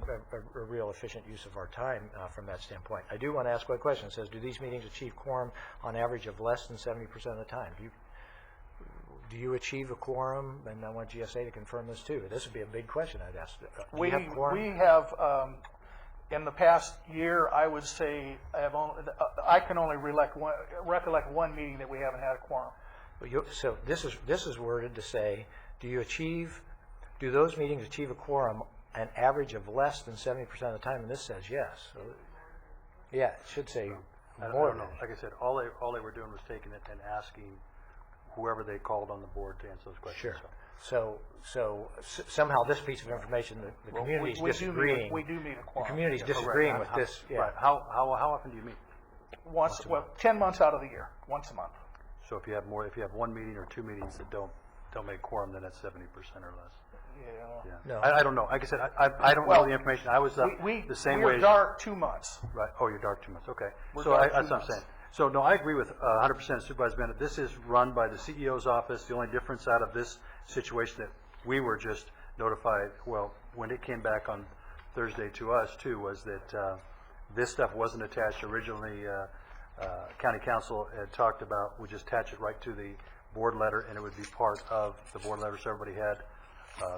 real efficient use of our time from that standpoint. I do want to ask one question. It says, do these meetings achieve quorum on average of less than 70% of the time? Do you achieve a quorum? And I want GSA to confirm this too. This would be a big question I'd ask. We have in the past year, I would say I can only recollect one meeting that we haven't had a quorum. So this is worded to say, do those meetings achieve a quorum an average of less than 70% of the time? And this says yes. So, yeah, it should say more. I don't know. Like I said, all they were doing was taking it and asking whoever they called on the board to answer those questions. Sure. So somehow this piece of information, the community is disagreeing. We do meet a quorum. The community is disagreeing with this. Yeah. Right. How often do you meet? Once 10 months out of the year, once a month. So if you have one meeting or two meetings that don't make quorum, then that's 70% or less. Yeah. No. I don't know. Like I said, I don't know the information. I was the same way. We're dark 2 months. Right. Oh, you're dark 2 months. Okay. That's what I'm saying. So no, I agree with 100% Supervisor Bennett. This is run by the CEO's office. The only difference out of this situation that we were just notified, well, when it came back on Thursday to us too, was that this stuff wasn't attached originally. County Council had talked about, we just attach it right to the board letter, and it would be part of the board letter, so everybody had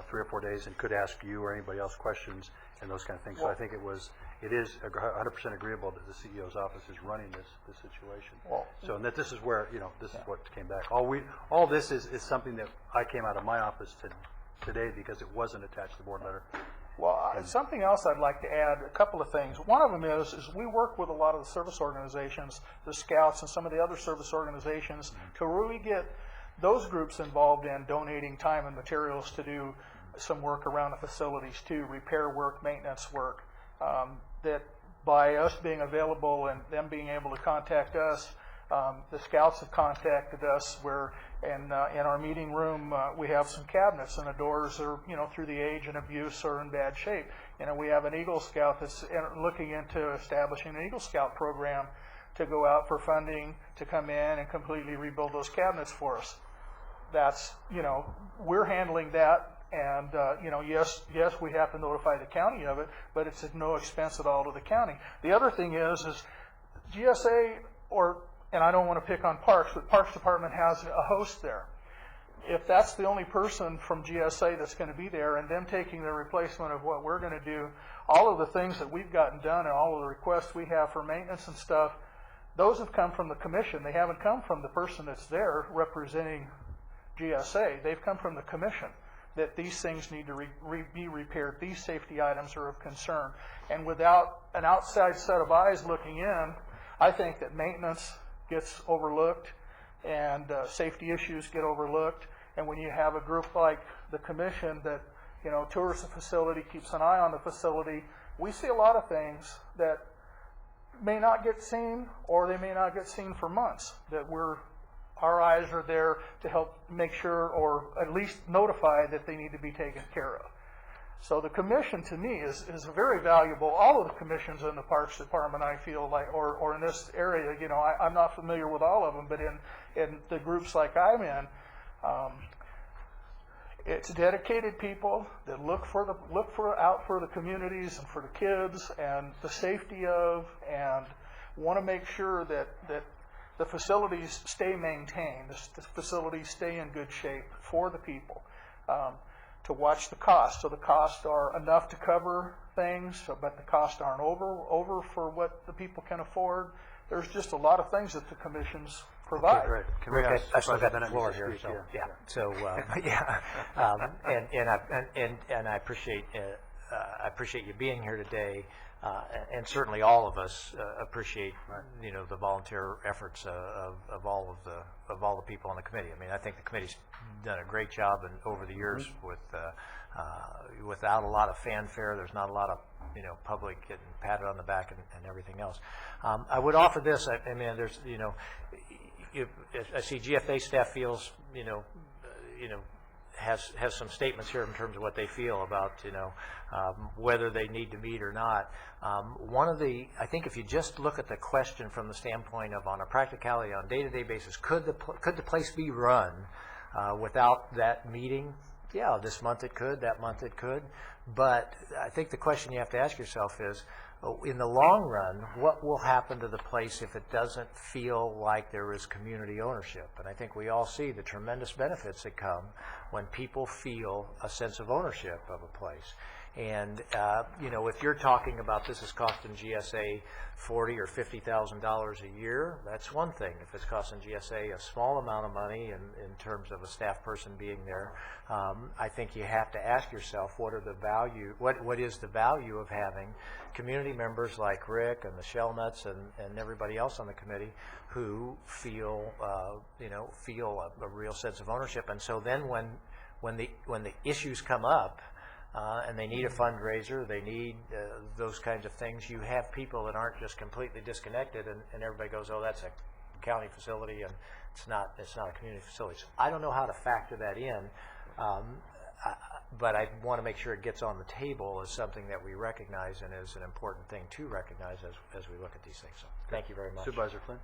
3 or 4 days and could ask you or anybody else questions and those kind of things. So I think it is 100% agreeable that the CEO's office is running this situation. So and that this is where, this is what came back. All this is something that I came out of my office today because it wasn't attached to the board letter. Well, something else I'd like to add, a couple of things. One of them is we work with a lot of the service organizations, the Scouts and some of the other service organizations, to really get those groups involved in donating time and materials to do some work around the facilities too, repair work, maintenance work, that by us being available and them being able to contact us, the Scouts have contacted us where And in our meeting room, we have some cabinets, and the doors are, through the age and abuse, are in bad shape. We have an Eagle Scout that's looking into establishing an Eagle Scout program to go out for funding to come in and completely rebuild those cabinets for us. That's, we're handling that, and, yes, we have to notify the county of it, but it's at no expense at all to the county. The other thing is GSA, and I don't want to pick on Parks, but Parks Department has a host there. If that's the only person from GSA that's going to be there, and them taking the replacement of what we're going to do, all of the things that we've gotten done and all of the requests we have for maintenance and stuff, those have come from the commission. They haven't come from the person that's there representing GSA. They've come from the commission, that these things need to be repaired. These safety items are of concern. And without an outside set of eyes looking in, I think that maintenance gets overlooked and safety issues get overlooked. And when you have a group like the commission that, tours the facility, keeps an eye on the facility, we see a lot of things that may not get seen, or they may not get seen for months, that our eyes are there to help make sure, or at least notify that they need to be taken care of. So the commission, to me, is very valuable. All of the commissions in the Parks Department, I feel like, or in this area, I'm not familiar with all of them, but in the groups like I'm in, it's dedicated people that look out for the communities and for the kids and the safety of, and want to make sure that the facilities stay maintained, the facilities stay in good shape for the people. To watch the costs. So the costs are enough to cover things, but the costs aren't over for what the people can afford. There's just a lot of things that the commissions provide. Okay, great. Rick, I still got the floor here, so yeah. So and I appreciate you being here today, and certainly all of us appreciate the volunteer efforts of all the people on the committee. I mean, I think the committee's done a great job, and over the years without a lot of fanfare, there's not a lot of public getting patted on the back and everything else. I would offer this. I mean, there's I see GFA staff feels has some statements here in terms of what they feel about whether they need to meet or not. I think if you just look at the question from the standpoint of, on a practicality, on a day-to-day basis, could the place be run without that meeting? Yeah, this month it could, that month it could. But I think the question you have to ask yourself is, in the long run, what will happen to the place if it doesn't feel like there is community ownership? And I think we all see the tremendous benefits that come when people feel a sense of ownership of a place. And if you're talking about this is costing GSA $40,000 or $50,000 a year, that's one thing. If it's costing GSA a small amount of money in terms of a staff person being there, I think you have to ask yourself, what is the value of having community members like Rick and the Shellnuts and everybody else on the committee who feel a real sense of ownership. And so then when the issues come up, and they need a fundraiser, they need those kinds of things, you have people that aren't just completely disconnected, and everybody goes, oh, that's a county facility, and it's not a community facility. So I don't know how to factor that in, but I want to make sure it gets on the table as something that we recognize and is an important thing to recognize as we look at these things. So thank you very much. Supervisor Flynn?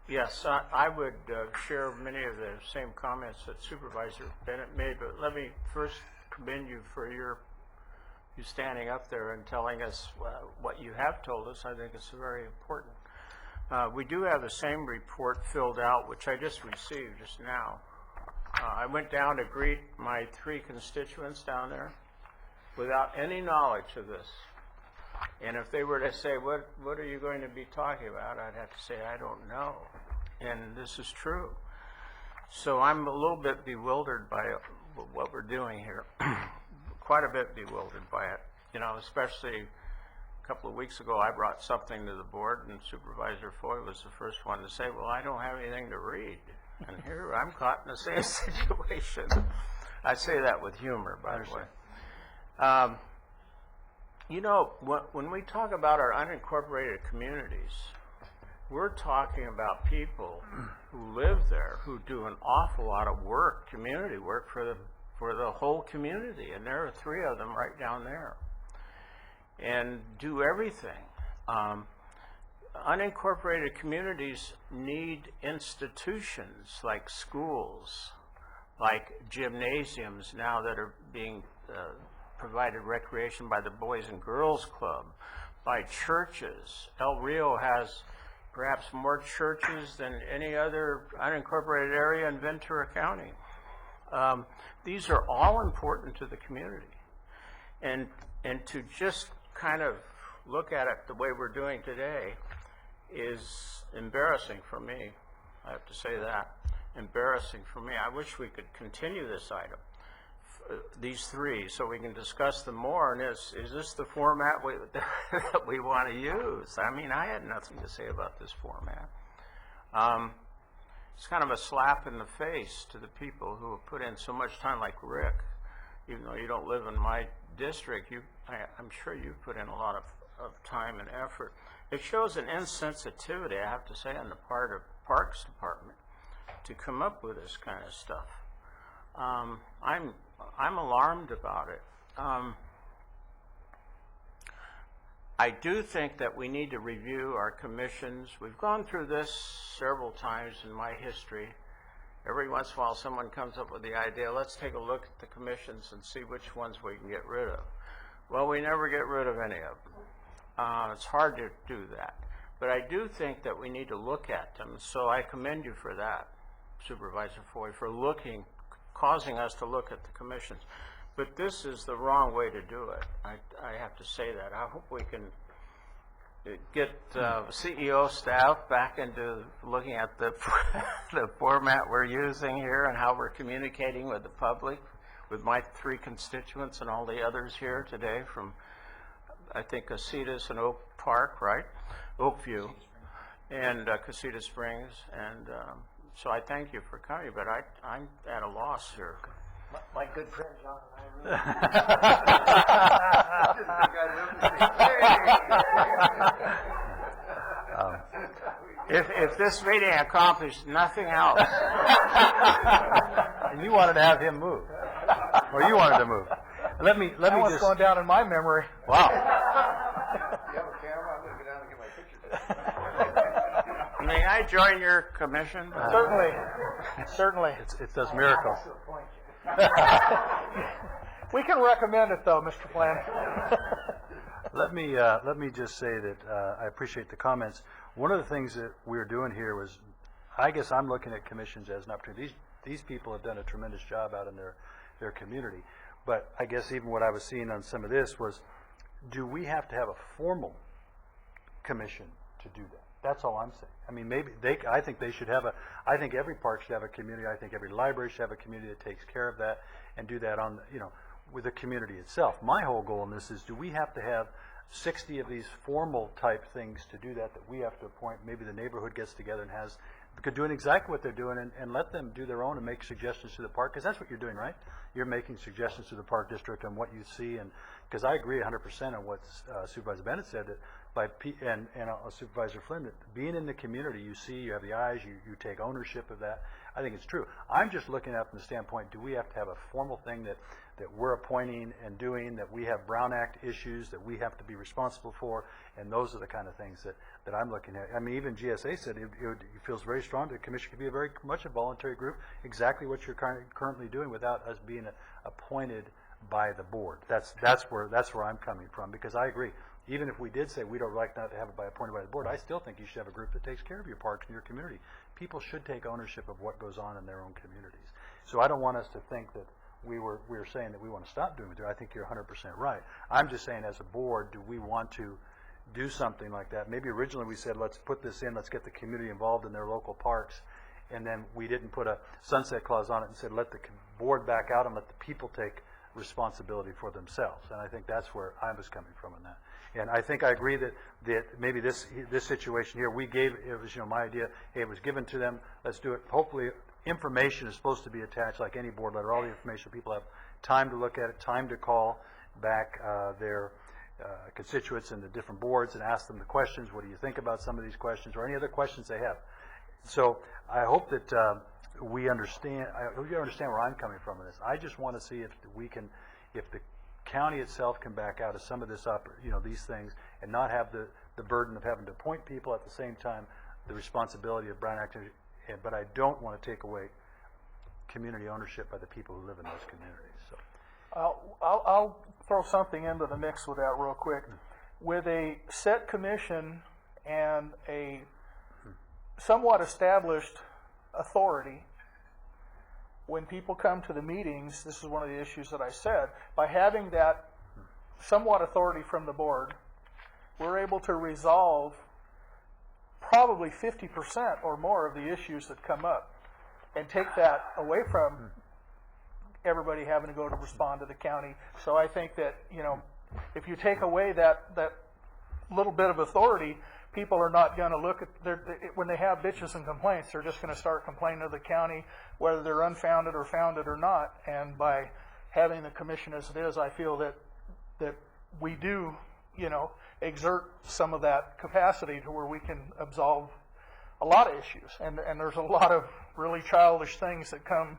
Yes, I would share many of the same comments that Supervisor Bennett made, but let me first commend you for you standing up there and telling us what you have told us. I think it's very important. We do have the same report filled out, which I just received just now. I went down to greet my 3 constituents down there without any knowledge of this. And if they were to say, what are you going to be talking about? I'd have to say, I don't know. And this is true. So I'm a little bit bewildered by what we're doing here. Quite a bit bewildered by it. Especially a couple of weeks ago, I brought something to the board, and Supervisor Foy was the first one to say, well, I don't have anything to read. And here I'm caught in the same situation. I say that with humor, by the way. When we talk about our unincorporated communities, we're talking about people who live there, who do an awful lot of work, community work for the whole community, and there are 3 of them right down there, and do everything. Unincorporated communities need institutions like schools, like gymnasiums now that are being provided recreation by the Boys and Girls Club, by churches. El Rio has perhaps more churches than any other unincorporated area in Ventura County. These are all important to the community. And to just kind of look at it the way we're doing today is embarrassing for me. I have to say that. Embarrassing for me. I wish we could continue this item, these 3, so we can discuss them more. And is this the format that we want to use? I mean, I had nothing to say about this format. It's kind of a slap in the face to the people who have put in so much time, like Rick. Even though you don't live in my district, I'm sure you've put in a lot of time and effort. It shows an insensitivity, I have to say, on the part of Parks Department to come up with this kind of stuff. I'm alarmed about it. I do think that we need to review our commissions. We've gone through this several times in my history. Every once in a while someone comes up with the idea, let's take a look at the commissions and see which ones we can get rid of. Well, we never get rid of any of them. It's hard to do that. But I do think that we need to look at them, so I commend you for that, Supervisor Foy, for causing us to look at the commissions. But this is the wrong way to do it. I have to say that. I hope we can get CEO staff back into looking at the format we're using here and how we're communicating with the public, with my 3 constituents and all the others here today from, I think, Casitas and Oak Park, right? Oakview and Casita Springs. And so I thank you for coming, but I'm at a loss here. My good friend John and I if this meeting accomplished nothing else, And you wanted to have him move, or you wanted to move. Let me just going down in my memory. wow. You have a camera? I'm going to go down and get my picture taken. May I join your commission? Certainly. it does miracles. We can recommend it, though, Mr. Plan. Let me just say that I appreciate the comments. One of the things that we're doing here was, I guess I'm looking at commissions as an opportunity. These people have done a tremendous job out in their community. But I guess even what I was seeing on some of this was, do we have to have a formal commission to do that? That's all I'm saying. I mean, I think they should have I think every park should have a community. I think every library should have a community that takes care of that and do that with the community itself. My whole goal in this is, do we have to have 60 of these formal type things to do that we have to appoint? Maybe the neighborhood gets together and could doing exactly what they're doing and let them do their own and make suggestions to the park, because that's what you're doing, right? You're making suggestions to the park district on what you see, and because I agree 100% on what Supervisor Bennett said, that and Supervisor Flynn, that being in the community, you see, you have the eyes, you take ownership of that. I think it's true. I'm just looking at it from the standpoint, do we have to have a formal thing that we're appointing and doing, that we have Brown Act issues that we have to be responsible for, and those are the kind of things that I'm looking at. I mean, even GSA said it feels very strong that the commission could be very much a voluntary group, exactly what you're currently doing without us being appointed by the board. That's where I'm coming from, because I agree. Even if we did say we don't like not to have it appointed by the board, I still think you should have a group that takes care of your parks and your community. People should take ownership of what goes on in their own communities. So I don't want us to think that we were saying that we want to stop doing it. I think you're 100% right. I'm just saying, as a board, do we want to do something like that? Maybe originally we said, let's put this in, let's get the community involved in their local parks, and then we didn't put a sunset clause on it and said, let the board back out and let the people take responsibility for themselves. And I think that's where I was coming from in that. And I think I agree that maybe this situation here, it was my idea, hey, it was given to them, let's do it. Hopefully information is supposed to be attached like any board letter, all the information. People have time to look at it, time to call back their constituents in the different boards and ask them the questions. What do you think about some of these questions, or any other questions they have? So I hope that we understand. I hope you understand where I'm coming from in this. I just want to see if we can, if the county itself can back out of some of this, these things, and not have the burden of having to appoint people at the same time, the responsibility of Brown Act. But I don't want to take away community ownership by the people who live in those communities. So. I'll throw something into the mix with that real quick. With a set commission and a somewhat established authority, when people come to the meetings, this is one of the issues that I said, by having that somewhat authority from the board, we're able to resolve probably 50% or more of the issues that come up and take that away from everybody having to go to respond to the county. So I think that, if you take away that little bit of authority, people are not going to look at when they have bitches and complaints, they're just going to start complaining to the county, whether they're unfounded or founded or not. And by having the commission as it is, I feel that we do, exert some of that capacity to where we can absolve a lot of issues. And there's a lot of really childish things that come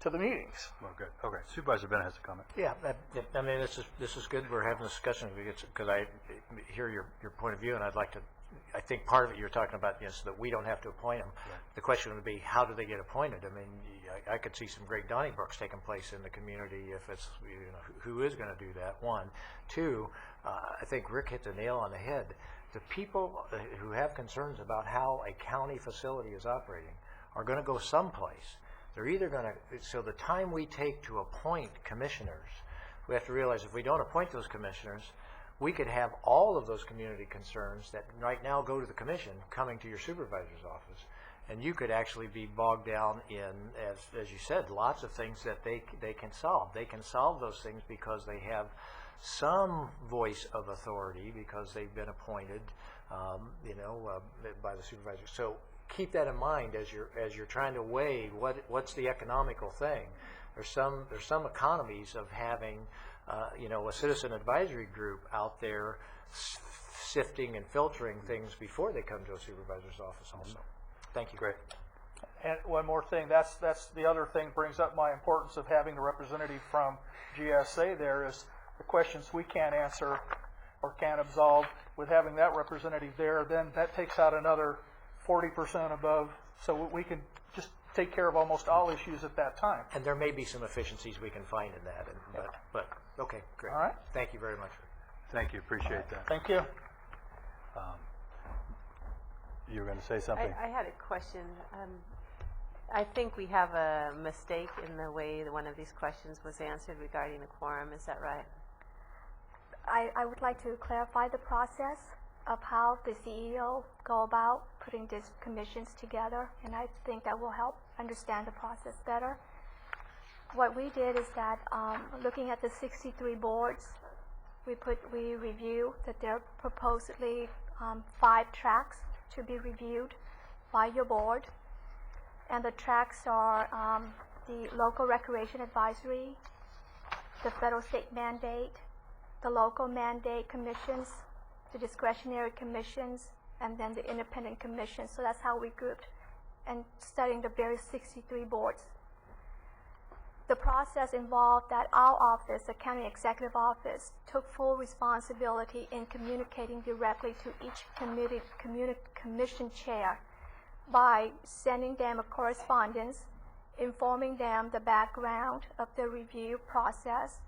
to the meetings. Well, good. Okay. Supervisor Bennett has a comment. Yeah, I mean, this is good. We're having a discussion because I hear your point of view, and I think part of it you're talking about is that we don't have to appoint them. Yeah. The question would be, how do they get appointed? I mean, I could see some great Donnybrooks taking place in the community if it's, who is going to do that, one. Two, I think Rick hit the nail on the head. The people who have concerns about how a county facility is operating are going to go someplace. They're either going to, so the time we take to appoint commissioners, we have to realize if we don't appoint those commissioners, we could have all of those community concerns that right now go to the commission coming to your supervisor's office. And you could actually be bogged down in, as you said, lots of things that they can solve. They can solve those things because they have some voice of authority because they've been appointed, by the supervisor. So keep that in mind as you're trying to weigh what's the economical thing. There's some economies of having a citizen advisory group out there sifting and filtering things before they come to a supervisor's office also. Thank you. Great. And one more thing, that's the other thing brings up my importance of having a representative from GSA there is the questions we can't answer or can't absolve. With having that representative there, then that takes out another 40% above, so we can just take care of almost all issues at that time. And there may be some efficiencies we can find in that, but okay, great. All right. Thank you very much. Thank you. Appreciate that. Thank you. You were going to say something? I had a question. I think we have a mistake in the way that one of these questions was answered regarding the quorum. Is that right? I would like to clarify the process of how the CEO go about putting these commissions together, and I think that will help understand the process better. What we did is that looking at the 63 boards, we review that there are supposedly 5 tracks to be reviewed by your board, and the tracks are the local recreation advisory, the federal state mandate, the local mandate commissions, the discretionary commissions, and then the independent commissions. So that's how we grouped and studying the various 63 boards. The process involved that our office, the county executive office, took full responsibility in communicating directly to each commission chair by sending them a correspondence, informing them the background of the review process,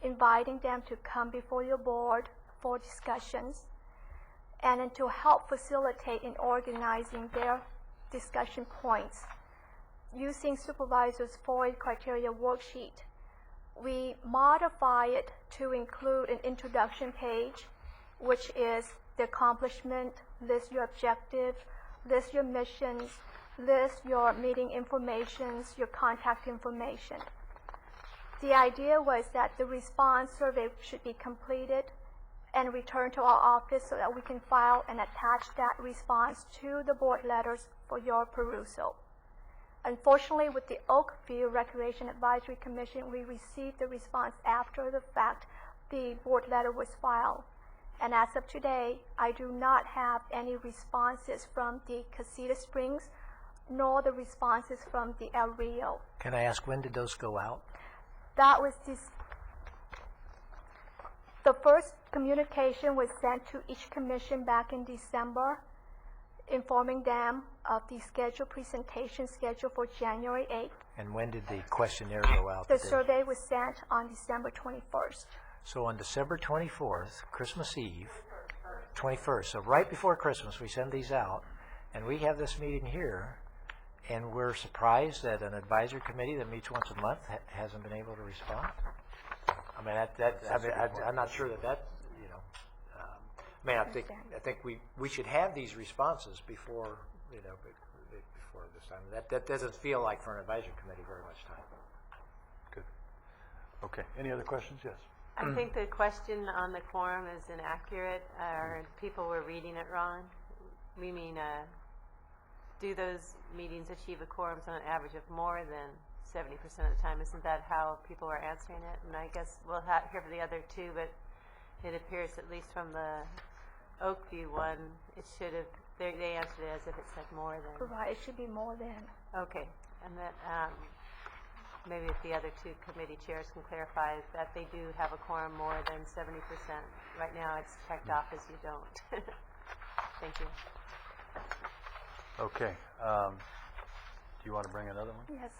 inviting them to come before your board for discussions, and then to help facilitate in organizing their discussion points. Using Supervisor's 4 criteria worksheet, we modify it to include an introduction page, which is the accomplishment, list your objectives, list your missions, list your meeting informations, your contact information. The idea was that the response survey should be completed and returned to our office so that we can file and attach that response to the board letters for your perusal. Unfortunately, with the Oakview Recreation Advisory Commission, we received the response after the fact the board letter was filed. And as of today, I do not have any responses from the Casita Springs, nor the responses from the El Rio. Can I ask, when did those go out? That was the first communication was sent to each commission back in December, informing them of the scheduled presentation scheduled for January 8th. And when did the questionnaire go out? The survey was sent on December 21st. So on December 24th, Christmas Eve, 21st, so right before Christmas, we send these out, and we have this meeting here, and we're surprised that an advisory committee that meets once a month hasn't been able to respond. I mean, I'm not sure that you know. I think we should have these responses before before this time. That doesn't feel like for an advisory committee very much time. Good. Okay. Any other questions? Yes. I think the question on the quorum is inaccurate, or people were reading it wrong. We mean, do those meetings achieve a quorum on an average of more than 70% of the time? Isn't that how people are answering it? And I guess we'll hear for the other two, but it appears, at least from the Oakview one, it should have, they answered it as if it said more than. Right, it should be more than. Okay, and that maybe if the other two committee chairs can clarify that they do have a quorum more than 70%. Right now it's checked off as you don't. Thank you. Okay. Do you want to bring another one? Yes.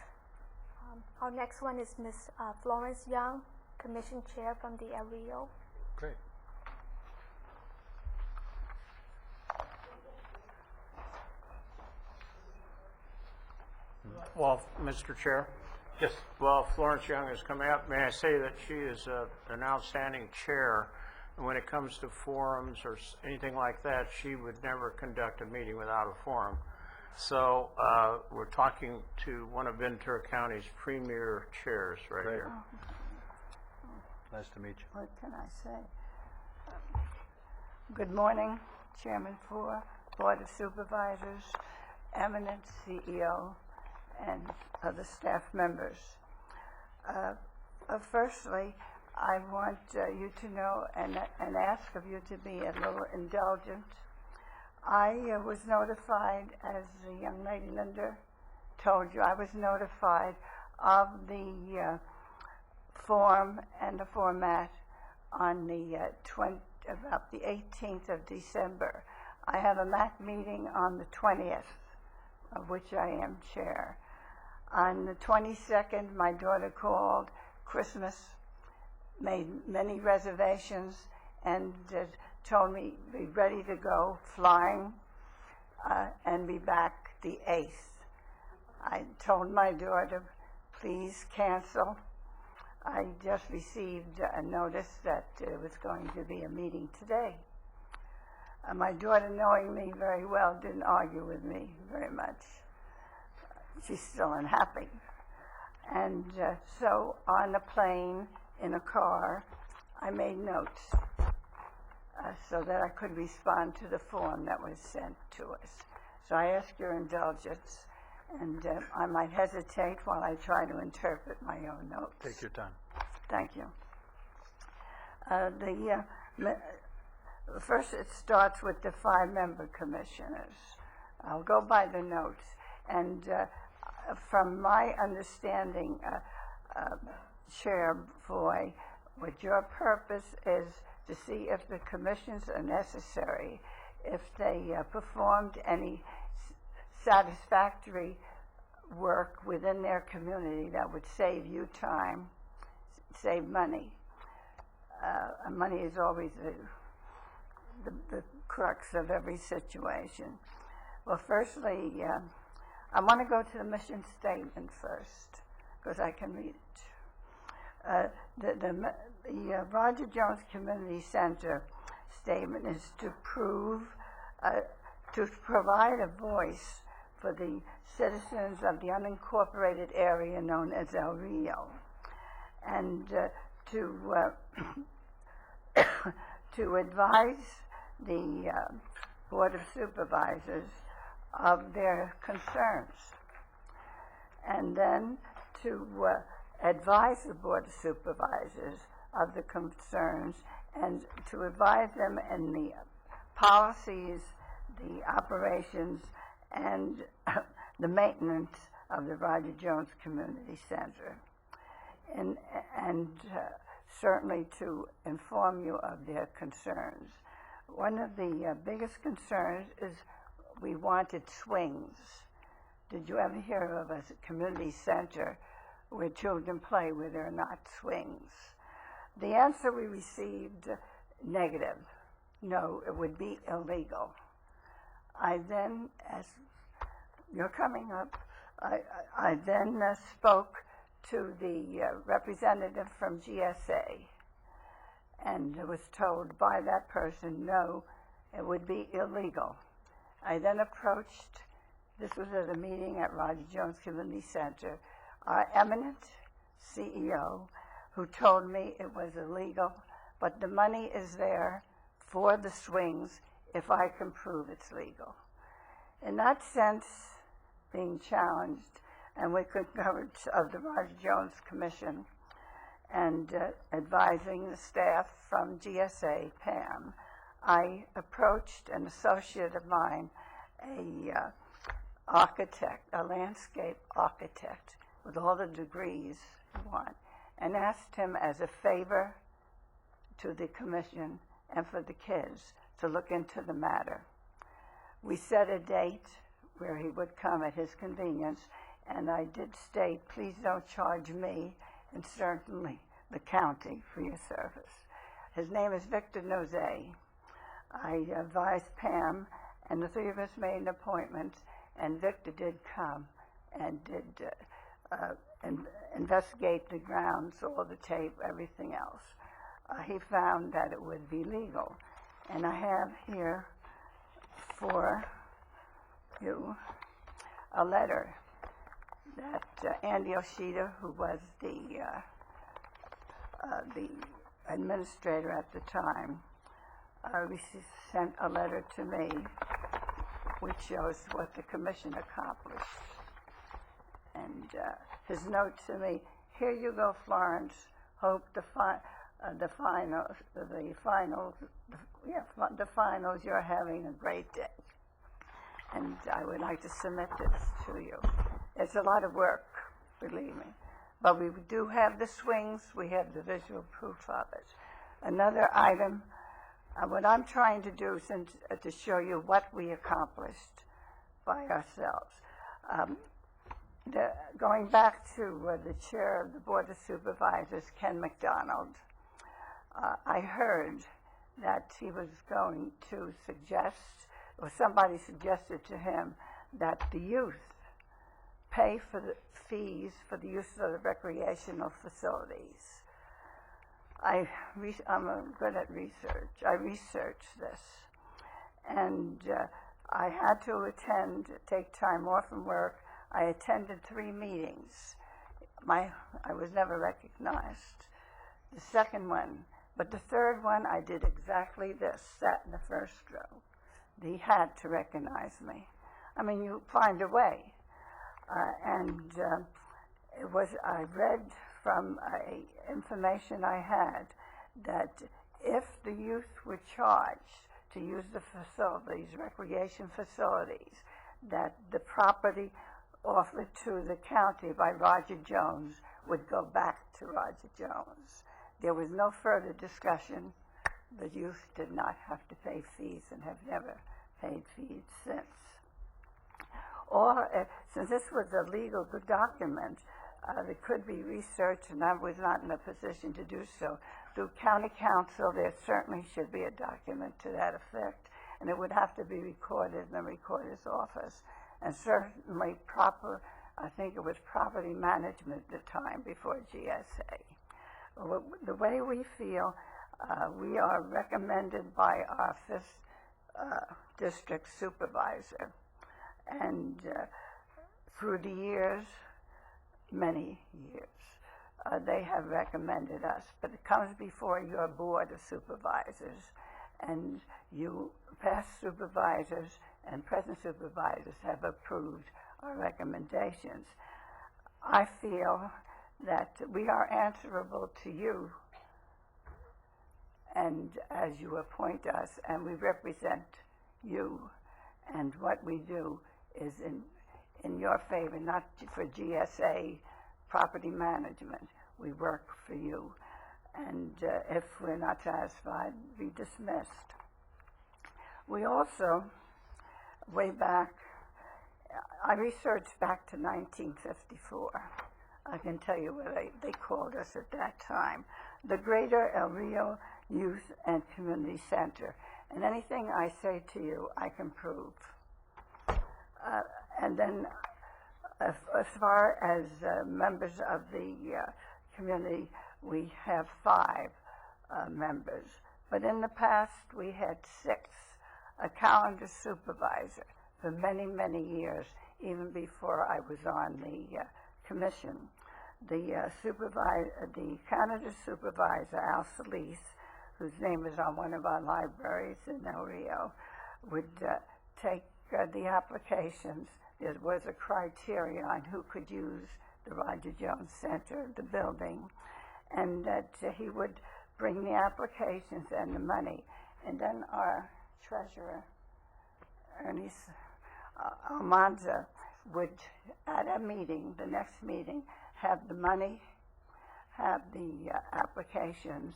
Our next one is Ms. Florence Young, Commission Chair from the El Rio. Great. Well, Mr. Chair. Yes. Well, Florence Young has come out. May I say that she is an outstanding chair. And when it comes to forums or anything like that, she would never conduct a meeting without a forum. So we're talking to one of Ventura County's premier chairs right here. Nice to meet you. What can I say? Good morning, Chairman Four, Board of Supervisors, eminent CEO, and other staff members. Firstly, I want you to know and ask of you to be a little indulgent. I was notified, as the young lady Linda told you, I was notified of the form and the format on the about the 18th of December. I have a MAC meeting on the 20th, of which I am chair. On the 22nd, my daughter called Christmas, made many reservations, and told me be ready to go flying and be back the 8th. I told my daughter, please cancel. I just received a notice that there was going to be a meeting today. My daughter, knowing me very well, didn't argue with me very much. She's still unhappy. And so on the plane, in a car, I made notes so that I could respond to the form that was sent to us. So I ask your indulgence, and I might hesitate while I try to interpret my own notes. Take your time. Thank you. First, it starts with the 5-member commissioners. I'll go by the notes. And from my understanding, Chair Foy, what your purpose is to see if the commissions are necessary, if they performed any satisfactory work within their community that would save you time, save money. Money is always the crux of every situation. Well, firstly, I want to go to the mission statement first, because I can read it. The Roger Jones Community Center statement is to provide a voice for the citizens of the unincorporated area known as El Rio, and to advise the Board of Supervisors of their concerns, and then to advise the Board of Supervisors of the concerns and to advise them in the policies, the operations, and the maintenance of the Roger Jones Community Center. And certainly to inform you of their concerns. One of the biggest concerns is we wanted swings. Did you ever hear of a community center where children play where there are not swings? The answer we received, negative. No, it would be illegal. I then, as you're coming up, I then spoke to the representative from GSA and was told by that person, no, it would be illegal. I then approached, this was at a meeting at Roger Jones Community Center, our eminent CEO, who told me it was illegal, but the money is there for the swings if I can prove it's legal. In that sense, being challenged, and with concurrence of the Roger Jones Commission and advising the staff from GSA, Pam, I approached an associate of mine, a architect, a landscape architect with all the degrees you want, and asked him as a favor to the commission and for the kids to look into the matter. We set a date where he would come at his convenience, and I did state, please don't charge me and certainly the county for your service. His name is Victor Nozay. I advised Pam, and the three of us made an appointment, and Victor did come and did investigate the grounds, all the tape, everything else. He found that it would be legal. And I have here for you a letter that Andy Oshida, who was the administrator at the time, sent a letter to me which shows what the commission accomplished. And his note to me, here you go, Florence, hope the finals, you're having a great day. And I would like to submit this to you. It's a lot of work, believe me. But we do have the swings, we have the visual proof of it. Another item, what I'm trying to do to show you what we accomplished by ourselves. Going back to the chair of the Board of Supervisors, Ken McDonald, I heard that he was going to suggest, or somebody suggested to him, that the youth pay for the fees for the use of the recreational facilities. I'm good at research. I researched this, and I had to take time off from work. I attended 3 meetings. I was never recognized. The second one, but the third one, I did exactly this, sat in the first row. He had to recognize me. I mean, you find a way. I read from information I had that if the youth were charged to use the facilities, recreation facilities, that the property offered to the county by Roger Jones would go back to Roger Jones. There was no further discussion. The youth did not have to pay fees and have never paid fees since. Or, since this was a legal document, it could be researched, and I was not in a position to do so. Through county council, there certainly should be a document to that effect, and it would have to be recorded in the recorder's office. And certainly proper, I think it was property management at the time before GSA. The way we feel, we are recommended by our 5th district supervisor. And through the years, many years, they have recommended us. But it comes before your board of supervisors, and you past supervisors and present supervisors have approved our recommendations. I feel that we are answerable to you, and as you appoint us, and we represent you, and what we do is in your favor, not for GSA property management. We work for you, and if we're not satisfied, be dismissed. We also, way back, I researched back to 1954. I can tell you what they called us at that time. The Greater El Rio Youth and Community Center. And anything I say to you, I can prove. And then as far as members of the community, we have 5 members. But in the past, we had 6. A calendar supervisor for many, many years, even before I was on the commission. The calendar supervisor, Al Solis, whose name is on one of our libraries in El Rio, would take the applications. There was a criteria on who could use the Roger Jones Center, the building, and that he would bring the applications and the money. And then our treasurer, Ernest Almanza, would, at a meeting, the next meeting, have the money, have the applications,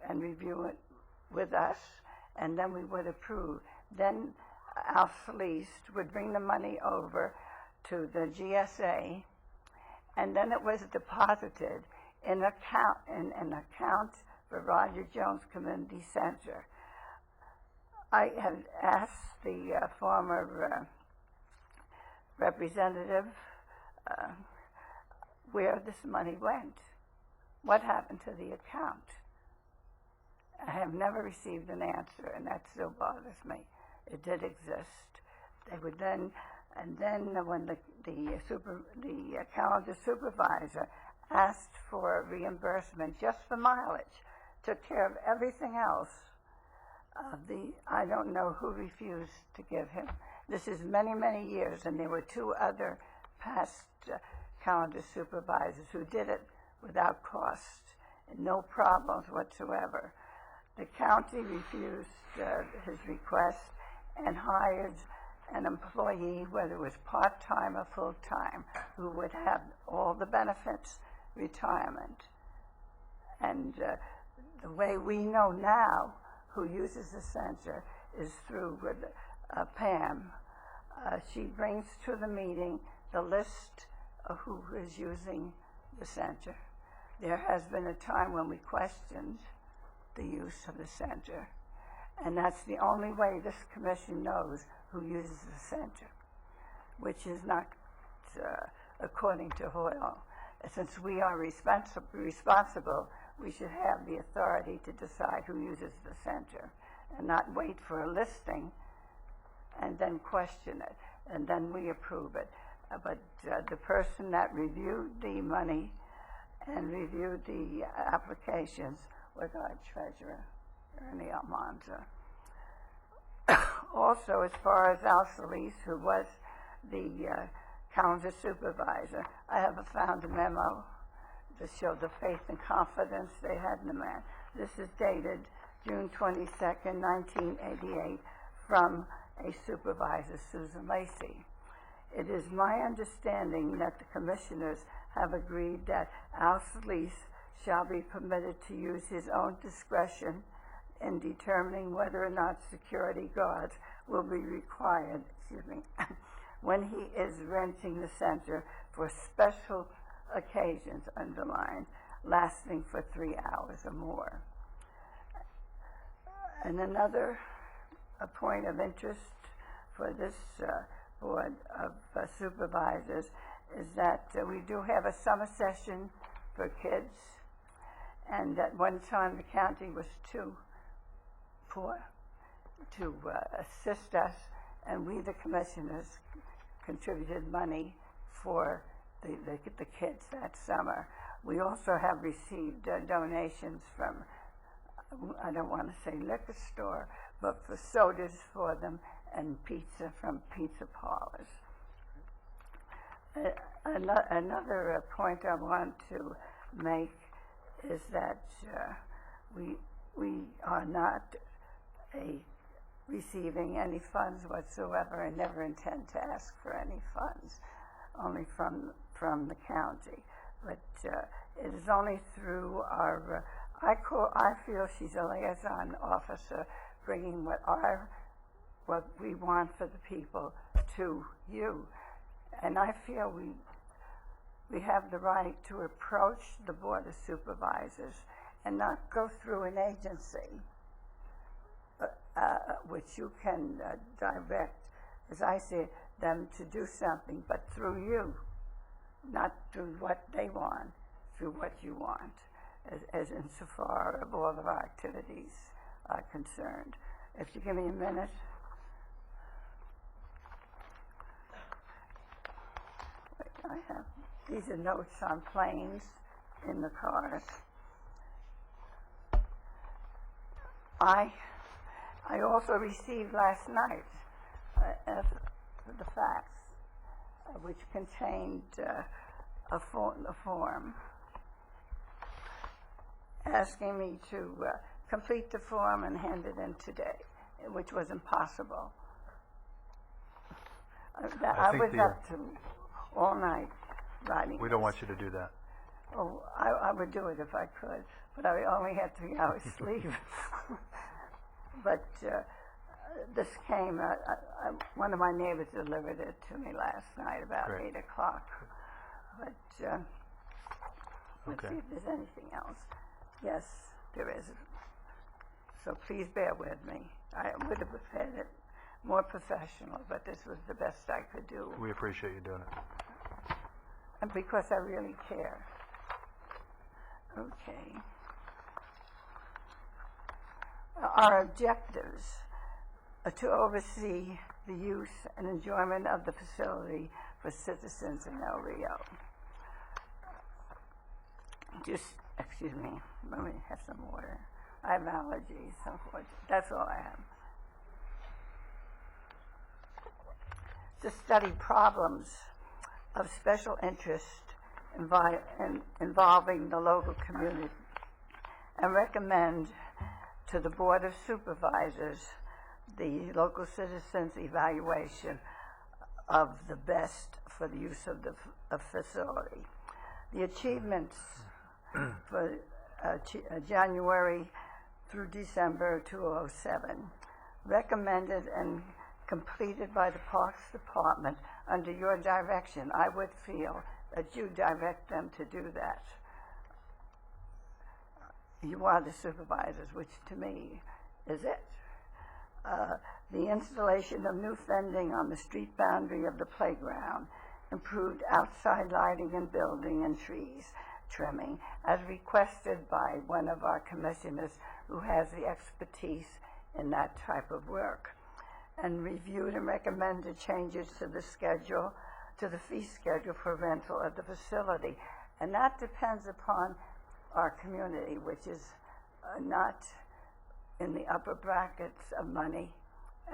and review it with us, and then we would approve. Then Al Solis would bring the money over to the GSA, and then it was deposited in an account for Roger Jones Community Center. I had asked the former representative where this money went. What happened to the account? I have never received an answer, and that still bothers me. It did exist. They would then, and then when the calendar supervisor asked for reimbursement just for mileage, took care of everything else. I don't know who refused to give him. This is many, many years, and there were 2 other past calendar supervisors who did it without cost, and no problems whatsoever. The county refused his request and hired an employee, whether it was part-time or full-time, who would have all the benefits, retirement. And the way we know now who uses the center is through Pam. She brings to the meeting the list of who is using the center. There has been a time when we questioned the use of the center, and that's the only way this commission knows who uses the center, which is not according to Hoyle. Since we are responsible, we should have the authority to decide who uses the center and not wait for a listing and then question it, and then we approve it. But the person that reviewed the money and reviewed the applications was our treasurer, Ernie Almanza. Also, as far as Al Solis, who was the calendar supervisor, I have found a memo to show the faith and confidence they had in the man. This is dated June 22nd, 1988, from a supervisor, Susan Lacey. It is my understanding that the commissioners have agreed that Al Solis shall be permitted to use his own discretion in determining whether or not security guards will be required, when he is renting the center for special occasions, underlined, lasting for 3 hours or more. And another point of interest for this board of supervisors is that we do have a summer session for kids, and at one time the county was too poor to assist us, and we, the commissioners, contributed money for the kids that summer. We also have received donations from, I don't want to say liquor store, but for sodas for them and pizza from pizza parlors. Another point I want to make is that we we are not receiving any funds whatsoever and never intend to ask for any funds, only from the county. But it is only through our, I feel she's a liaison officer, bringing what we want for the people to you. And I feel we have the right to approach the Board of Supervisors and not go through an agency, which you can direct, as I see it, them to do something, but through you, not through what they want, through what you want, as insofar as all of our activities are concerned. If you give me a minute. I have, these are notes on planes in the cars. I also received last night the fax, which contained a form asking me to complete the form and hand it in today, which was impossible. I was up to all night writing. We don't want you to do that. Oh, I would do it if I could, but I only had 3 hours sleep. But this came, one of my neighbors delivered it to me last night about 8 o'clock. But let's see if there's anything else. Yes, there is. So please bear with me. I would have had it more professional, but this was the best I could do. We appreciate you doing it. And because I really care. Okay. Our objectives are to oversee the use and enjoyment of the facility for citizens in El Rio. Excuse me, let me have some water. I have allergies, unfortunately. That's all I have. To study problems of special interest involving the local community and recommend to the Board of Supervisors the local citizens' evaluation of the best for the use of the facility. The achievements for January through December 2007, recommended and completed by the Parks Department under your direction. I would feel that you direct them to do that. You are the supervisors, which to me is it. The installation of new fencing on the street boundary of the playground, improved outside lighting and building and trees trimming, as requested by one of our commissioners who has the expertise in that type of work, and reviewed and recommended changes to the schedule, to the fee schedule for rental of the facility. And that depends upon our community, which is not in the upper brackets of money,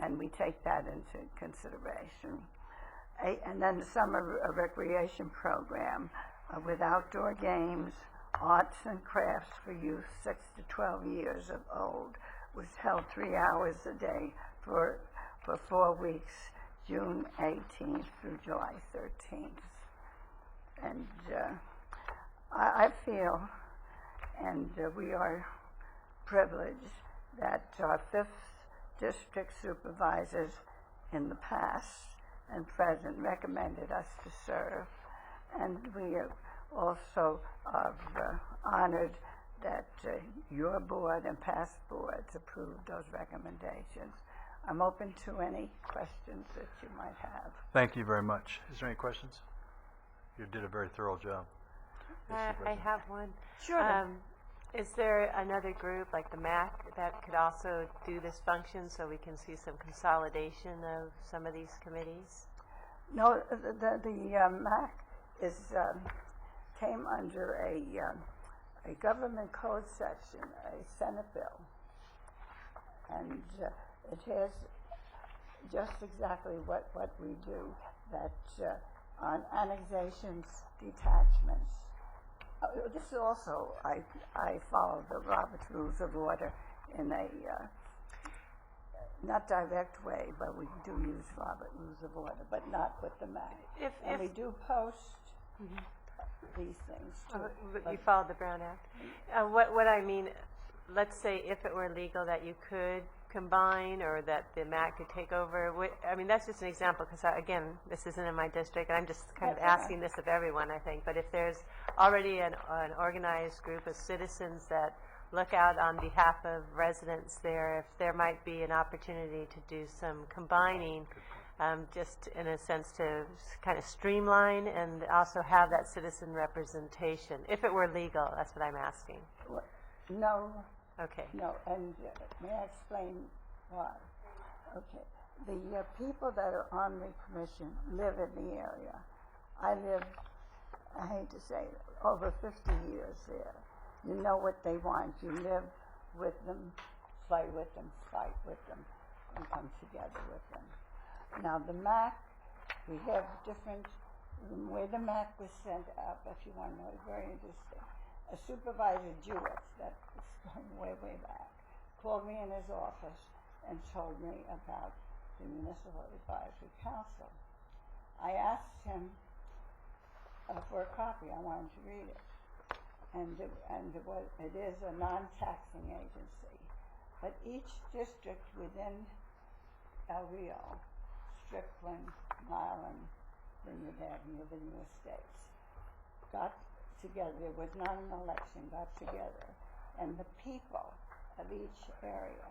and we take that into consideration. And then the summer recreation program with outdoor games, arts and crafts for youth 6 to 12 years of old was held 3 hours a day for 4 weeks, June 18th through July 13th. And I feel, and we are privileged, that our 5th district supervisors in the past and present recommended us to serve. And we also are honored that your board and past boards approved those recommendations. I'm open to any questions that you might have. Thank you very much. Is there any questions? You did a very thorough job. I have one. Sure. Is there another group like the MAC that could also do this function so we can see some consolidation of some of these committees? No, the MAC is came under a government code section, a Senate bill, and it has just exactly what we do, that on annexations, detachments. This is also, I follow the Robert's Rules of Order, in a not direct way, but we do use Robert Rules of Order, but not with the MAC. And we do post these things too. But you followed the Brown Act. What I mean, let's say if it were legal that you could combine or that the MAC could take over. I mean, that's just an example because, again, this isn't in my district. I'm just kind of asking this of everyone, I think. But if there's already an organized group of citizens that look out on behalf of residents there, if there might be an opportunity to do some combining, just in a sense to kind of streamline and also have that citizen representation. If it were legal, that's what I'm asking. No. Okay. No, and may I explain why? Okay. The people that are on the commission live in the area. I live, I hate to say it, over 50 years there. You know what they want. You live with them, play with them, fight with them, and come together with them. Now the MAC, we have different, where the MAC was sent out, if you want to know, it's very interesting. A supervisor, Jewett, that is going way, way back, called me in his office and told me about the Municipal Advisory Council. I asked him for a copy. I wanted to read it. It is a non-taxing agency, but each district within El Rio, Strickland, Milan, Vineyard Avenue, Vineyard Estates, got together. There was not an election, got together, and the people of each area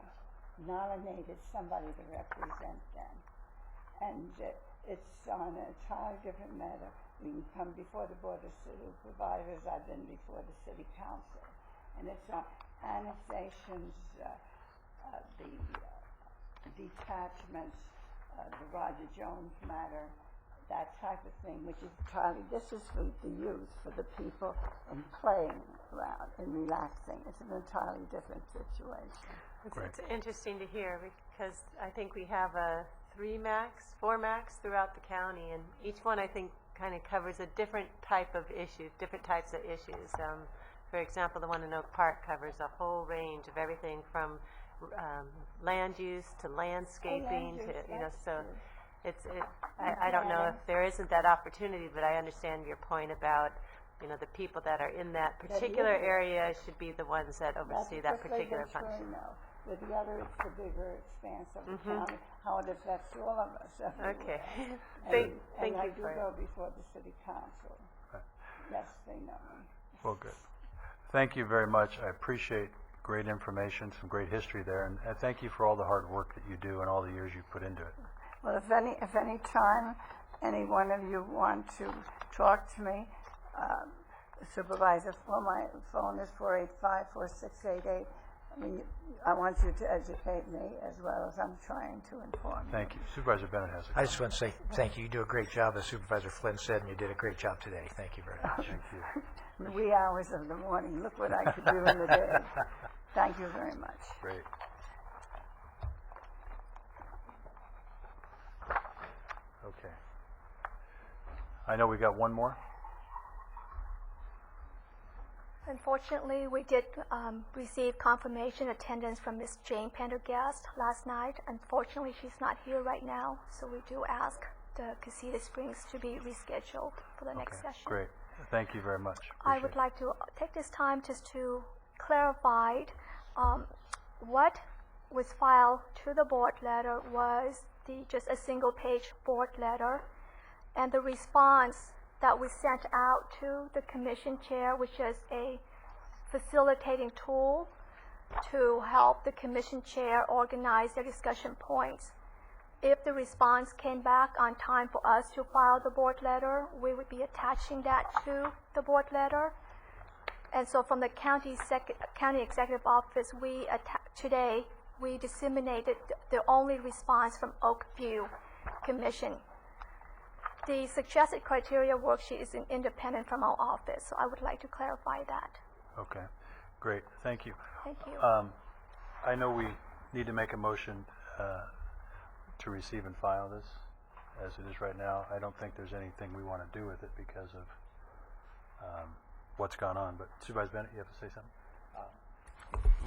nominated somebody to represent them. And it's on an entirely different matter. We can come before the Board of Supervisors. I've been before the City Council. And it's on annexations, the detachments, the Roger Jones matter, that type of thing, which is entirely, this is for the youth, for the people, and playing around and relaxing. It's an entirely different situation. It's interesting to hear because I think we have 4 MACs throughout the county, and each one I think kind of covers a different type of issue, different types of issues. For example, the one in Oak Park covers a whole range of everything from land use to landscaping to, so I don't know if there isn't that opportunity, but I understand your point about, the people that are in that particular area should be the ones that oversee that particular function. With the other, it's the bigger expanse of the county, how it affects all of us everywhere. Okay. Thank you I do for go before the City Council. Yes, they know me. Well, good. Thank you very much. I appreciate great information, some great history there, and thank you for all the hard work that you do and all the years you put into it. Well, if any time any one of you want to talk to me, Supervisor, my phone is 485-4688. I want you to educate me as well as I'm trying to inform you. Thank you. Supervisor Bennett has a comment. I just want to say thank you. You do a great job, as Supervisor Flynn said, and you did a great job today. Thank you very much. Thank you. The wee hours of the morning. Look what I could do in the day. Thank you very much. Great. Okay. I know we got one more. Unfortunately, we did receive confirmation attendance from Ms. Jane Pendergast last night. Unfortunately, she's not here right now, so we do ask the Casita Springs to be rescheduled for the next session. Great. Thank you very much. I would like to take this time just to clarify what was filed to the board letter was just a single page board letter, and the response that was sent out to the commission chair, which is a facilitating tool to help the commission chair organize their discussion points. If the response came back on time for us to file the board letter, we would be attaching that to the board letter. And so from the county executive office, today we disseminated the only response from Oakview Commission. The suggested criteria worksheet is independent from our office, so I would like to clarify that. Okay, great. Thank you. Thank you. I know we need to make a motion to receive and file this as it is right now. I don't think there's anything we want to do with it because of what's gone on. But Supervisor Bennett, you have to say something?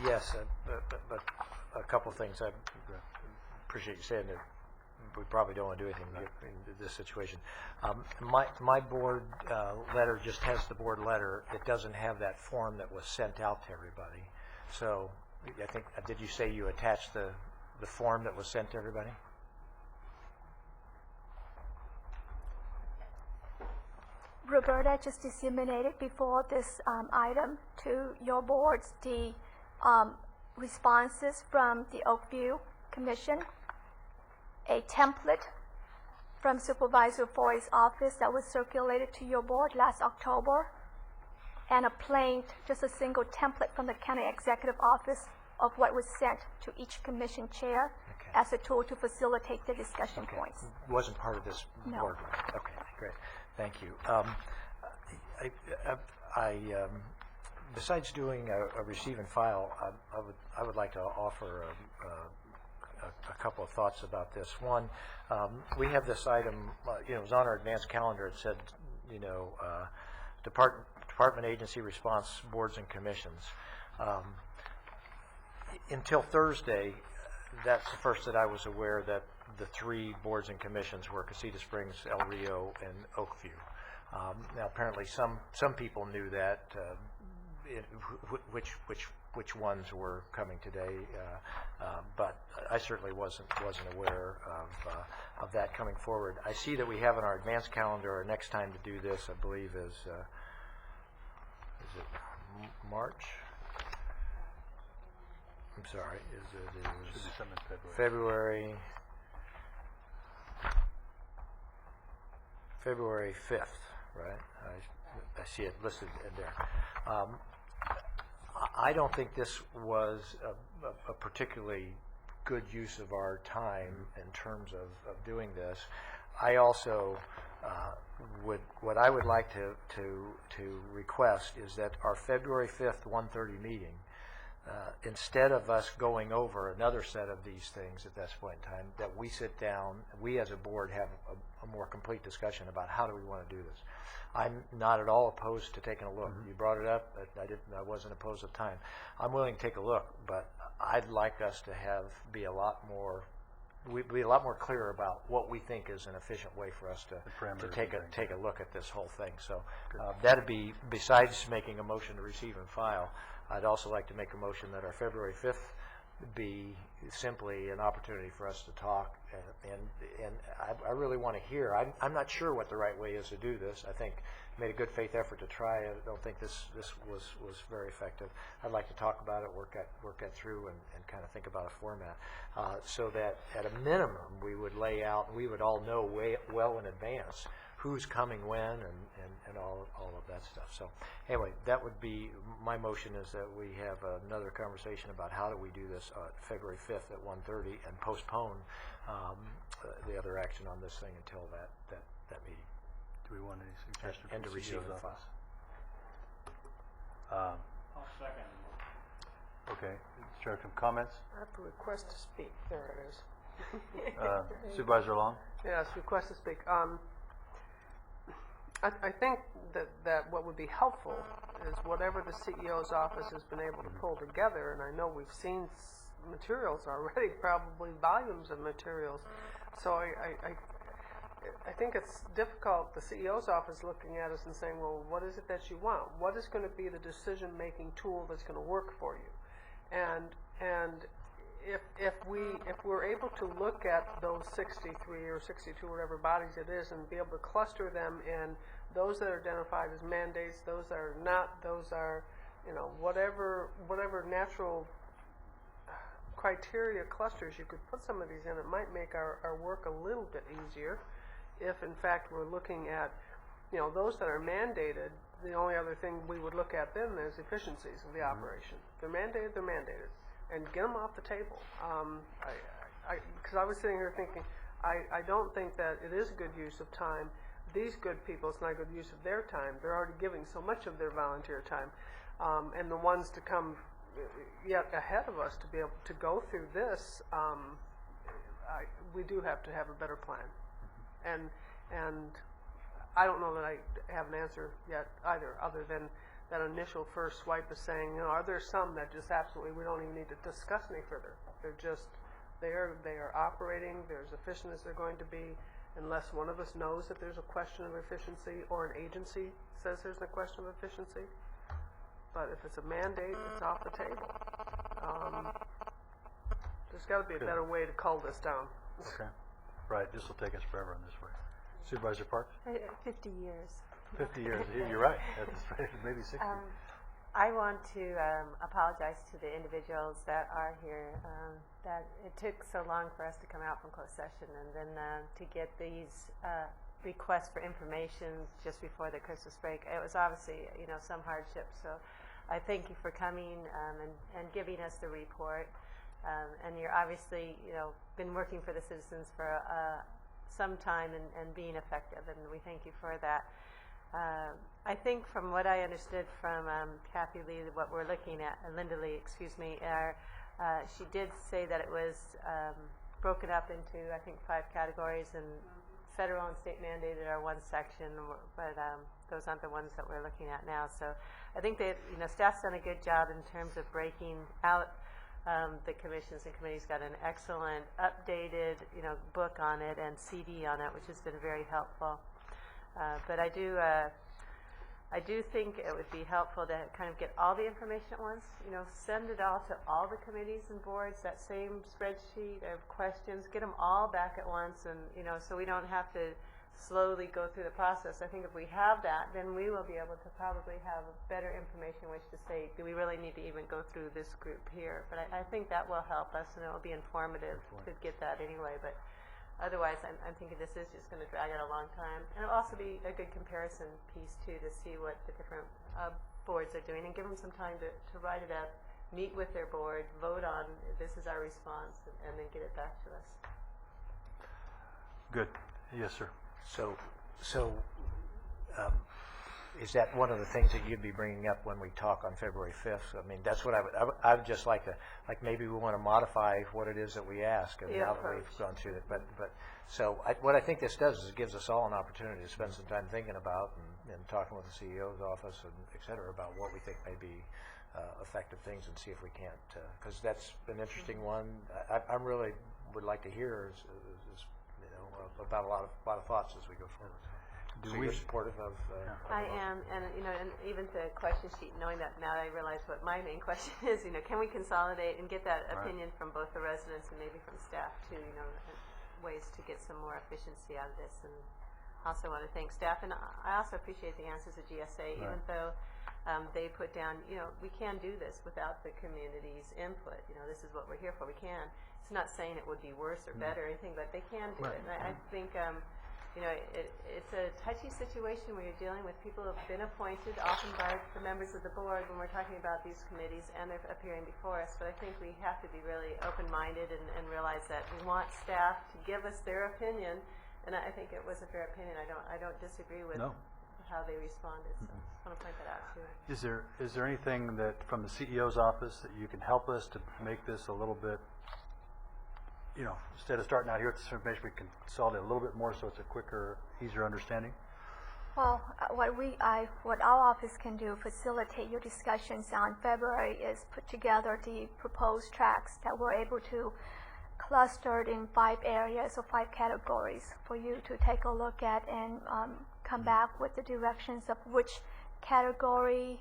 Yes, but a couple of things. I appreciate you saying that we probably don't want to do anything in this situation. My board letter just has the board letter. It doesn't have that form that was sent out to everybody. So I think, did you say you attached the form that was sent to everybody? Roberta just disseminated before this item to your boards the responses from the Oakview Commission, a template from Supervisor Foy's office that was circulated to your board last October, and just a single template from the County Executive Office of what was sent to each commission chair as a tool to facilitate the discussion points. It wasn't part of this board. Okay, great. Thank you. Besides doing a receive and file, I would like to offer a couple of thoughts about this. One, we have this item, it was on our advanced calendar. It said, department agency response boards and commissions. Until Thursday, that's the first that I was aware that the 3 boards and commissions were Casita Springs, El Rio, and Oakview. Now, apparently, some people knew that, which ones were coming today, but I certainly wasn't aware of that coming forward. I see that we have on our advanced calendar our next time to do this, I believe, is it March? I'm sorry, February 5th, right? I see it listed in there. I don't think this was a particularly good use of our time in terms of doing this. I also what I would like to request is that our February 5th 1:30 meeting, instead of us going over another set of these things at this point in time, that we sit down, we as a board have a more complete discussion about how do we want to do this. I'm not at all opposed to taking a look. You brought it up. I wasn't opposed at the time. I'm willing to take a look, but I'd like us to be a lot more clear about what we think is an efficient way for us to take a look at this whole thing. So that'd be, besides making a motion to receive and file, I'd also like to make a motion that our February 5th be simply an opportunity for us to talk, and I really want to hear. I'm not sure what the right way is to do this. I think made a good faith effort to try it. I don't think this was very effective. I'd like to talk about it, work that through, and kind of think about a format, so that at a minimum we would lay out, and we would all know well in advance who's coming when and all of that stuff. So anyway, that would be my motion, is that we have another conversation about how do we do this February 5th at 1:30 and postpone the other action on this thing until that meeting. Do we want any suggestions? And to receive and file. I'll second. Okay. Chair, some comments? I have to request to speak. There it is. Supervisor Long? Yes, request to speak. I think that what would be helpful is whatever the CEO's office has been able to pull together, and I know we've seen materials already, probably volumes of materials. So I think it's difficult, the CEO's office looking at us and saying, well, what is it that you want? What is going to be the decision-making tool that's going to work for you? And if we're able to look at those 63 or 62, whatever bodies it is, and be able to cluster them in those that are identified as mandates, those that are not, those are, whatever natural criteria clusters you could put some of these in, it might make our work a little bit easier. If in fact we're looking at, those that are mandated, the only other thing we would look at then is efficiencies of the operation. They're mandated, and get them off the table. Because I was sitting here thinking, I don't think that it is a good use of time. These good people, it's not a good use of their time. They're already giving so much of their volunteer time. And the ones to come yet ahead of us to be able to go through this, we do have to have a better plan. And I don't know that I have an answer yet either, other than that initial first swipe is saying, you know, are there some that just absolutely we don't even need to discuss any further? They're just, they are operating, they're as efficient as they're going to be, unless one of us knows that there's a question of efficiency or an agency says there's a question of efficiency. But if it's a mandate, it's off the table. There's got to be a better way to cull this down. Okay. Right, this will take us forever in this way. Supervisor Parks? 50 years. 50 years. You're right. Maybe 60. I want to apologize to the individuals that are here, that it took so long for us to come out from closed session and then to get these requests for information just before the Christmas break. It was obviously, you know, some hardship. So I thank you for coming and giving us the report. And you're obviously, you know, been working for the citizens for some time and being effective, and we thank you for that. I think from what I understood from Kathy Lee, what we're looking at, Linda Lee, excuse me, she did say that it was broken up into, I think, 5 categories, and federal and state mandated are one section, but those aren't the ones that we're looking at now. So I think that, you know, staff's done a good job in terms of breaking out the commissions and committees. Got an excellent updated, you know, book on it and CD on it, which has been very helpful. But I do think it would be helpful to kind of get all the information at once. You know, send it all to all the committees and boards. That same spreadsheet of questions, get them all back at once, and you know, so we don't have to slowly go through the process. I think if we have that, then we will be able to probably have better information which to say, do we really need to even go through this group here? But I think that will help us, and it will be informative to get that anyway. But otherwise, I'm thinking this is just going to drag out a long time. And it'll also be a good comparison piece, too, to see what the different boards are doing and give them some time to write it up, meet with their board, vote on this is our response, and then get it back to us. Good. Yes, sir. So is that one of the things that you'd be bringing up when we talk on February 5th? I mean, that's what I would just like to, like, maybe we want to modify what it is that we ask, and now that we've gone through it. But so what I think this does is it gives us all an opportunity to spend some time thinking about and talking with the CEO's office and et cetera about what we think may be effective things, and see if we can't, because that's an interesting one. I really would like to hear about a lot of thoughts as we go forward. So you're supportive of? I am, and you know, and even the question sheet, knowing that now I realize what my main question is, you know, can we consolidate and get that opinion from both the residents and maybe from staff too, you know, ways to get some more efficiency out of this. And also want to thank staff, and I also appreciate the answers of GSA, even though they put down, you know, we can do this without the community's input. You know, this is what we're here for. We can. It's not saying it would be worse or better or anything, but they can do it. And I think, you know, it's a touchy situation where you're dealing with people who have been appointed, often by the members of the board when we're talking about these committees, and they're appearing before us. But I think we have to be really open-minded and realize that we want staff to give us their opinion, and I think it was a fair opinion. I don't disagree with how they responded. So I just want to point that out too. Is there anything that from the CEO's office that you can help us to make this a little bit, you know, instead of starting out here with this information, we can consolidate a little bit more so it's a quicker, easier understanding? Well, what our office can do, facilitate your discussions on February, is put together the proposed tracks that we're able to cluster in 5 areas or 5 categories for you to take a look at and come back with the directions of which category,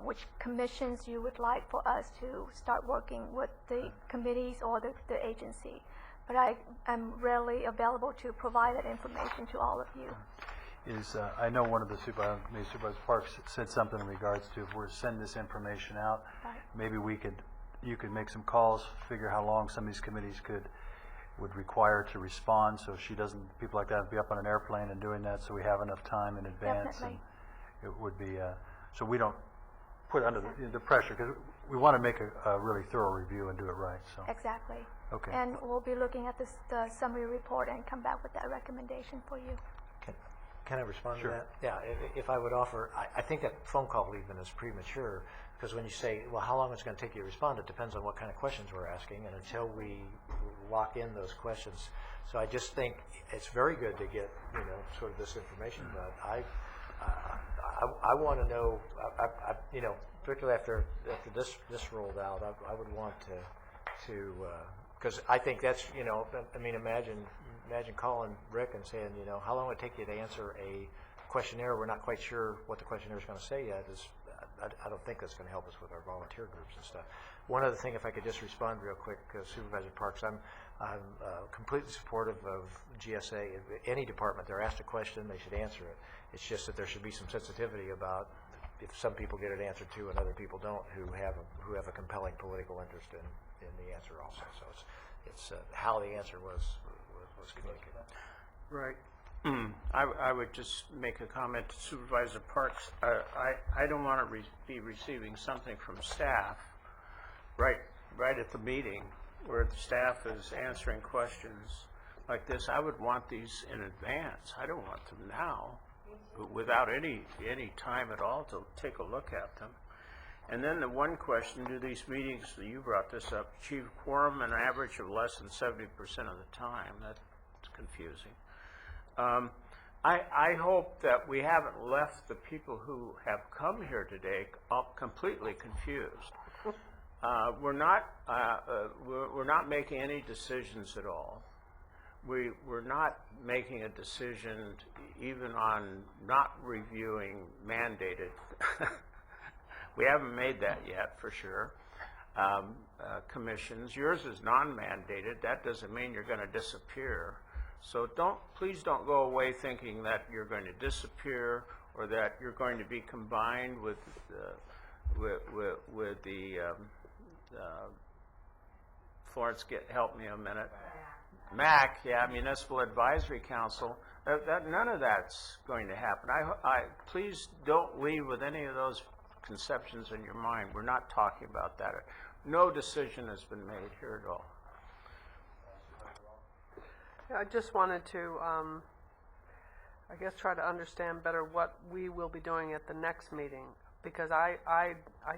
which commissions you would like for us to start working with the committees or the agency. But I am readily available to provide that information to all of you. I know one of the Supervisor Parks said something in regards to if we're sending this information out, maybe you could make some calls, figure how long some of these committees would require to respond, so people like that would be up on an airplane and doing that, so we have enough time in advance. Definitely. And it would be, so we don't put under the pressure, because we want to make a really thorough review and do it right. So exactly. Okay. And we'll be looking at the summary report and come back with that recommendation for you. Can I respond Sure. to that? Yeah, if I would offer, I think that phone call even is premature, because when you say, well, how long is it going to take you to respond, it depends on what kind of questions we're asking, and until we lock in those questions. So I just think it's very good to get, you know, sort of this information, but I want to know, you know, particularly after this rolled out, I would want to because I think that's, you know, I mean, imagine calling Rick and saying, you know, how long would it take you to answer a questionnaire? We're not quite sure what the questionnaire is going to say yet. I don't think that's going to help us with our volunteer groups and stuff. One other thing, if I could just respond real quick, Supervisor Parks, I'm completely supportive of GSA. Any department, they're asked a question, they should answer it. It's just that there should be some sensitivity about if some people get it answered to and other people don't, who have a compelling political interest in the answer also. So it's how the answer was communicated. Right. I would just make a comment to Supervisor Parks. I don't want to be receiving something from staff right at the meeting where the staff is answering questions like this. I would want these in advance. I don't want them now, without any time at all to take a look at them. And then the one question, do these meetings, you brought this up, achieve quorum an average of less than 70% of the time? That's confusing. I hope that we haven't left the people who have come here today completely confused. We're not making any decisions at all. We're not making a decision even on not reviewing mandated. We haven't made that yet, for sure. Commissions. Yours is non-mandated. That doesn't mean you're going to disappear. So please don't go away thinking that you're going to disappear or that you're going to be combined with the Florence. Help me a minute. MAC, yeah, Municipal Advisory Council. None of that's going to happen. Please don't leave with any of those conceptions in your mind. We're not talking about that. No decision has been made here at all. Yeah, I just wanted to, I guess, try to understand better what we will be doing at the next meeting, because I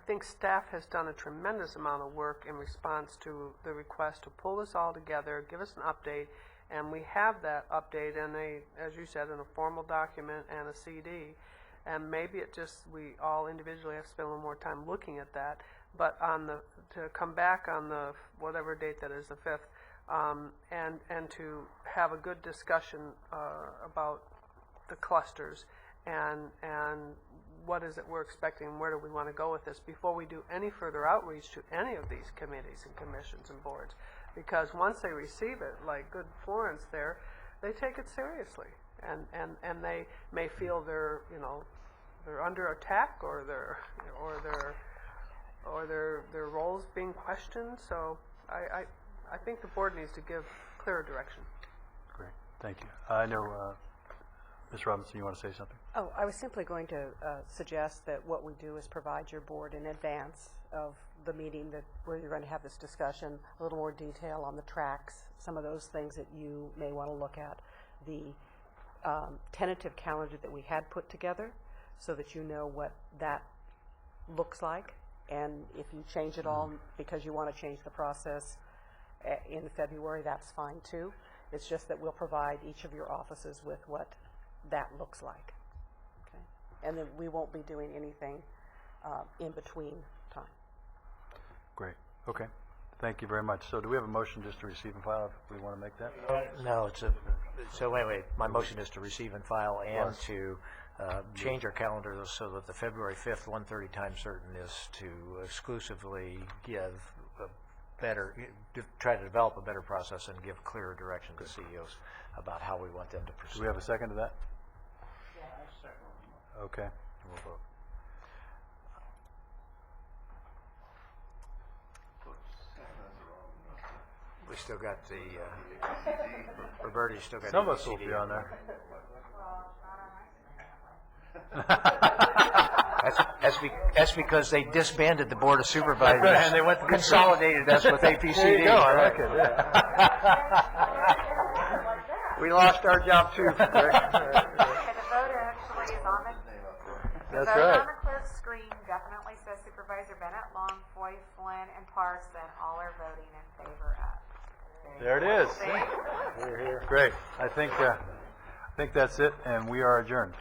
think staff has done a tremendous amount of work in response to the request to pull this all together, give us an update, and we have that update in as you said, in a formal document and a CD. And maybe we all individually have to spend a little more time looking at that. But to come back on the whatever date that is, the 5th, and to have a good discussion about the clusters and what is it we're expecting and where do we want to go with this before we do any further outreach to any of these committees and commissions and boards. Because once they receive it, like good Florence there, they take it seriously. And they may feel they're under attack or their roles being questioned. So I think the board needs to give clearer direction. Great, thank you. I know, Ms. Robinson, you want to say something? Oh, I was simply going to suggest that what we do is provide your board in advance of the meeting where you're going to have this discussion, a little more detail on the tracks, some of those things that you may want to look at, the tentative calendar that we had put together so that you know what that looks like. And if you change it all because you want to change the process in February, that's fine too. It's just that we'll provide each of your offices with what that looks like. Okay? And then we won't be doing anything in between time. Great. Okay. Thank you very much. So do we have a motion just to receive and file if we want to make that? No, so wait. My motion is to receive and file and to change our calendar so that the February 5th 1:30 time certain is to exclusively give try to develop a better process and give clearer direction to CEOs about how we want them to proceed. Do we have a second to that? Yeah, I second. Okay. We'll vote. We still got the Roberti's still got. Some of us will be on there. That's because they disbanded the Board of Supervisors and they went to consolidated us with APCD. There you go. I like it. Yeah. We lost our job too. The voter actually is on the. That's vote right. on the clerk's screen definitely says Supervisor Bennett, Long, Foy, Flynn, and Parks, and all are voting in favor of. There it is. Great. I think that's it, and we are adjourned.